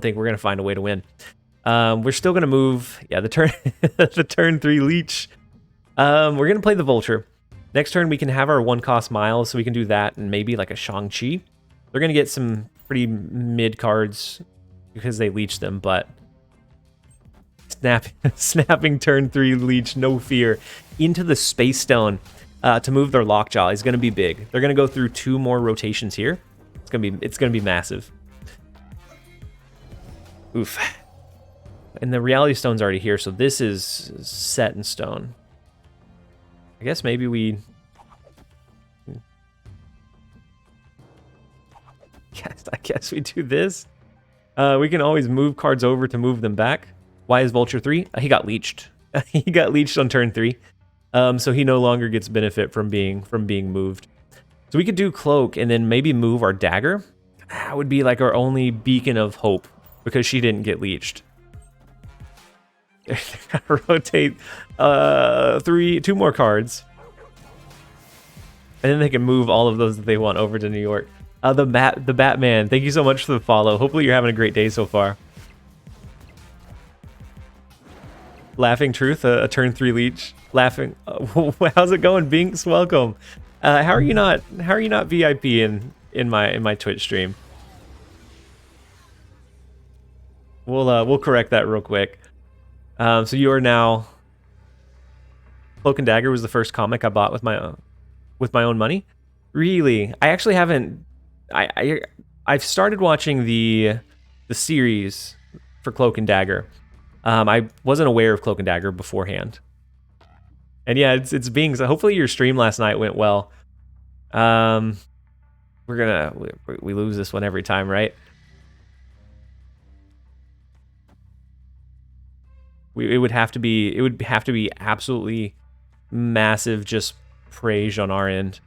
think we're gonna find a way to win. We're still gonna move. Yeah, the turn 3 leech. We're gonna play the Vulture. Next turn we can have our 1 cost Miles, so we can do that and maybe like a Shang-Chi. They're gonna get some pretty mid cards because they leech them, but snapping turn 3 leech, no fear, into the Space Stone to move their Lockjaw is going to be big. They're going to go through 2 more rotations here. It's going to be massive. Oof. And the Reality Stone's already here, so this is set in stone. I guess maybe we... I guess we do this. We can always move cards over to move them back. Why is Vulture 3? He got leeched. He got leeched on turn 3. So he no longer gets benefit from being moved. So we could do Cloak and then maybe move our Dagger. That would be like our only beacon of hope because she didn't get leeched. Rotate 2 more cards. And then they can move all of those that they want over to New York. The Batman, thank you so much for the follow. Hopefully you're having a great day so far. Laughing Truth, a turn 3 leech. Laughing. How's it going, Binks? Welcome. How are you not VIP in my Twitch stream? We'll correct that real quick. So you are now. Cloak and Dagger was the first comic I bought with my own money. Really, I actually haven't. I've started watching the series for Cloak and Dagger. I wasn't aware of Cloak and Dagger beforehand. And yeah, it's being, so hopefully your stream last night went well. We lose this one every time, right? It would have to be absolutely massive just praise on our end.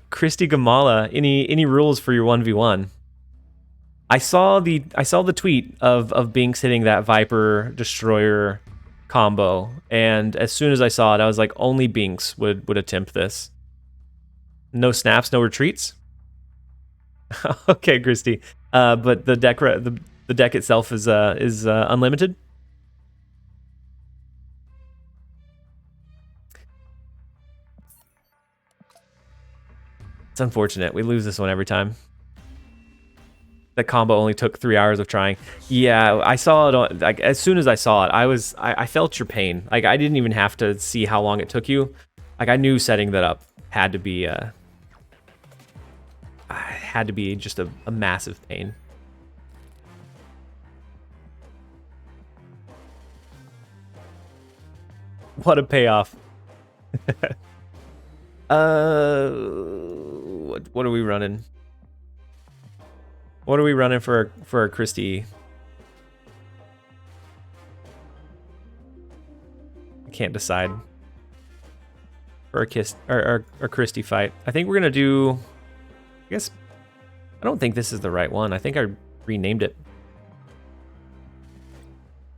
Christy Gamala, any rules for your 1v1? I saw the tweet of Binks hitting that Viper Destroyer combo, and as soon as I saw it, I was like, only Binks would attempt this. No snaps, no retreats. Okay, Christy. But the deck itself is unlimited. It's unfortunate. We lose this one every time. That combo only took 3 hours of trying. Yeah, I saw it on, like, as soon as I saw it, I felt your pain. Like, I didn't even have to see how long it took you. Like, I knew setting that up had to be just a massive pain. What a payoff. What are we running? What are we running for our Christie? I can't decide. For our Christie fight. I think we're gonna do, I guess, I don't think this is the right one. I think I renamed it.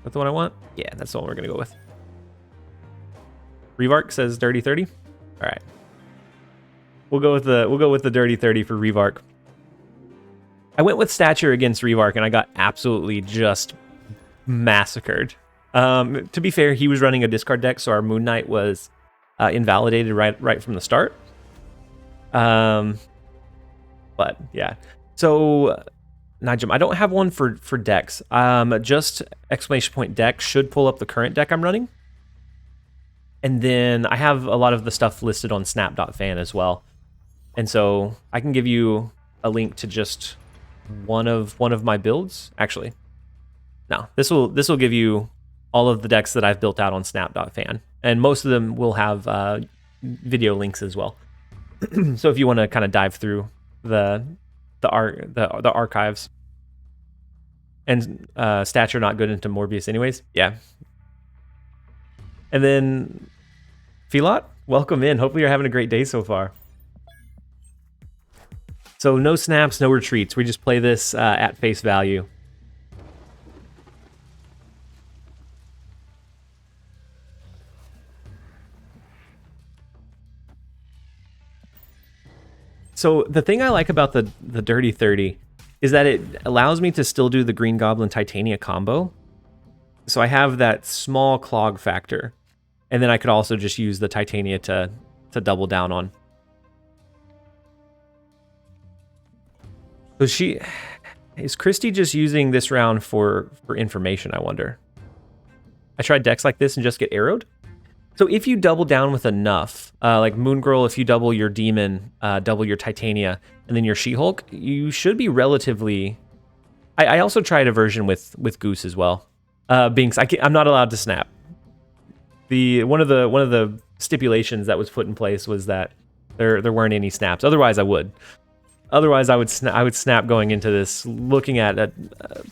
That's the one I want? Yeah, that's the one we're gonna go with. Revark says Dirty 30. All right. We'll go with the Dirty 30 for Revark. I went with Stature against Revark, and I got absolutely just massacred. To be fair, he was running a discard deck, so our Moon Knight was invalidated right from the start. But yeah. So, Nigel, I don't have one for decks. Just exclamation point deck should pull up the current deck I'm running. And then I have a lot of the stuff listed on snap.fan as well. And so I can give you a link to just one of my builds. Actually, no, this will give you all of the decks that I've built out on snap.fan, and most of them will have video links as well. So if you want to kind of dive through the archives, and Stature not good into Morbius anyways, yeah. And then Filot, welcome in. Hopefully you're having a great day so far. So no snaps, no retreats. We just play this at face value. So the thing I like about the Dirty 30 is that it allows me to still do the Green Goblin Titania combo. So I have that small clog factor. And then I could also just use the Titania to double down on. So is Christy just using this round for information, I wonder? I tried decks like this and just get arrowed. So if you double down with enough, like Moon Girl, if you double your Demon, double your Titania, and then your She-Hulk, you should be relatively... I also tried a version with Goose as well. Binks, I'm not allowed to snap. One of the stipulations that was put in place was that there weren't any snaps. Otherwise, I would. Otherwise, I would snap going into this, looking at a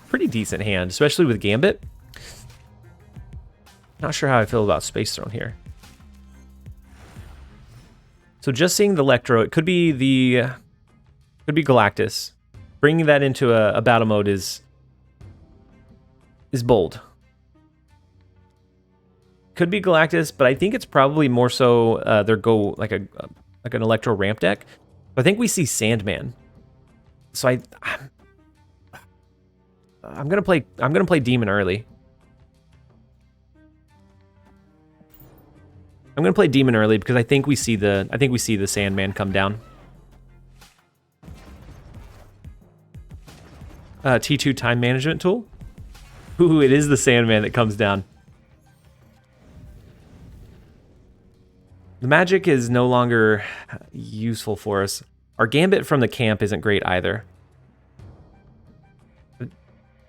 pretty decent hand, especially with Gambit. Not sure how I feel about Space Throne here. So just seeing the Electro, it could be Galactus. Bringing that into a battle mode is bold. Could be Galactus, but I think it's probably more so their go like an Electro ramp deck. I think we see Sandman. So I'm gonna play Demon early. I'm gonna play Demon early because I think we see the Sandman come down. T2 time management tool. Ooh, it is the Sandman that comes down. The magic is no longer useful for us. Our Gambit from the camp isn't great either.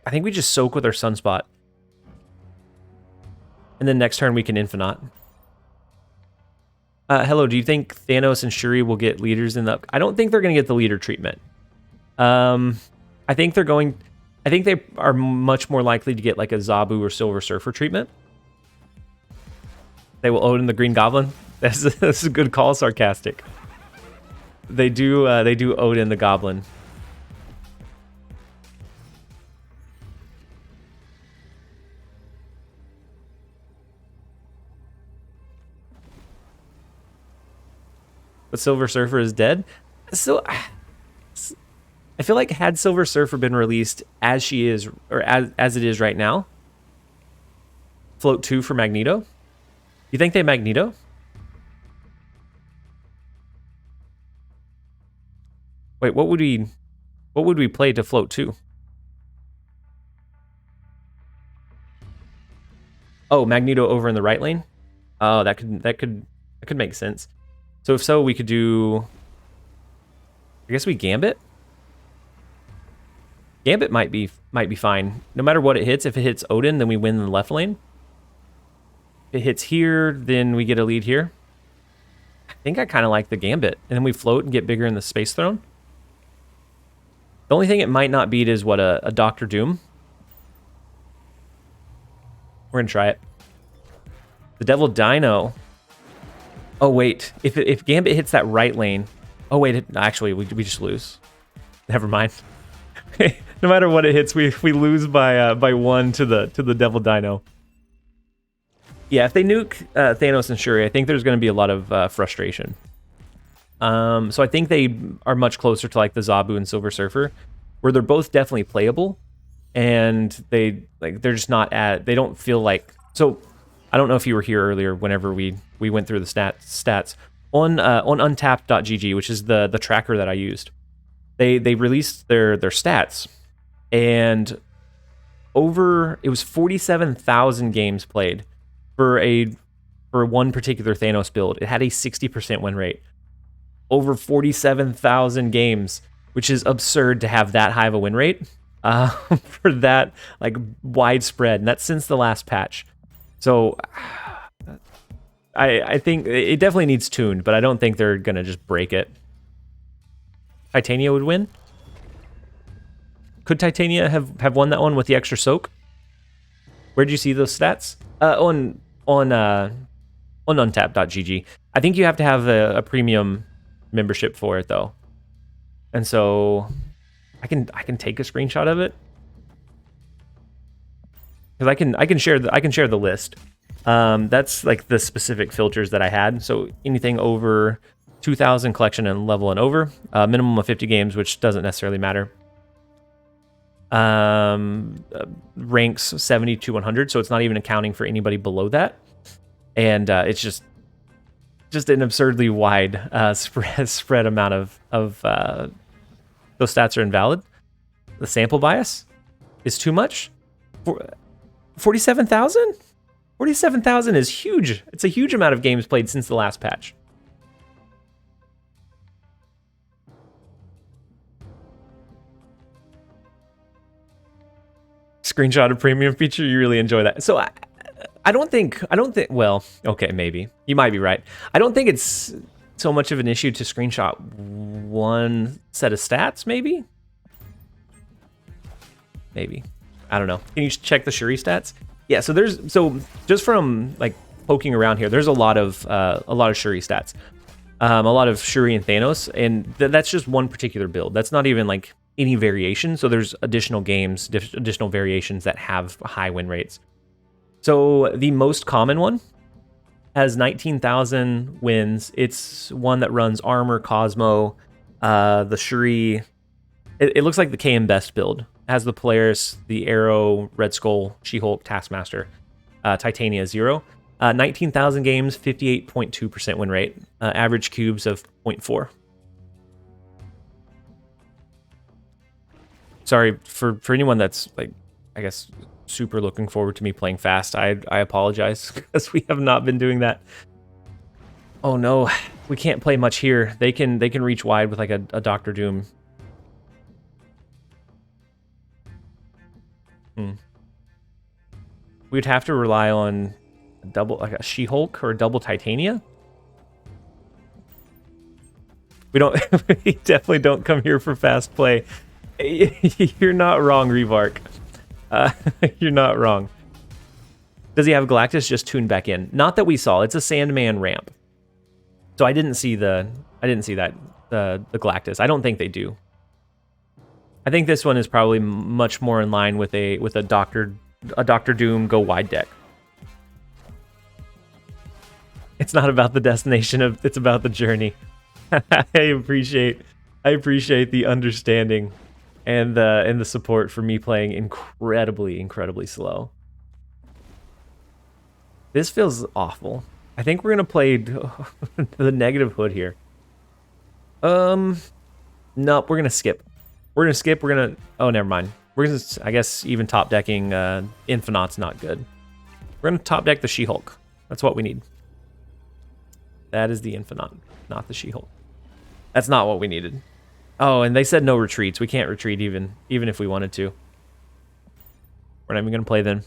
I think we just soak with our Sunspot. And then next turn we can Infinite. Hello, do you think Thanos and Shuri will get leaders in the... I don't think they're going to get the leader treatment. I think they are much more likely to get like a Zabu or Silver Surfer treatment. They will Odin the Green Goblin. That's a good call, sarcastic. They do Odin the Goblin. But Silver Surfer is dead. So I feel like had Silver Surfer been released as she is, or as it is right now, Float 2 for Magneto. You think they Magneto? Wait, what would we play to Float 2? Oh, Magneto over in the right lane? Oh, that could make sense. So if so, we could do, I guess we Gambit? Gambit might be fine. No matter what it hits, if it hits Odin, then we win in the left lane. If it hits here, then we get a lead here. I think I kind of like the Gambit. And then we float and get bigger in the Space Throne. The only thing it might not beat is what, a Doctor Doom. We're gonna try it. The Devil Dino. Oh wait, if Gambit hits that right lane. Oh wait, actually we just lose. Never mind. No matter what it hits, we lose by 1 to the Devil Dino. Yeah, if they nuke Thanos and Shuri, I think there's going to be a lot of frustration. So I think they are much closer to like the Zabu and Silver Surfer, where they're both definitely playable, and they're just not they don't feel like. So I don't know if you were here earlier whenever we went through the stats on untapped.gg, which is the tracker that I used. They released their stats, and it was 47,000 games played for one particular Thanos build. It had a 60% win rate. Over 47,000 games, which is absurd to have that high of a win rate for that like widespread, and that's since the last patch. So I think it definitely needs tuned, but I don't think they're gonna just break it. Titania would win. Could Titania have won that one with the extra soak? Where'd you see those stats? On untapped.gg. I think you have to have a premium membership for it though. And so I can take a screenshot of it. Because I can share the list. That's like the specific filters that I had. So anything over 2,000 collection and level and over, minimum of 50 games, which doesn't necessarily matter. Ranks 70 to 100, so it's not even accounting for anybody below that, and it's just an absurdly wide spread amount of those stats are invalid. The sample bias is too much. 47,000? 47,000 is huge. It's a huge amount of games played since the last patch. Screenshot a premium feature, you really enjoy that. So I don't think, well, okay, maybe. You might be right. I don't think it's so much of an issue to screenshot one set of stats, maybe? Maybe. I don't know. Can you check the Shuri stats? Yeah, so just from like poking around here, there's a lot of Shuri stats. A lot of Shuri and Thanos, and that's just one particular build. That's not even like any variation, so there's additional games, additional variations that have high win rates. So the most common one has 19,000 wins. It's one that runs Armor, Cosmo, the Shuri. It looks like the KM Best build. It has the Polaris, the Arrow, Red Skull, She-Hulk, Taskmaster, Titania 0. 19,000 games, 58.2% win rate. Average cubes of 0.4. Sorry, for anyone that's, like, I guess, super looking forward to me playing fast, I apologize, because we have not been doing that. Oh no, we can't play much here. They can reach wide with, like, a Doctor Doom. We'd have to rely on like a She-Hulk or a double Titania. We definitely don't come here for fast play. You're not wrong, Revark. You're not wrong. Does he have Galactus just tuned back in? Not that we saw. It's a Sandman ramp. So I didn't see that the Galactus. I don't think they do. I think this one is probably much more in line with a Doctor Doom go wide deck. It's not about the destination it's about the journey. I appreciate the understanding and the support for me playing incredibly slow. This feels awful. I think we're gonna play the negative hood here. Nope, we're gonna skip. We're gonna skip. Oh, never mind. We're gonna, I guess, even top decking Infinite's not good. We're gonna top deck the She-Hulk. That's what we need. That is the Infinite, not the She-Hulk. That's not what we needed. Oh, and they said no retreats. We can't retreat even if we wanted to. We're not even gonna play then.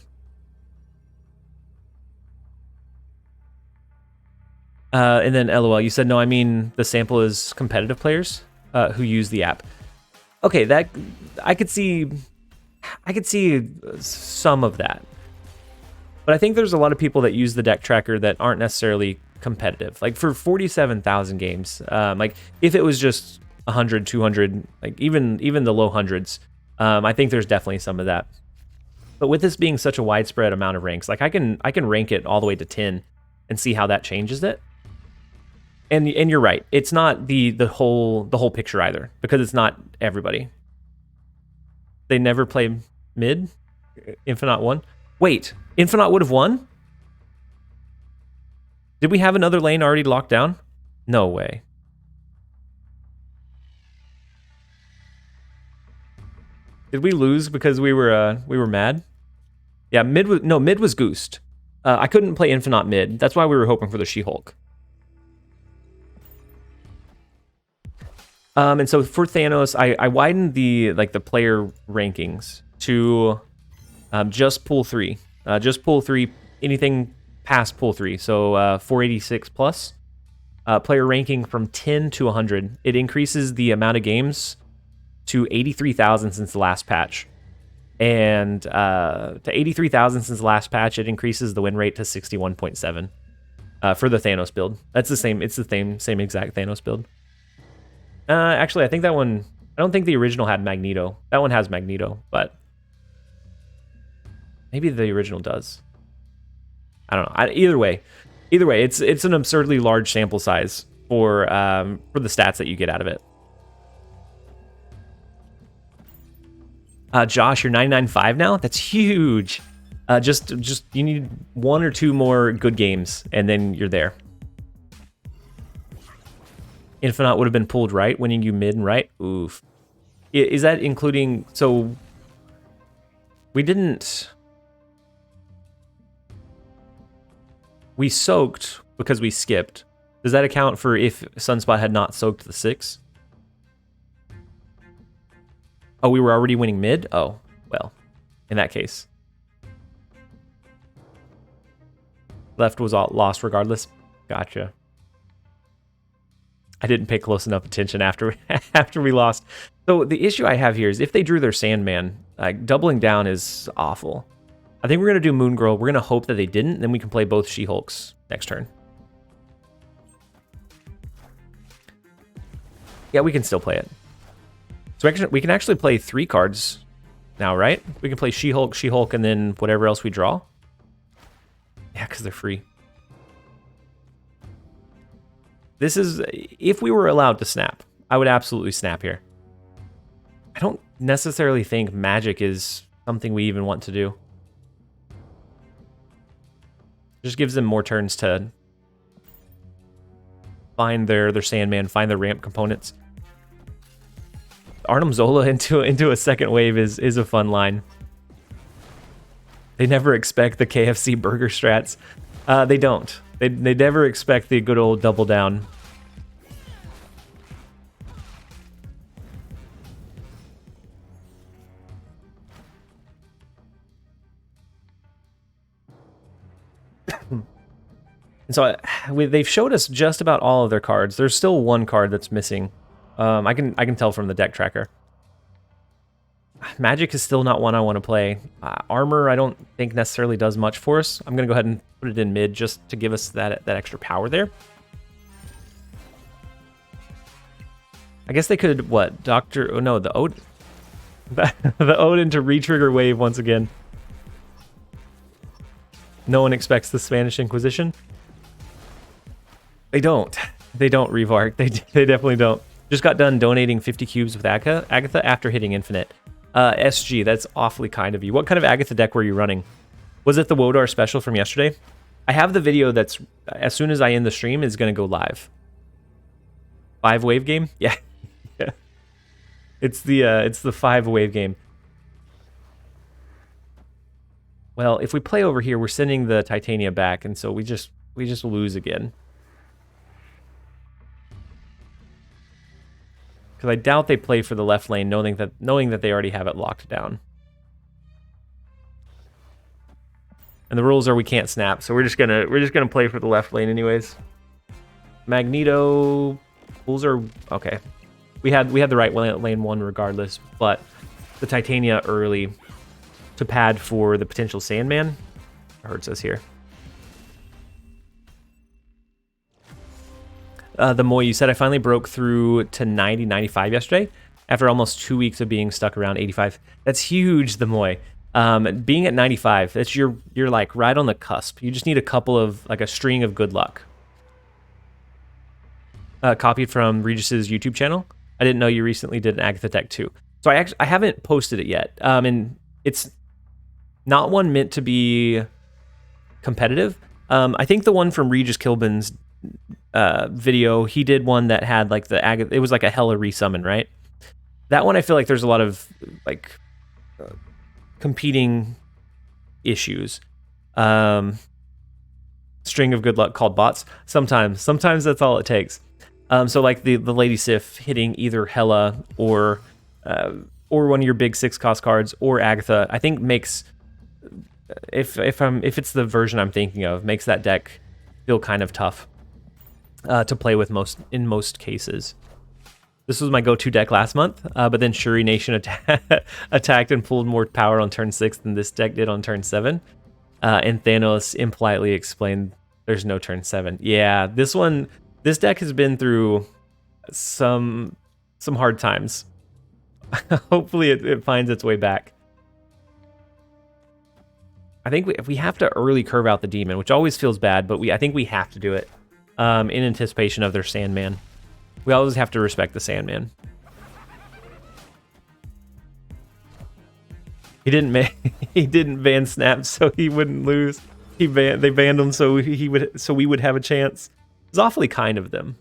And then LOL, you said no. I mean the sample is competitive players who use the app. Okay, that I could see some of that, but I think there's a lot of people that use the deck tracker that aren't necessarily competitive. Like for 47,000 games, like if it was just 100, 200, like even the low hundreds, I think there's definitely some of that. But with this being such a widespread amount of ranks, like I can rank it all the way to 10 and see how that changes it. And you're right, it's not the whole picture either, because it's not everybody. They never play mid. Infinite won. Wait, Infinite would have won? Did we have another lane already locked down? No way. Did we lose because we were mad? Yeah, mid was goosed. I couldn't play Infinite mid. That's why we were hoping for the She-Hulk. And so for Thanos, I widened the player rankings to just pool 3. Just pool 3, anything past pool 3. So 486 plus. Player ranking from 10 to 100. It increases the amount of games to 83,000 since the last patch. And to 83,000 since the last patch, it increases the win rate to 61.7 for the Thanos build. That's the same. It's the same exact Thanos build. Actually, I think that one, I don't think the original had Magneto. That one has Magneto, but maybe the original does. I don't know. Either way, it's an absurdly large sample size for the stats that you get out of it. Josh, you're 995 now? That's huge. Just you need 1 or 2 more good games, and then you're there. Infinite would have been pulled right, winning you mid and right. Oof. Is that including... So, we didn't... We soaked because we skipped. Does that account for if Sunspot had not soaked the 6? Oh, we were already winning mid? Oh, well, in that case. Left was all lost regardless. Gotcha. I didn't pay close enough attention after we lost. So the issue I have here is if they drew their Sandman, like doubling down is awful. I think we're gonna do Moon Girl. We're gonna hope that they didn't, then we can play both She-Hulks next turn. Yeah, we can still play it. So we can actually play 3 cards now, right? We can play She-Hulk, She-Hulk, and then whatever else we draw. Yeah, because they're free. This is, if we were allowed to snap, I would absolutely snap here. I don't necessarily think magic is something we even want to do. Just gives them more turns to find their Sandman, find their ramp components. Arnim Zola into a second wave is a fun line. They never expect the KFC burger strats. They don't. They never expect the good old double down. And so they've showed us just about all of their cards. There's still one card that's missing. I can tell from the deck tracker. Magic is still not one I want to play. Armor I don't think necessarily does much for us. I'm gonna go ahead and put it in mid just to give us that extra power there. I guess they could, what, Doctor... Oh, no, the Odin... the Odin to re-trigger wave once again. No one expects the Spanish Inquisition. They don't. They don't, Revark. They definitely don't. Just got done donating 50 cubes with Agatha after hitting Infinite. SG, that's awfully kind of you. What kind of Agatha deck were you running? Was it the Wodar special from yesterday? I have the video that's, as soon as I end the stream, is going to go live. 5 wave game? Yeah. Yeah. It's the 5 wave game. Well, if we play over here, we're sending the Titania back, and so we just lose again. Because I doubt they play for the left lane, knowing that they already have it locked down. And the rules are we can't snap, so we're just gonna play for the left lane anyways. Magneto, rules are okay. We had the right lane one regardless, but the Titania early to pad for the potential Sandman hurts us here. The Moy, you said I finally broke through to 90, 95 yesterday after almost 2 weeks of being stuck around 85. That's huge, the Moy. Being at 95, that's you're like right on the cusp. You just need a couple of, like a string of good luck. Copied from Regis's YouTube channel. I didn't know you recently did an Agatha deck too. So I haven't posted it yet. And it's not one meant to be competitive. I think the one from Regis Kilbin's video, he did one that had like the Agatha, it was like a Hela resummon, right? That one I feel like there's a lot of like competing issues. String of good luck called bots. Sometimes that's all it takes. So like the Lady Sif hitting either Hela or one of your big 6-cost cards or Agatha, I think makes, if it's the version I'm thinking of, makes that deck feel kind of tough to play with in most cases. This was my go-to deck last month, but then Shuri Nation attacked and pulled more power on turn 6 than this deck did on turn 7. And Thanos impolitely explained there's no turn 7. Yeah, this deck has been through some hard times. Hopefully it finds its way back. I think we have to early curve out the demon, which always feels bad, but I think we have to do it in anticipation of their Sandman. We always have to respect the Sandman. He didn't ban Snap so he wouldn't lose. They banned him so we would have a chance. It's awfully kind of them.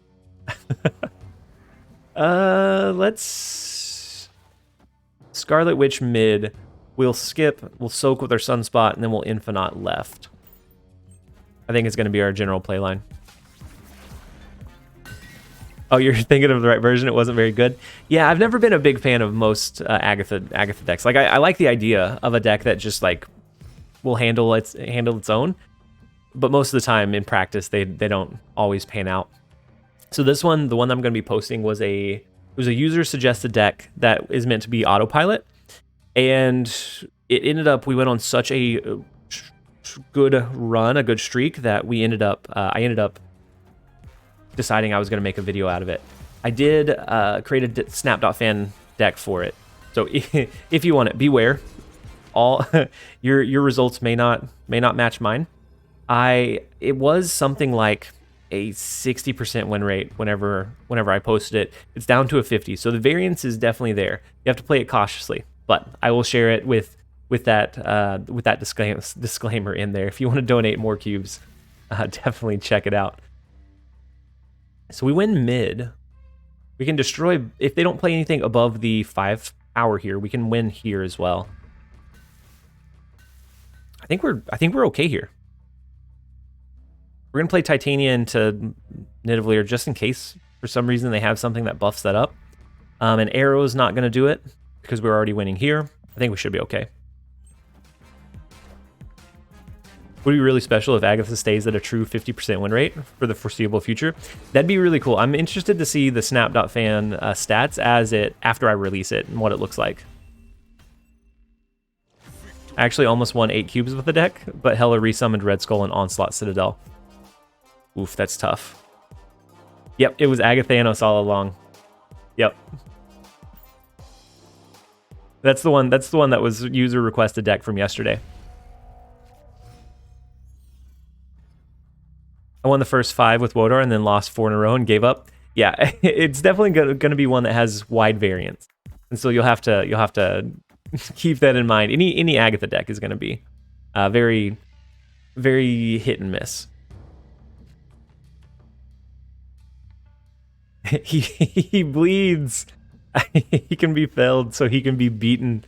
Let's Scarlet Witch mid. We'll skip, we'll soak with our Sunspot, and then we'll Infinite left. I think it's going to be our general play line. Oh, you're thinking of the right version. It wasn't very good. Yeah, I've never been a big fan of most Agatha decks. Like I like the idea of a deck that just like will handle its own, but most of the time in practice they don't always pan out. So this one, the one I'm going to be posting, was a user suggested deck that is meant to be autopilot, and it ended up we went on such a good run, a good streak that I ended up deciding I was going to make a video out of it. I did create a Snap.fan deck for it. So if you want it, beware. All your results may not match mine. It was something like a 60% win rate whenever I posted it. It's down to a 50. So the variance is definitely there. You have to play it cautiously, but I will share it with that disclaimer in there. If you want to donate more cubes, definitely check it out. So we win mid. We can destroy, if they don't play anything above the 5 hour here, we can win here as well. I think we're okay here. We're gonna play Titania into Nidavellir just in case for some reason they have something that buffs that up. And Arrow's not gonna do it because we're already winning here. I think we should be okay. Would be really special if Agatha stays at a true 50% win rate for the foreseeable future. That'd be really cool. I'm interested to see the Snap.fan stats after I release it and what it looks like. I actually almost won 8 cubes with the deck, but Hela resummoned Red Skull and Onslaught Citadel. Oof, that's tough. Yep, it was Agathanos all along. Yep. That's the one that was user requested deck from yesterday. I won the first 5 with Wodar and then lost 4 in a row and gave up. Yeah, it's definitely going to be one that has wide variance. And so you'll have to keep that in mind. Any Agatha deck is going to be very, very hit and miss. He bleeds. He can be felled, so he can be beaten.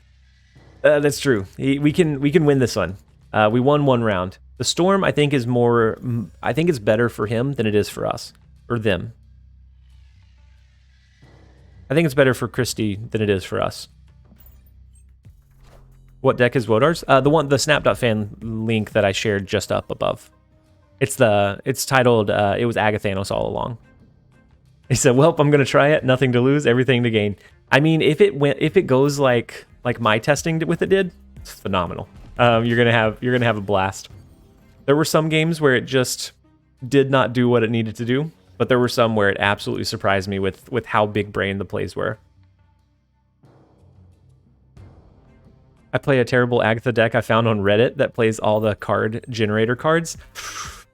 That's true. We can win this one. We won 1 round. The Storm, I think, is more. I think it's better for him than it is for us or them. I think it's better for Christy than it is for us. What deck is Wodar's? The snap.fan link that I shared just up above. It's titled it was Agathanos all along. He said, "Well, I'm gonna try it. Nothing to lose, everything to gain." I mean, if it goes like my testing with it did, it's phenomenal. You're gonna have a blast. There were some games where it just did not do what it needed to do, but there were some where it absolutely surprised me with how big brain the plays were. I play a terrible Agatha deck I found on Reddit that plays all the card generator cards.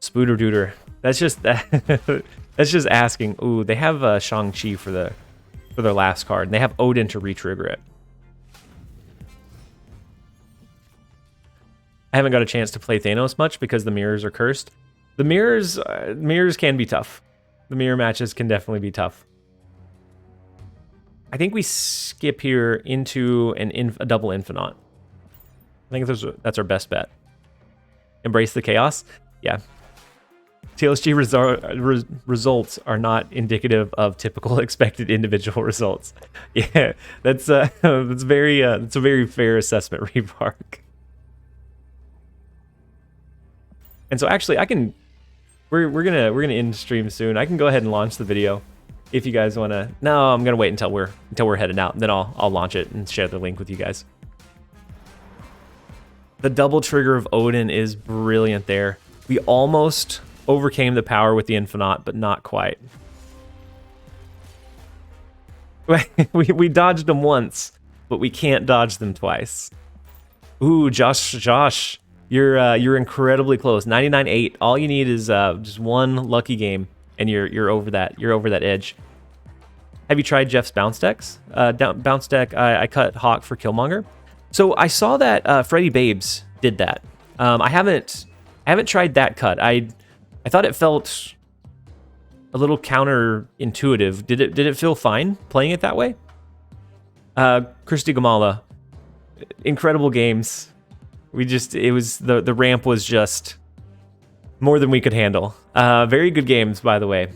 Spooter dooter. That's just that's just asking. Ooh, they have Shang-Chi for their last card, and they have Odin to retrigger it. I haven't got a chance to play Thanos much because the mirrors are cursed. The mirrors can be tough. The mirror matches can definitely be tough. I think we skip here into a double Infinite. I think that's our best bet. Embrace the chaos. Yeah. TLSG results are not indicative of typical expected individual results. Yeah, that's a very fair assessment, Rebark. And so actually, we're gonna end stream soon. I can go ahead and launch the video if you guys wanna. No, I'm gonna wait until we're headed out, and then I'll launch it and share the link with you guys. The double trigger of Odin is brilliant there. We almost overcame the power with the Infinite, but not quite. we dodged them once, but we can't dodge them twice. Ooh, Josh, you're incredibly close. 99.8. All you need is just one lucky game, and you're over that. You're over that edge. Have you tried Jeff's bounce decks? Bounce deck. I cut Hawk for Killmonger. So I saw that Freddy Babes did that. I haven't tried that cut. I thought it felt a little counterintuitive. Did it feel fine playing it that way? Christy Gamala, incredible games. The ramp was just more than we could handle. Very good games, by the way.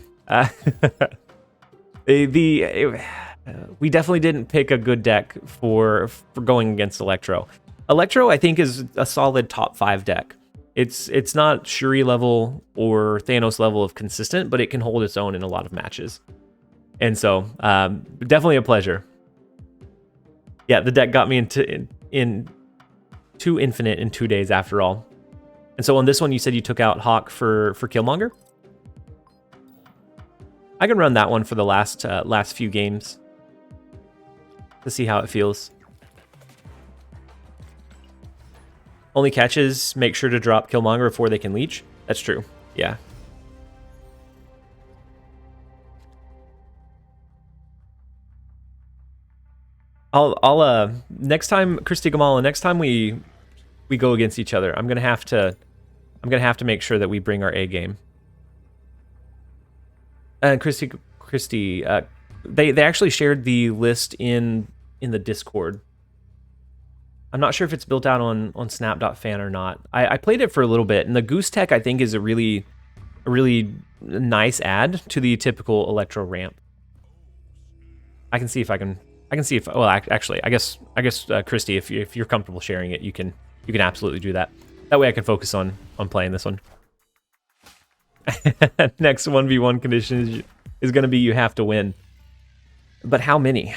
We definitely didn't pick a good deck for going against Electro. Electro, I think, is a solid top 5 deck. It's not Shuri level or Thanos level of consistent, but it can hold its own in a lot of matches. And so, definitely a pleasure. Yeah, the deck got me into Infinite in 2 days after all. And so on this one, you said you took out Hawk for Killmonger? I can run that one for the last few games to see how it feels. Only catches, make sure to drop Killmonger before they can leech. That's true. Yeah. I'll next time, Christy Gamala, next time we go against each other, I'm gonna have to make sure that we bring our A game. And Christy, they actually shared the list in the Discord. I'm not sure if it's built out on snap.fan or not. I played it for a little bit, and the Goose Tech, I think, is a really nice add to the typical Electro ramp. I can see if well, actually, I guess Christy, if you're comfortable sharing it, you can absolutely do that. That way I can focus on playing this one. Next 1v1 condition is going to be you have to win. But how many?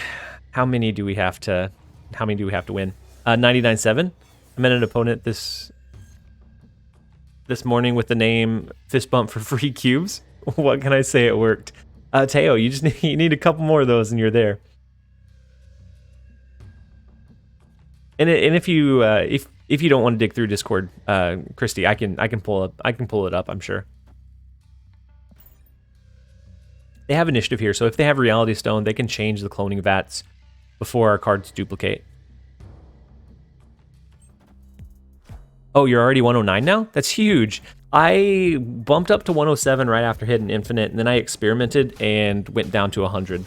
How many do we have to win? 99.7. I met an opponent this morning with the name Fist Bump for Free Cubes. What can I say? It worked. Teo, you just you need a couple more of those and you're there. And if you don't want to dig through Discord, Christy, I can pull it up. I'm sure they have initiative here, so if they have Reality Stone, they can change the cloning vats before our cards duplicate. Oh, you're already 109 now? That's huge. I bumped up to 107 right after hitting Infinite, and then I experimented and went down to 100.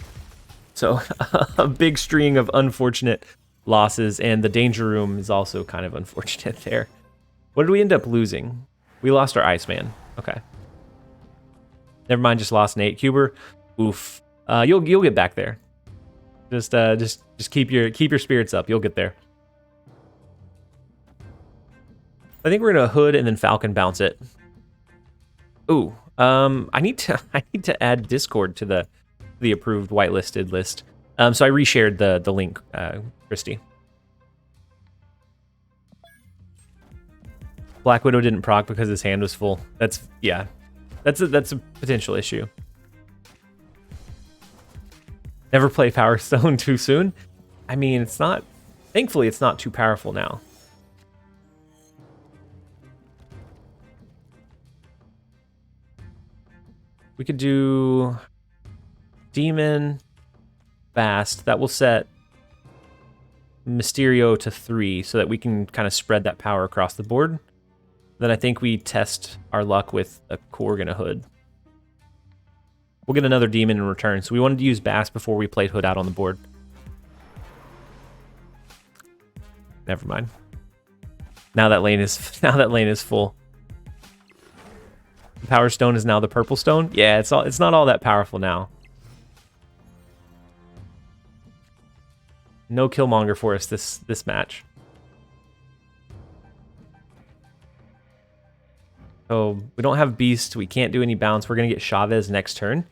So a big string of unfortunate losses, and the Danger Room is also kind of unfortunate there. What did we end up losing? We lost our Iceman. Okay. Never mind, just lost an 8-cuber. Oof. You'll get back there. Just keep your spirits up. You'll get there. I think we're gonna Hood and then Falcon bounce it. Ooh, I need to add Discord to the approved whitelisted list. So I reshared the link, Christy. Black Widow didn't proc because his hand was full. That's a potential issue. Never play Power Stone too soon. I mean, it's not. Thankfully, it's not too powerful now. We could do Demon, Fast. That will set Mysterio to 3 so that we can kind of spread that power across the board. Then I think we test our luck with a Korg and a Hood. We'll get another Demon in return. So we wanted to use Bass before we played Hood out on the board. Never mind. Now that lane is full. Power Stone is now the Purple Stone. Yeah, it's not all that powerful now. No Killmonger for us this match. So we don't have Beast. We can't do any bounce. We're gonna get Chavez next turn.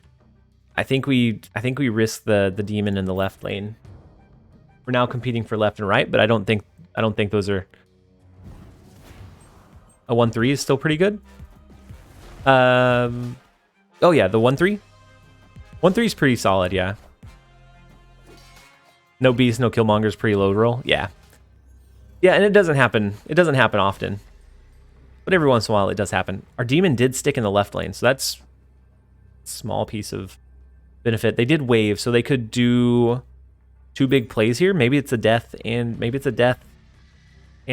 I think we risk the Demon in the left lane. We're now competing for left and right, but I don't think those are. A 1-3 is still pretty good. Oh yeah, the 1-3. 1-3 is pretty solid, yeah. No Beast, no Killmonger's pretty low roll. Yeah. Yeah, and it doesn't happen. It doesn't happen often. But every once in a while it does happen. Our Demon did stick in the left lane, so that's a small piece of benefit. They did wave, so they could do 2 big plays here. Maybe it's a death and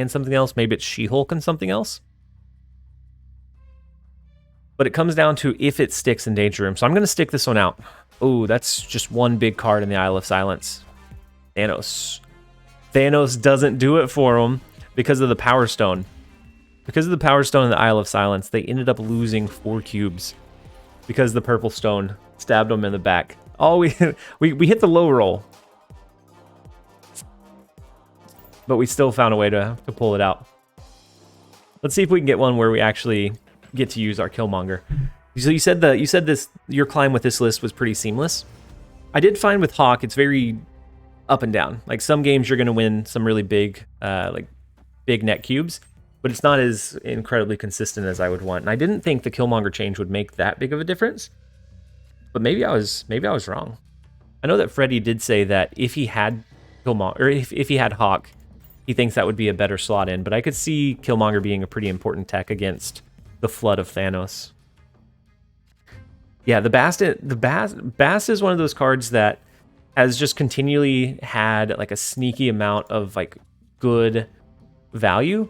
something else. Maybe it's She-Hulk and something else. But it comes down to if it sticks in Danger Room. So I'm going to stick this one out. Oh, that's just one big card in the Isle of Silence. Thanos. Thanos doesn't do it for him because of the Power Stone. Because of the Power Stone in the Isle of Silence, they ended up losing 4 cubes because the Purple Stone stabbed them in the back. Oh, we hit the low roll. But we still found a way to pull it out. Let's see if we can get one where we actually get to use our Killmonger. So you said your climb with this list was pretty seamless. I did find with Hawk it's very up and down. Like some games you're gonna win some really big big net cubes, but it's not as incredibly consistent as I would want. And I didn't think the Killmonger change would make that big of a difference. But maybe I was wrong. I know that Freddy did say that if he had Killmonger, or if he had Hawk, he thinks that would be a better slot in, but I could see Killmonger being a pretty important tech against the flood of Thanos. Yeah, the Bass is one of those cards that has just continually had like a sneaky amount of like good value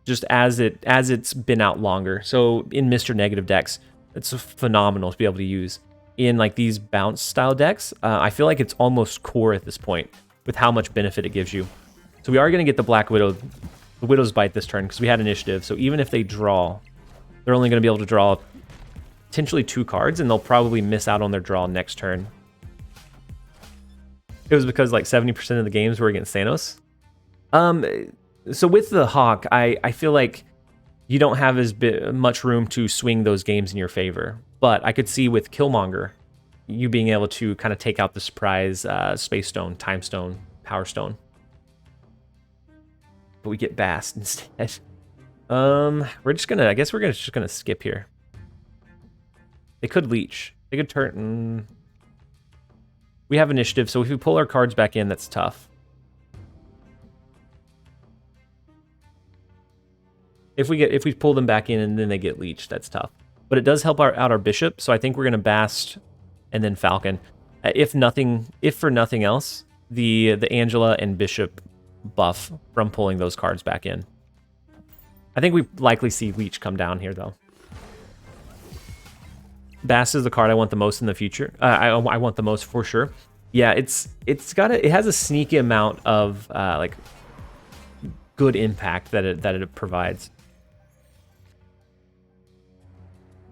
just as it's been out longer. So in Mr. Negative decks, it's phenomenal to be able to use. In like these bounce style decks, I feel like it's almost core at this point with how much benefit it gives you. So we are going to get the Black Widow, the Widow's Bite this turn because we had initiative. So even if they draw, they're only going to be able to draw potentially 2 cards, and they'll probably miss out on their draw next turn. It was because like 70% of the games were against Thanos. So with the Hawk, I feel like you don't have as much room to swing those games in your favor. But I could see with Killmonger, you being able to kind of take out the surprise Space Stone, Time Stone, Power Stone. But we get Bast instead. I guess we're just gonna skip here. They could leech. Take a turn. We have initiative, so if we pull our cards back in, that's tough. If we pull them back in and then they get leeched, that's tough. But it does help out our bishop, so I think we're gonna Bast and then Falcon. If for nothing else, the Angela and bishop buff from pulling those cards back in. I think we likely see leech come down here though. Bast is the card I want the most in the future. I want the most for sure. Yeah, it has a sneaky amount of like good impact that it provides.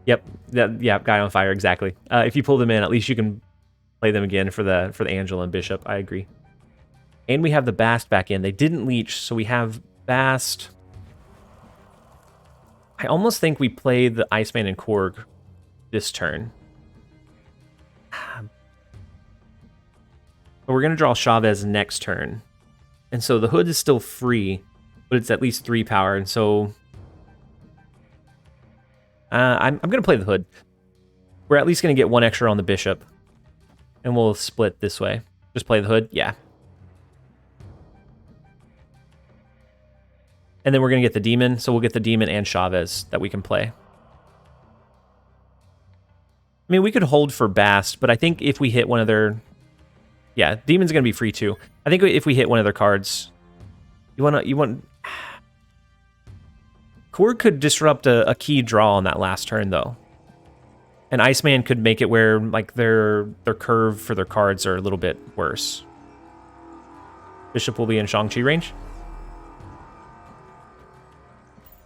Yep, yeah, guy on fire, exactly. If you pull them in, at least you can play them again for the Angela and bishop. I agree. And we have the Bast back in. They didn't leech, so we have Bast. I almost think we play the Iceman and Korg this turn. But we're going to draw Chavez next turn. And so the hood is still free, but it's at least 3 power. And so I'm going to play the hood. We're at least going to get 1 extra on the bishop. And we'll split this way. Just play the hood? Yeah. And then we're going to get the demon. So we'll get the demon and Chavez that we can play. I mean, we could hold for Bast, but I think if we hit one of their... Yeah, demon's going to be free too. I think if we hit one of their cards... You want... Korg could disrupt a key draw on that last turn, though. And Iceman could make it where like their curve for their cards are a little bit worse. Bishop will be in Shang-Chi range.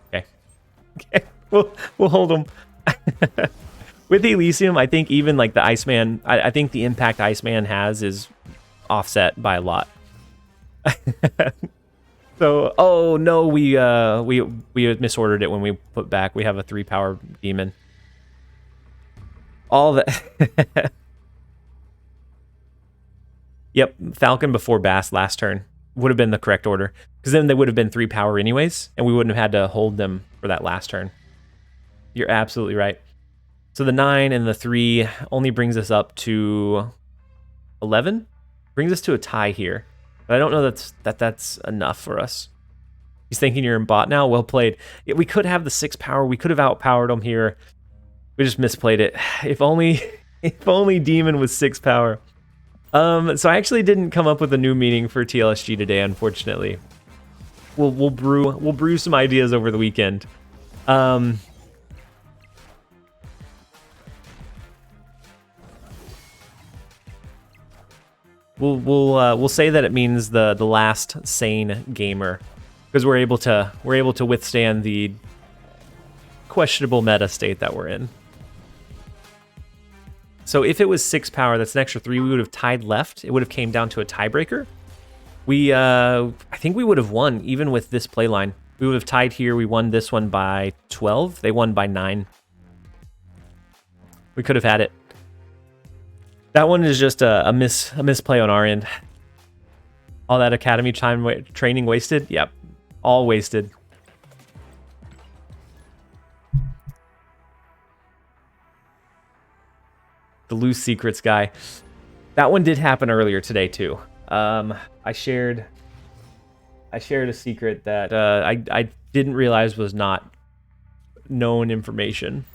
Okay. Okay, we'll hold him. With Elysium, I think even like the Iceman, I think the impact Iceman has is offset by a lot. So, oh no, we misordered it when we put back. We have a 3 power demon. All that. Yep, Falcon before Bast last turn would have been the correct order, because then they would have been 3 power anyways, and we wouldn't have had to hold them for that last turn. You're absolutely right. So the 9 and the 3 only brings us up to 11. Brings us to a tie here. But I don't know that's enough for us. He's thinking you're in bot now. Well played. We could have the 6 power. We could have outpowered him here. We just misplayed it. If only demon was 6 power. So I actually didn't come up with a new meaning for TLSG today, unfortunately. We'll brew some ideas over the weekend. We'll say that it means the last sane gamer, because we're able to withstand the questionable meta state that we're in. So if it was 6 power, that's an extra 3. We would have tied left. It would have came down to a tiebreaker. I think we would have won even with this play line. We would have tied here. We won this one by 12. They won by 9. We could have had it. That one is just a misplay on our end. All that academy time training wasted? Yep, all wasted. The loose secrets guy. That one did happen earlier today too. I shared a secret that I didn't realize was not known information.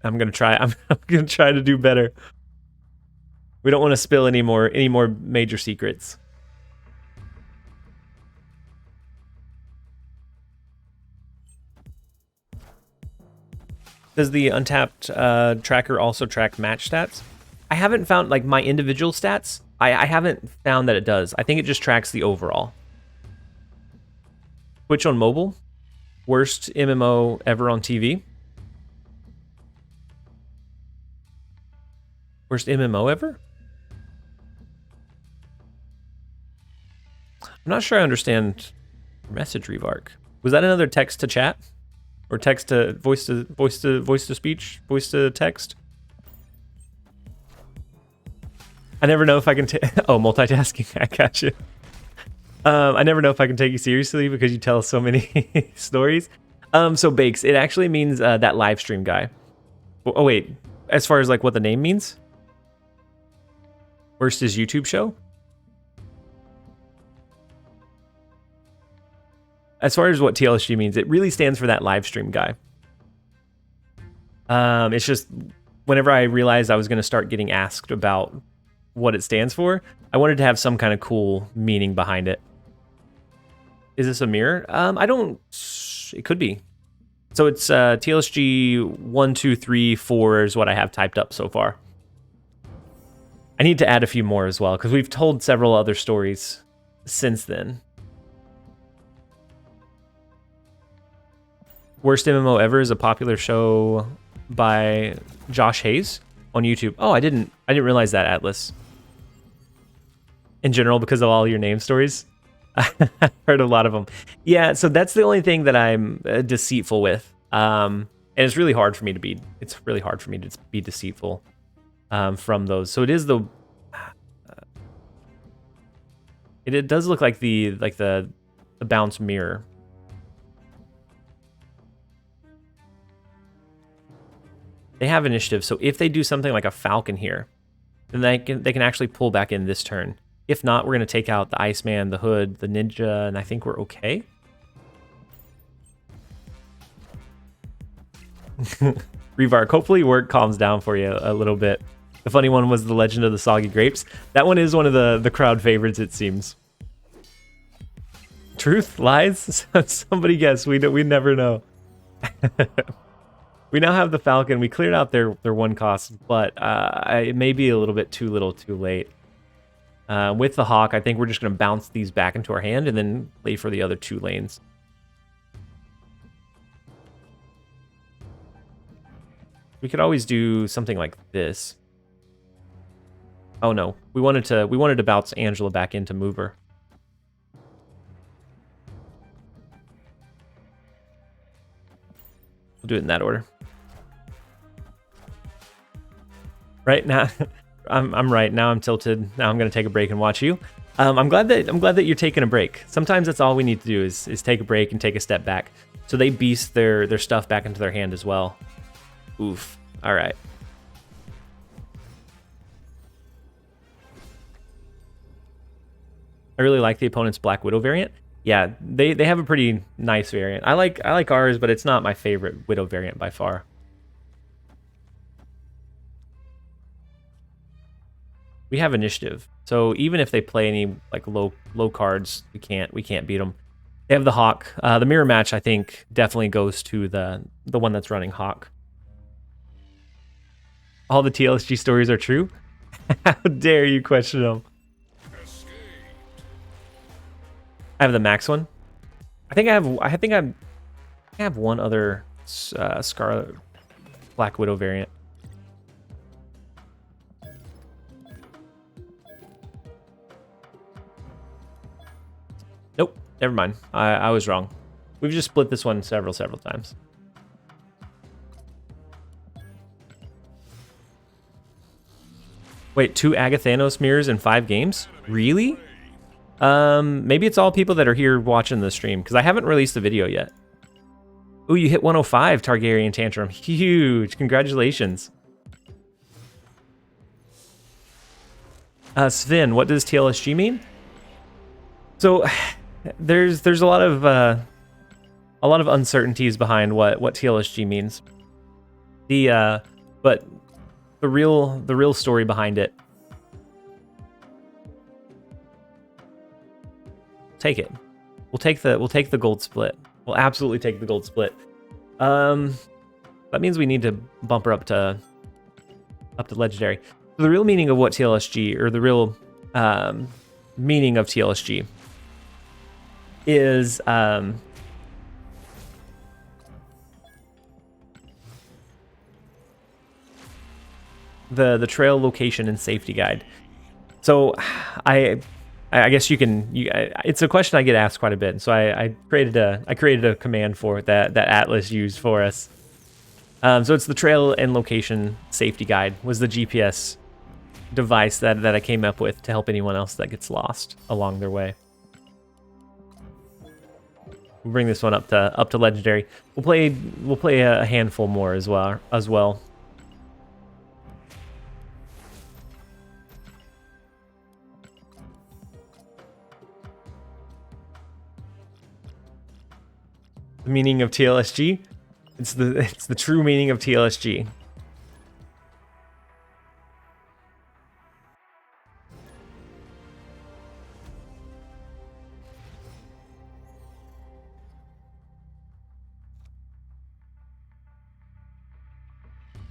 I'm gonna try to do better. We don't want to spill any more major secrets. Does the Untapped tracker also track match stats? I haven't found like my individual stats. I haven't found that it does. I think it just tracks the overall. Twitch on mobile, worst MMO ever on TV. Worst MMO ever? I'm not sure I understand message revark. Was that another text to chat? Or text to voice to speech? Voice to text? I never know if I can oh, multitasking. I got you. I never know if I can take you seriously because you tell so many stories. So Bakes, it actually means that live stream guy. Oh wait, as far as like what the name means? Worst is YouTube show? As far as what TLSG means, it really stands for that live stream guy. It's just whenever I realized I was going to start getting asked about what it stands for, I wanted to have some kind of cool meaning behind it. Is this a mirror? I don't... It could be. So it's TLSG 1, 2, 3, 4 is what I have typed up so far. I need to add a few more as well, because we've told several other stories since then. Worst MMO Ever is a popular show by Josh Hayes on YouTube. Oh, I didn't realize that, Atlas. In general, because of all your name stories. I've heard a lot of them. Yeah, so that's the only thing that I'm deceitful with. And it's really hard for me to be deceitful from those. So it is the it does look like the bounce mirror. They have initiative, so if they do something like a falcon here, then they can actually pull back in this turn. If not, we're going to take out the Iceman, the Hood, the Ninja, and I think we're okay. Revark, hopefully work calms down for you a little bit. The funny one was the Legend of the Soggy Grapes. That one is one of the crowd favorites, it seems. Truth? Lies? Somebody guess. We never know. We now have the Falcon. We cleared out their one cost, but it may be a little bit too little too late. With the Hawk, I think we're just going to bounce these back into our hand and then play for the other 2 lanes. We could always do something like this. Oh no, we wanted to bounce Angela back into mover. We'll do it in that order. Right now, I'm right now. I'm tilted. Now I'm gonna take a break and watch you. I'm glad that you're taking a break. Sometimes that's all we need to do is take a break and take a step back. So they beast their stuff back into their hand as well. Oof. All right. I really like the opponent's Black Widow variant. Yeah, they have a pretty nice variant. I like ours, but it's not my favorite Widow variant by far. We have initiative, so even if they play any like low cards, we can't beat them. They have the Hawk. The mirror match, I think, definitely goes to the one that's running Hawk. All the TLSG stories are true. How dare you question them? I have the max one. I think I have one other Scarlet Black Widow variant. Nope, never mind. I was wrong. We've just split this one several times. Wait, 2 Agathanos mirrors in 5 games? Really? Maybe it's all people that are here watching the stream, because I haven't released the video yet. Ooh, you hit 105, Targaryen Tantrum. Huge. Congratulations. Sven, what does TLSG mean? So, there's a lot of uncertainties behind what TLSG means. But the real story behind it. Take it. We'll take the gold split. We'll absolutely take the gold split. That means we need to bump her up to legendary. So the real meaning of what TLSG, or the real meaning of TLSG, is the trail location and safety guide. So I guess it's a question I get asked quite a bit. So I created a command for it that Atlas used for us. So it's the trail and location safety guide was the GPS device that I came up with to help anyone else that gets lost along their way. We'll bring this one up to legendary. We'll play a handful more as well. The meaning of TLSG? It's the true meaning of TLSG.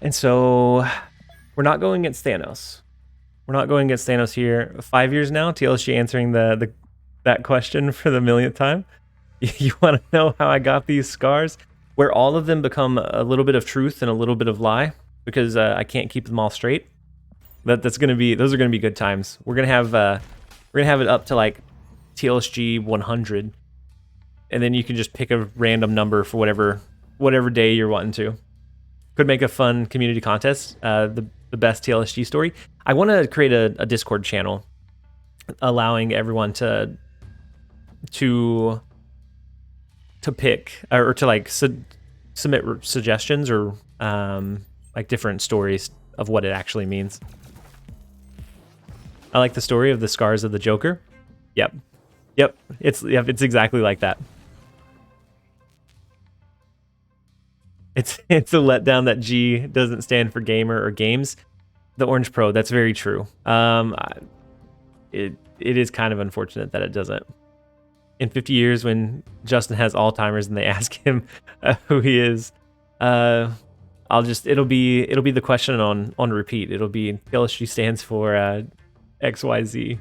And so we're not going against Thanos. We're not going against Thanos here. 5 years now, TLSG answering that question for the millionth time. You want to know how I got these scars? Where all of them become a little bit of truth and a little bit of lie, because I can't keep them all straight. Those are gonna be good times. We're gonna have it up to like TLSG 100, and then you can just pick a random number for whatever day you're wanting to. Could make a fun community contest. The best TLSG story. I want to create a Discord channel, allowing everyone to pick or to like submit suggestions or like different stories of what it actually means. I like the story of the scars of the Joker. Yep, it's exactly like that. It's a letdown that G doesn't stand for gamer or games. The Orange Pro, that's very true. It is kind of unfortunate that it doesn't. In 50 years, when Justin has Alzheimer's and they ask him who he is, it'll be the question on repeat. It'll be TLSG stands for XYZ.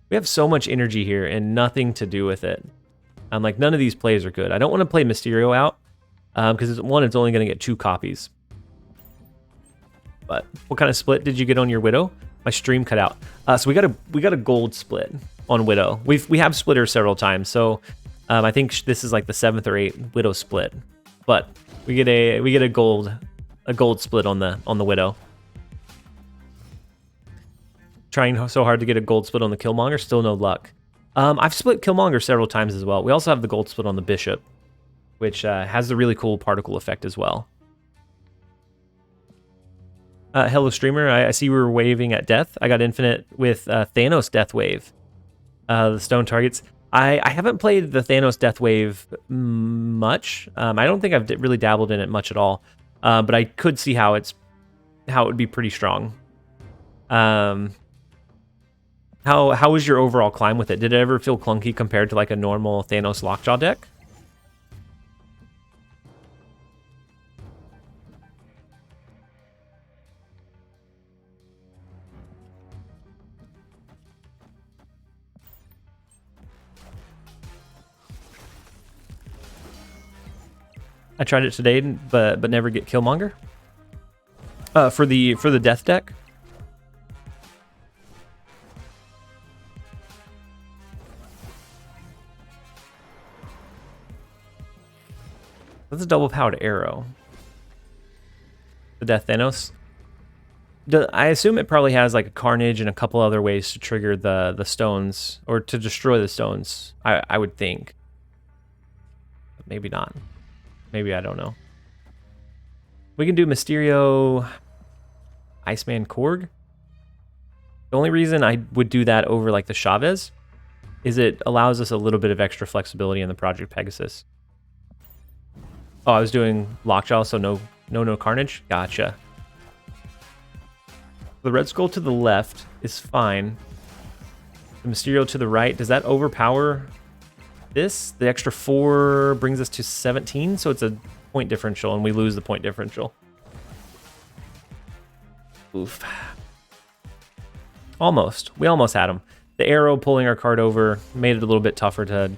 We have so much energy here and nothing to do with it. I'm like, none of these plays are good. I don't want to play Mysterio out because it's only going to get 2 copies. But what kind of split did you get on your Widow? My stream cut out. So we got a gold split on Widow. We have split her several times. So I think this is like the 7th or 8th Widow split. But we get a gold split on the Widow. Trying so hard to get a gold split on the Killmonger, still no luck. I've split Killmonger several times as well. We also have the gold split on the Bishop, which has the really cool particle effect as well. Hello, streamer. I see we were waving at death. I got infinite with Thanos Death Wave. The stone targets. I haven't played the Thanos Death Wave much. I don't think I've really dabbled in it much at all. But I could see how it would be pretty strong. How was your overall climb with it? Did it ever feel clunky compared to like a normal Thanos Lockjaw deck? I tried it today, but never get Killmonger. For the death deck. That's a double powered arrow. The Death Thanos. I assume it probably has like a Carnage and a couple other ways to trigger the stones or to destroy the stones. I would think. But maybe not. Maybe I don't know. We can do Mysterio, Iceman Korg. The only reason I would do that over like the Chavez is it allows us a little bit of extra flexibility in the Project Pegasus. Oh, I was doing Lockjaw, so no Carnage. Gotcha. The Red Skull to the left is fine. The Mysterio to the right, does that overpower this? The extra 4 brings us to 17, so it's a point differential, and we lose the point differential. Oof. Almost. We almost had him. The arrow pulling our card over made it a little bit tougher to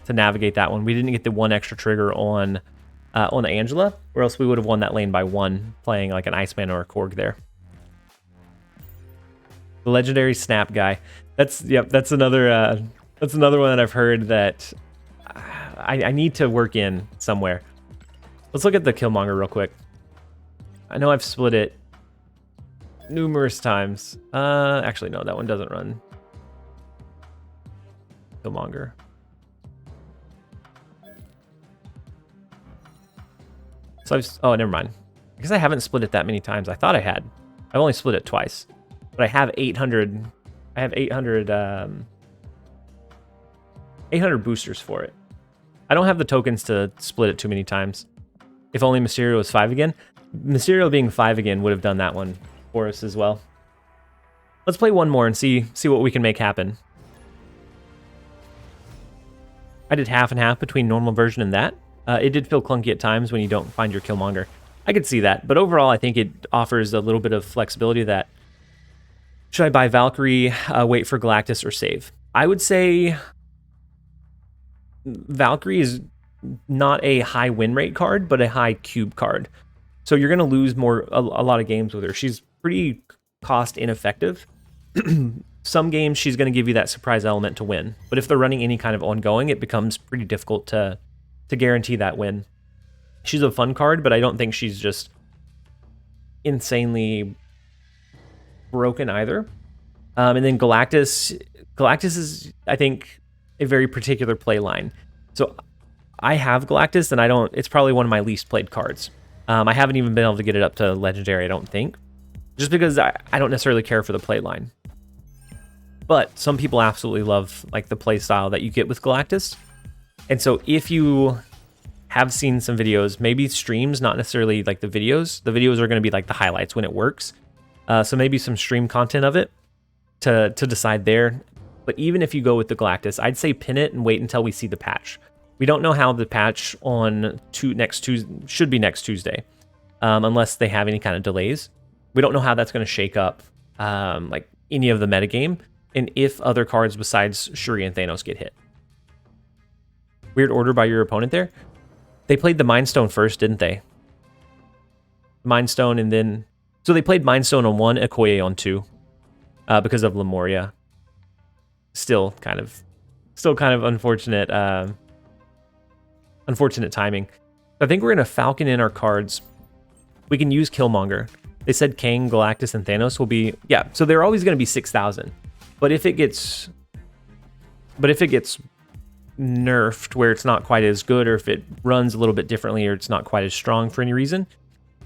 navigate that one. We didn't get the 1 extra trigger on Angela, or else we would have won that lane by 1, playing like an Iceman or a Korg there. The legendary Snap guy. That's another one that I've heard that I need to work in somewhere. Let's look at the Killmonger real quick. I know I've split it numerous times. Actually, no, that one doesn't run Killmonger. So oh, never mind. I guess I haven't split it that many times. I thought I had. I've only split it twice. But I have 800. I have 800 boosters for it. I don't have the tokens to split it too many times. If only Mysterio was 5 again. Mysterio being 5 again would have done that one for us as well. Let's play one more and see what we can make happen. I did half and half between normal version and that. It did feel clunky at times when you don't find your Killmonger. I could see that, but overall I think it offers a little bit of flexibility that... Should I buy Valkyrie, wait for Galactus, or save? I would say Valkyrie is not a high win rate card, but a high cube card. So you're going to lose a lot of games with her. She's pretty cost ineffective. Some games she's going to give you that surprise element to win. But if they're running any kind of ongoing, it becomes pretty difficult to guarantee that win. She's a fun card, but I don't think she's just insanely broken either. And then Galactus is, I think, a very particular play line. So I have Galactus, and it's probably one of my least played cards. I haven't even been able to get it up to Legendary, I don't think. Just because I don't necessarily care for the play line. But some people absolutely love like the play style that you get with Galactus. And so if you have seen some videos, maybe streams, not necessarily like the videos. The videos are going to be like the highlights when it works. So maybe some stream content of it to decide there. But even if you go with the Galactus, I'd say pin it and wait until we see the patch. We don't know how the patch on next Tuesday should be next Tuesday, unless they have any kind of delays. We don't know how that's going to shake up like any of the metagame, and if other cards besides Shuri and Thanos get hit. Weird order by your opponent there. They played the Mind Stone first, didn't they? Mind Stone, and then... So they played Mind Stone on 1, Okoye on 2, because of Lemuria. Still kind of unfortunate, unfortunate timing. I think we're going to Falcon in our cards. We can use Killmonger. They said Kang, Galactus, and Thanos will be... Yeah, so they're always going to be 6,000. But if it gets nerfed where it's not quite as good, or if it runs a little bit differently, or it's not quite as strong for any reason,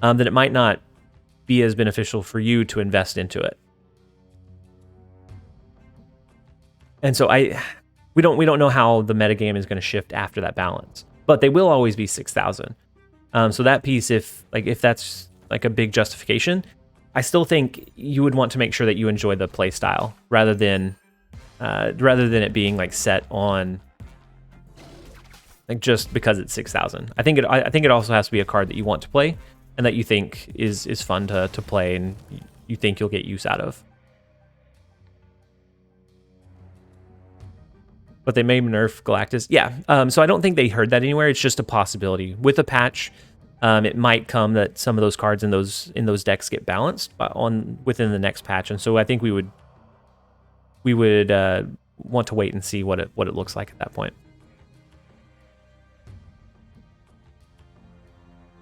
then it might not be as beneficial for you to invest into it. And so we don't know how the metagame is going to shift after that balance, but they will always be 6,000. So that piece, if that's like a big justification, I still think you would want to make sure that you enjoy the play style rather than it being like set on like just because it's 6,000. I think it also has to be a card that you want to play and that you think is fun to play and you think you'll get use out of. But they may nerf Galactus. Yeah, so I don't think they heard that anywhere. It's just a possibility. With a patch, it might come that some of those cards in those decks get balanced within the next patch. And so I think we would want to wait and see what it looks like at that point.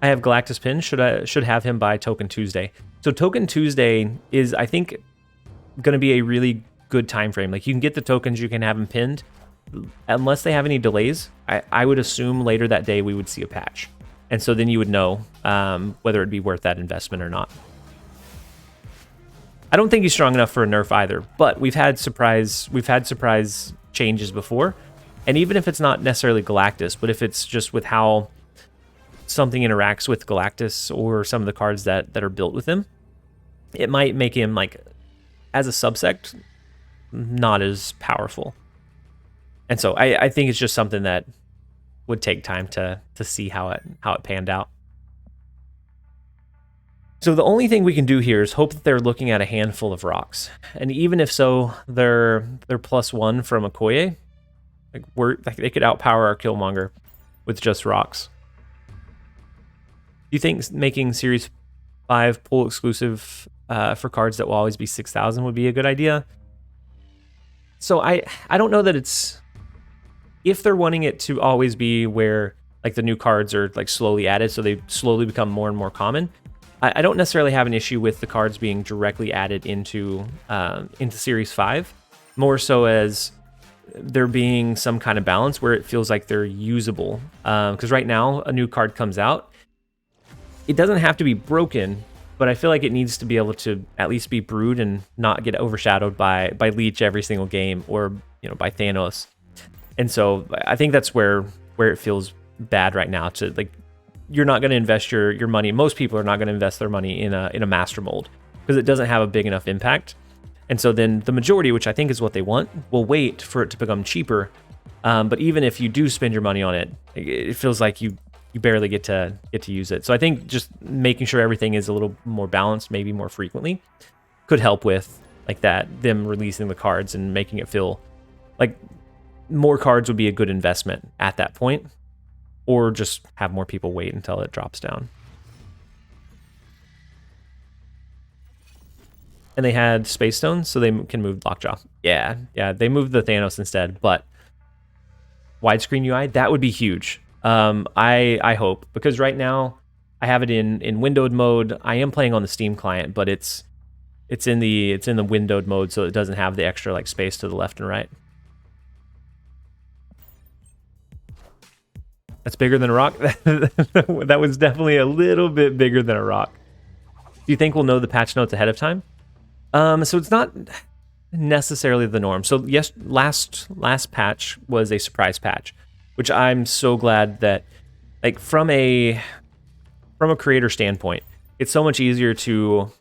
I have Galactus pin. Should have him by Token Tuesday. So Token Tuesday is, I think, going to be a really good time frame. Like, you can get the tokens, you can have them pinned. Unless they have any delays, I would assume later that day we would see a patch. And so then you would know whether it'd be worth that investment or not. I don't think he's strong enough for a nerf either, but we've had surprise changes before. And even if it's not necessarily Galactus, but if it's just with how something interacts with Galactus or some of the cards that are built with him, it might make him, like, as a subsect, not as powerful. And so I think it's just something that would take time to see how it panned out. So the only thing we can do here is hope that they're looking at a handful of rocks. And even if so, they're +1 from Okoye. Like they could outpower our Killmonger with just rocks. Do you think making Series 5 pool exclusive for cards that will always be 6,000 would be a good idea? So I don't know that it's... If they're wanting it to always be where like the new cards are like slowly added, so they slowly become more and more common, I don't necessarily have an issue with the cards being directly added into Series 5, more so as there being some kind of balance where it feels like they're usable. Because right now, a new card comes out, it doesn't have to be broken, but I feel like it needs to be able to at least be brewed and not get overshadowed by Leech every single game, or by Thanos. And so I think that's where where it feels bad right now. To like, you're not going to invest your money. Most people are not going to invest their money in a master mold because it doesn't have a big enough impact. And so then the majority, which I think is what they want, will wait for it to become cheaper. But even if you do spend your money on it, it feels like you barely get to use it. So I think just making sure everything is a little more balanced, maybe more frequently, could help with like that, them releasing the cards and making it feel like more cards would be a good investment at that point, or just have more people wait until it drops down. And they had Space Stones, so they can move Lockjaw. Yeah, they moved the Thanos instead, but widescreen UI, that would be huge. I hope, because right now I have it in windowed mode. I am playing on the Steam client, but it's in the windowed mode, so it doesn't have the extra like space to the left and right. That's bigger than a rock. That was definitely a little bit bigger than a rock. Do you think we'll know the patch notes ahead of time? So it's not necessarily the norm. So yes, last patch was a surprise patch, which I'm so glad that, like, from a creator standpoint, it's so much easier to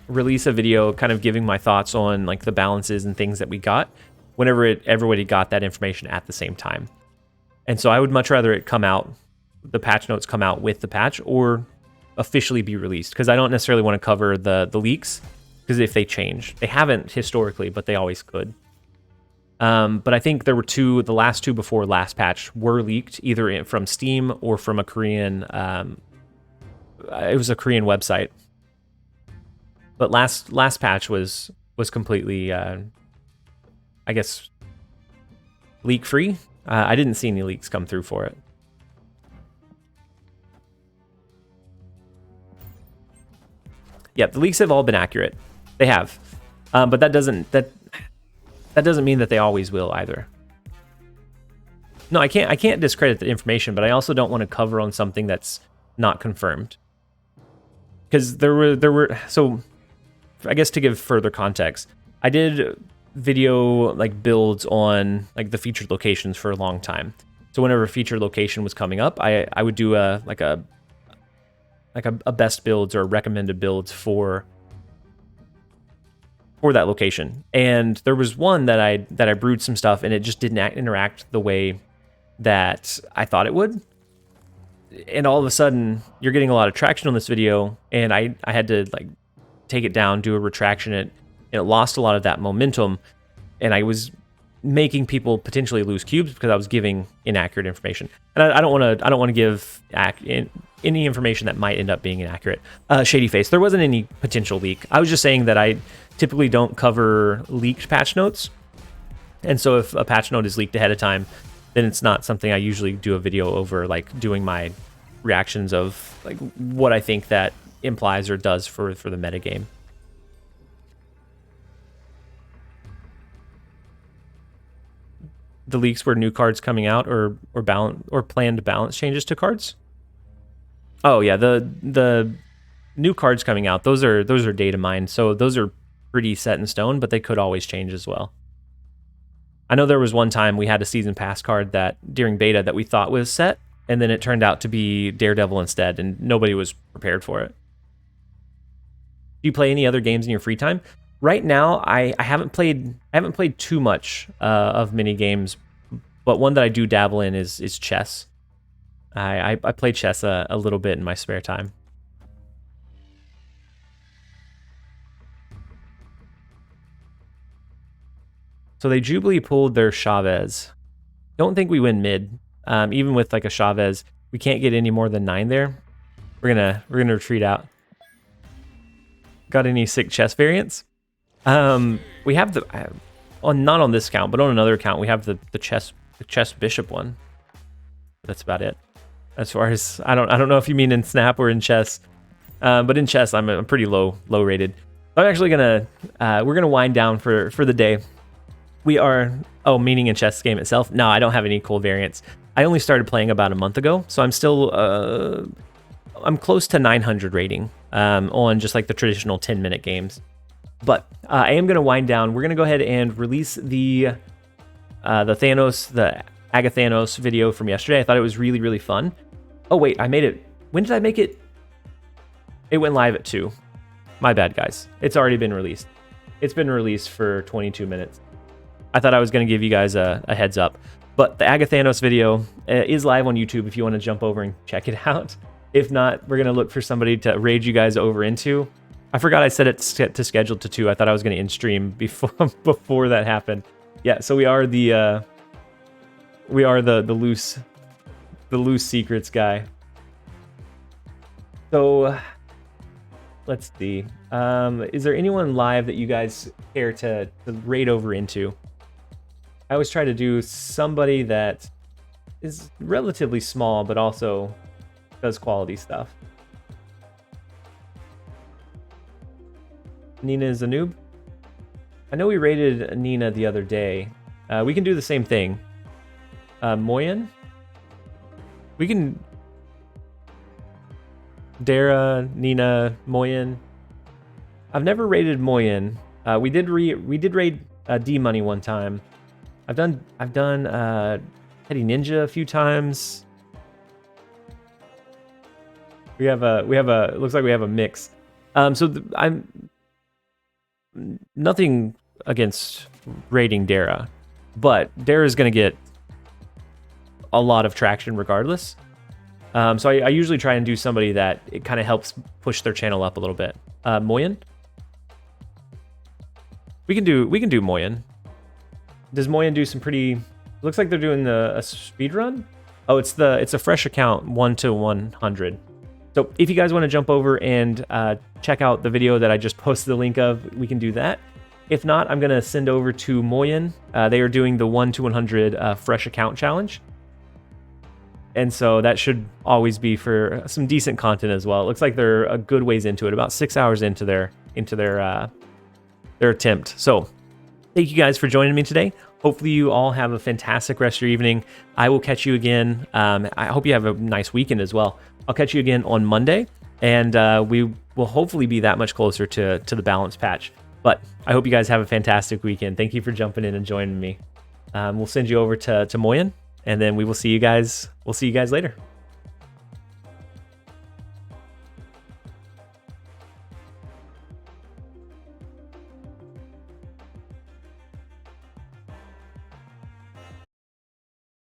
release a video kind of giving my thoughts on like the balances and things that we got whenever everybody got that information at the same time. And so I would much rather it come out, the patch notes come out with the patch, or officially be released, because I don't necessarily want to cover the leaks, because if they change, they haven't historically, but they always could. But I think there were the last two before last patch were leaked, either from Steam or from a Korean, it was a Korean website. But last patch was completely, I guess, leak free. I didn't see any leaks come through for it. Yeah, the leaks have all been accurate. They have, but that doesn't mean that they always will either. No, I can't discredit the information, but I also don't want to cover on something that's not confirmed. Because there were so, I guess to give further context, I did video like builds on like the featured locations for a long time. So whenever a featured location was coming up, I would do a best builds or recommended builds for that location. And there was one that I brewed some stuff and it just didn't interact the way that I thought it would. And all of a sudden you're getting a lot of traction on this video, and I had to like take it down, do a retraction, and it lost a lot of that momentum, and I was making people potentially lose cubes because I was giving inaccurate information. And I don't want to give any information that might end up being inaccurate. Shady Face, there wasn't any potential leak. I was just saying that I typically don't cover leaked patch notes, and so if a patch note is leaked ahead of time, then it's not something I usually do a video over, like doing my reactions of like what I think that implies or does for the metagame. The leaks were new cards coming out or planned balance changes to cards. Oh yeah, the new cards coming out, those are data mined, so those are pretty set in stone, but they could always change as well. I know there was one time we had a season pass card that during beta that we thought was set, and then it turned out to be Daredevil instead, and nobody was prepared for it. Do you play any other games in your free time? Right now, I haven't played too much of mini games, but one that I do dabble in is chess. I play chess a little bit in my spare time. So they Jubilee pulled their Chavez. Don't think we win mid. Even with like a Chavez, we can't get any more than 9 there. We're gonna retreat out. Got any sick chess variants? We have the not on this account, but on another account we have the chess bishop one. That's about it. As far as I don't know if you mean in Snap or in chess, but in chess I'm pretty low rated. I'm actually gonna we're gonna wind down for the day. We are meaning in chess game itself. No, I don't have any cool variants. I only started playing about a month ago, so I'm still I'm close to 900 rating on just like the traditional 10-minute games. But I am gonna wind down. We're gonna go ahead and release the Thanos, the Agathanos video from yesterday. I thought it was really, really fun. Oh, wait, I made it. When did I make it? It went live at 2. My bad, guys. It's already been released. It's been released for 22 minutes. I thought I was going to give you guys a heads up. But the Agathanos video is live on YouTube if you want to jump over and check it out. If not, we're going to look for somebody to raid you guys over into. I forgot I set it to schedule to 2. I thought I was going to in-stream before that happened. Yeah, so we are the loose secrets guy. So let's see. Is there anyone live that you guys care to raid over into? I always try to do somebody that is relatively small, but also does quality stuff. Nina is a noob. I know we raided Nina the other day. We can do the same thing. Moyen? We can... Dara, Nina, Moyen. I've never raided Moyen. We did raid D-Money one time. I've done Teddy Ninja a few times. It looks like we have a mix. I'm nothing against raiding Dara, but Dara is going to get a lot of traction regardless. So I usually try and do somebody that it kind of helps push their channel up a little bit. Moyen? We can do Moyen. Does Moyen do some pretty... Looks like they're doing a speed run. Oh, it's a fresh account, 1 to 100. So if you guys want to jump over and check out the video that I just posted the link of, we can do that. If not, I'm going to send over to Moyen. They are doing the 1 to 100 fresh account challenge. And so that should always be for some decent content as well. It looks like they're a good ways into it, about 6 hours into their attempt. So thank you guys for joining me today. Hopefully you all have a fantastic rest of your evening. I will catch you again. I hope you have a nice weekend as well. I'll catch you again on Monday, and we will hopefully be that much closer to the balance patch. But I hope you guys have a fantastic weekend. Thank you for jumping in and joining me. We'll send you over to Moyen, and then we will see you guys. We'll see you guys later.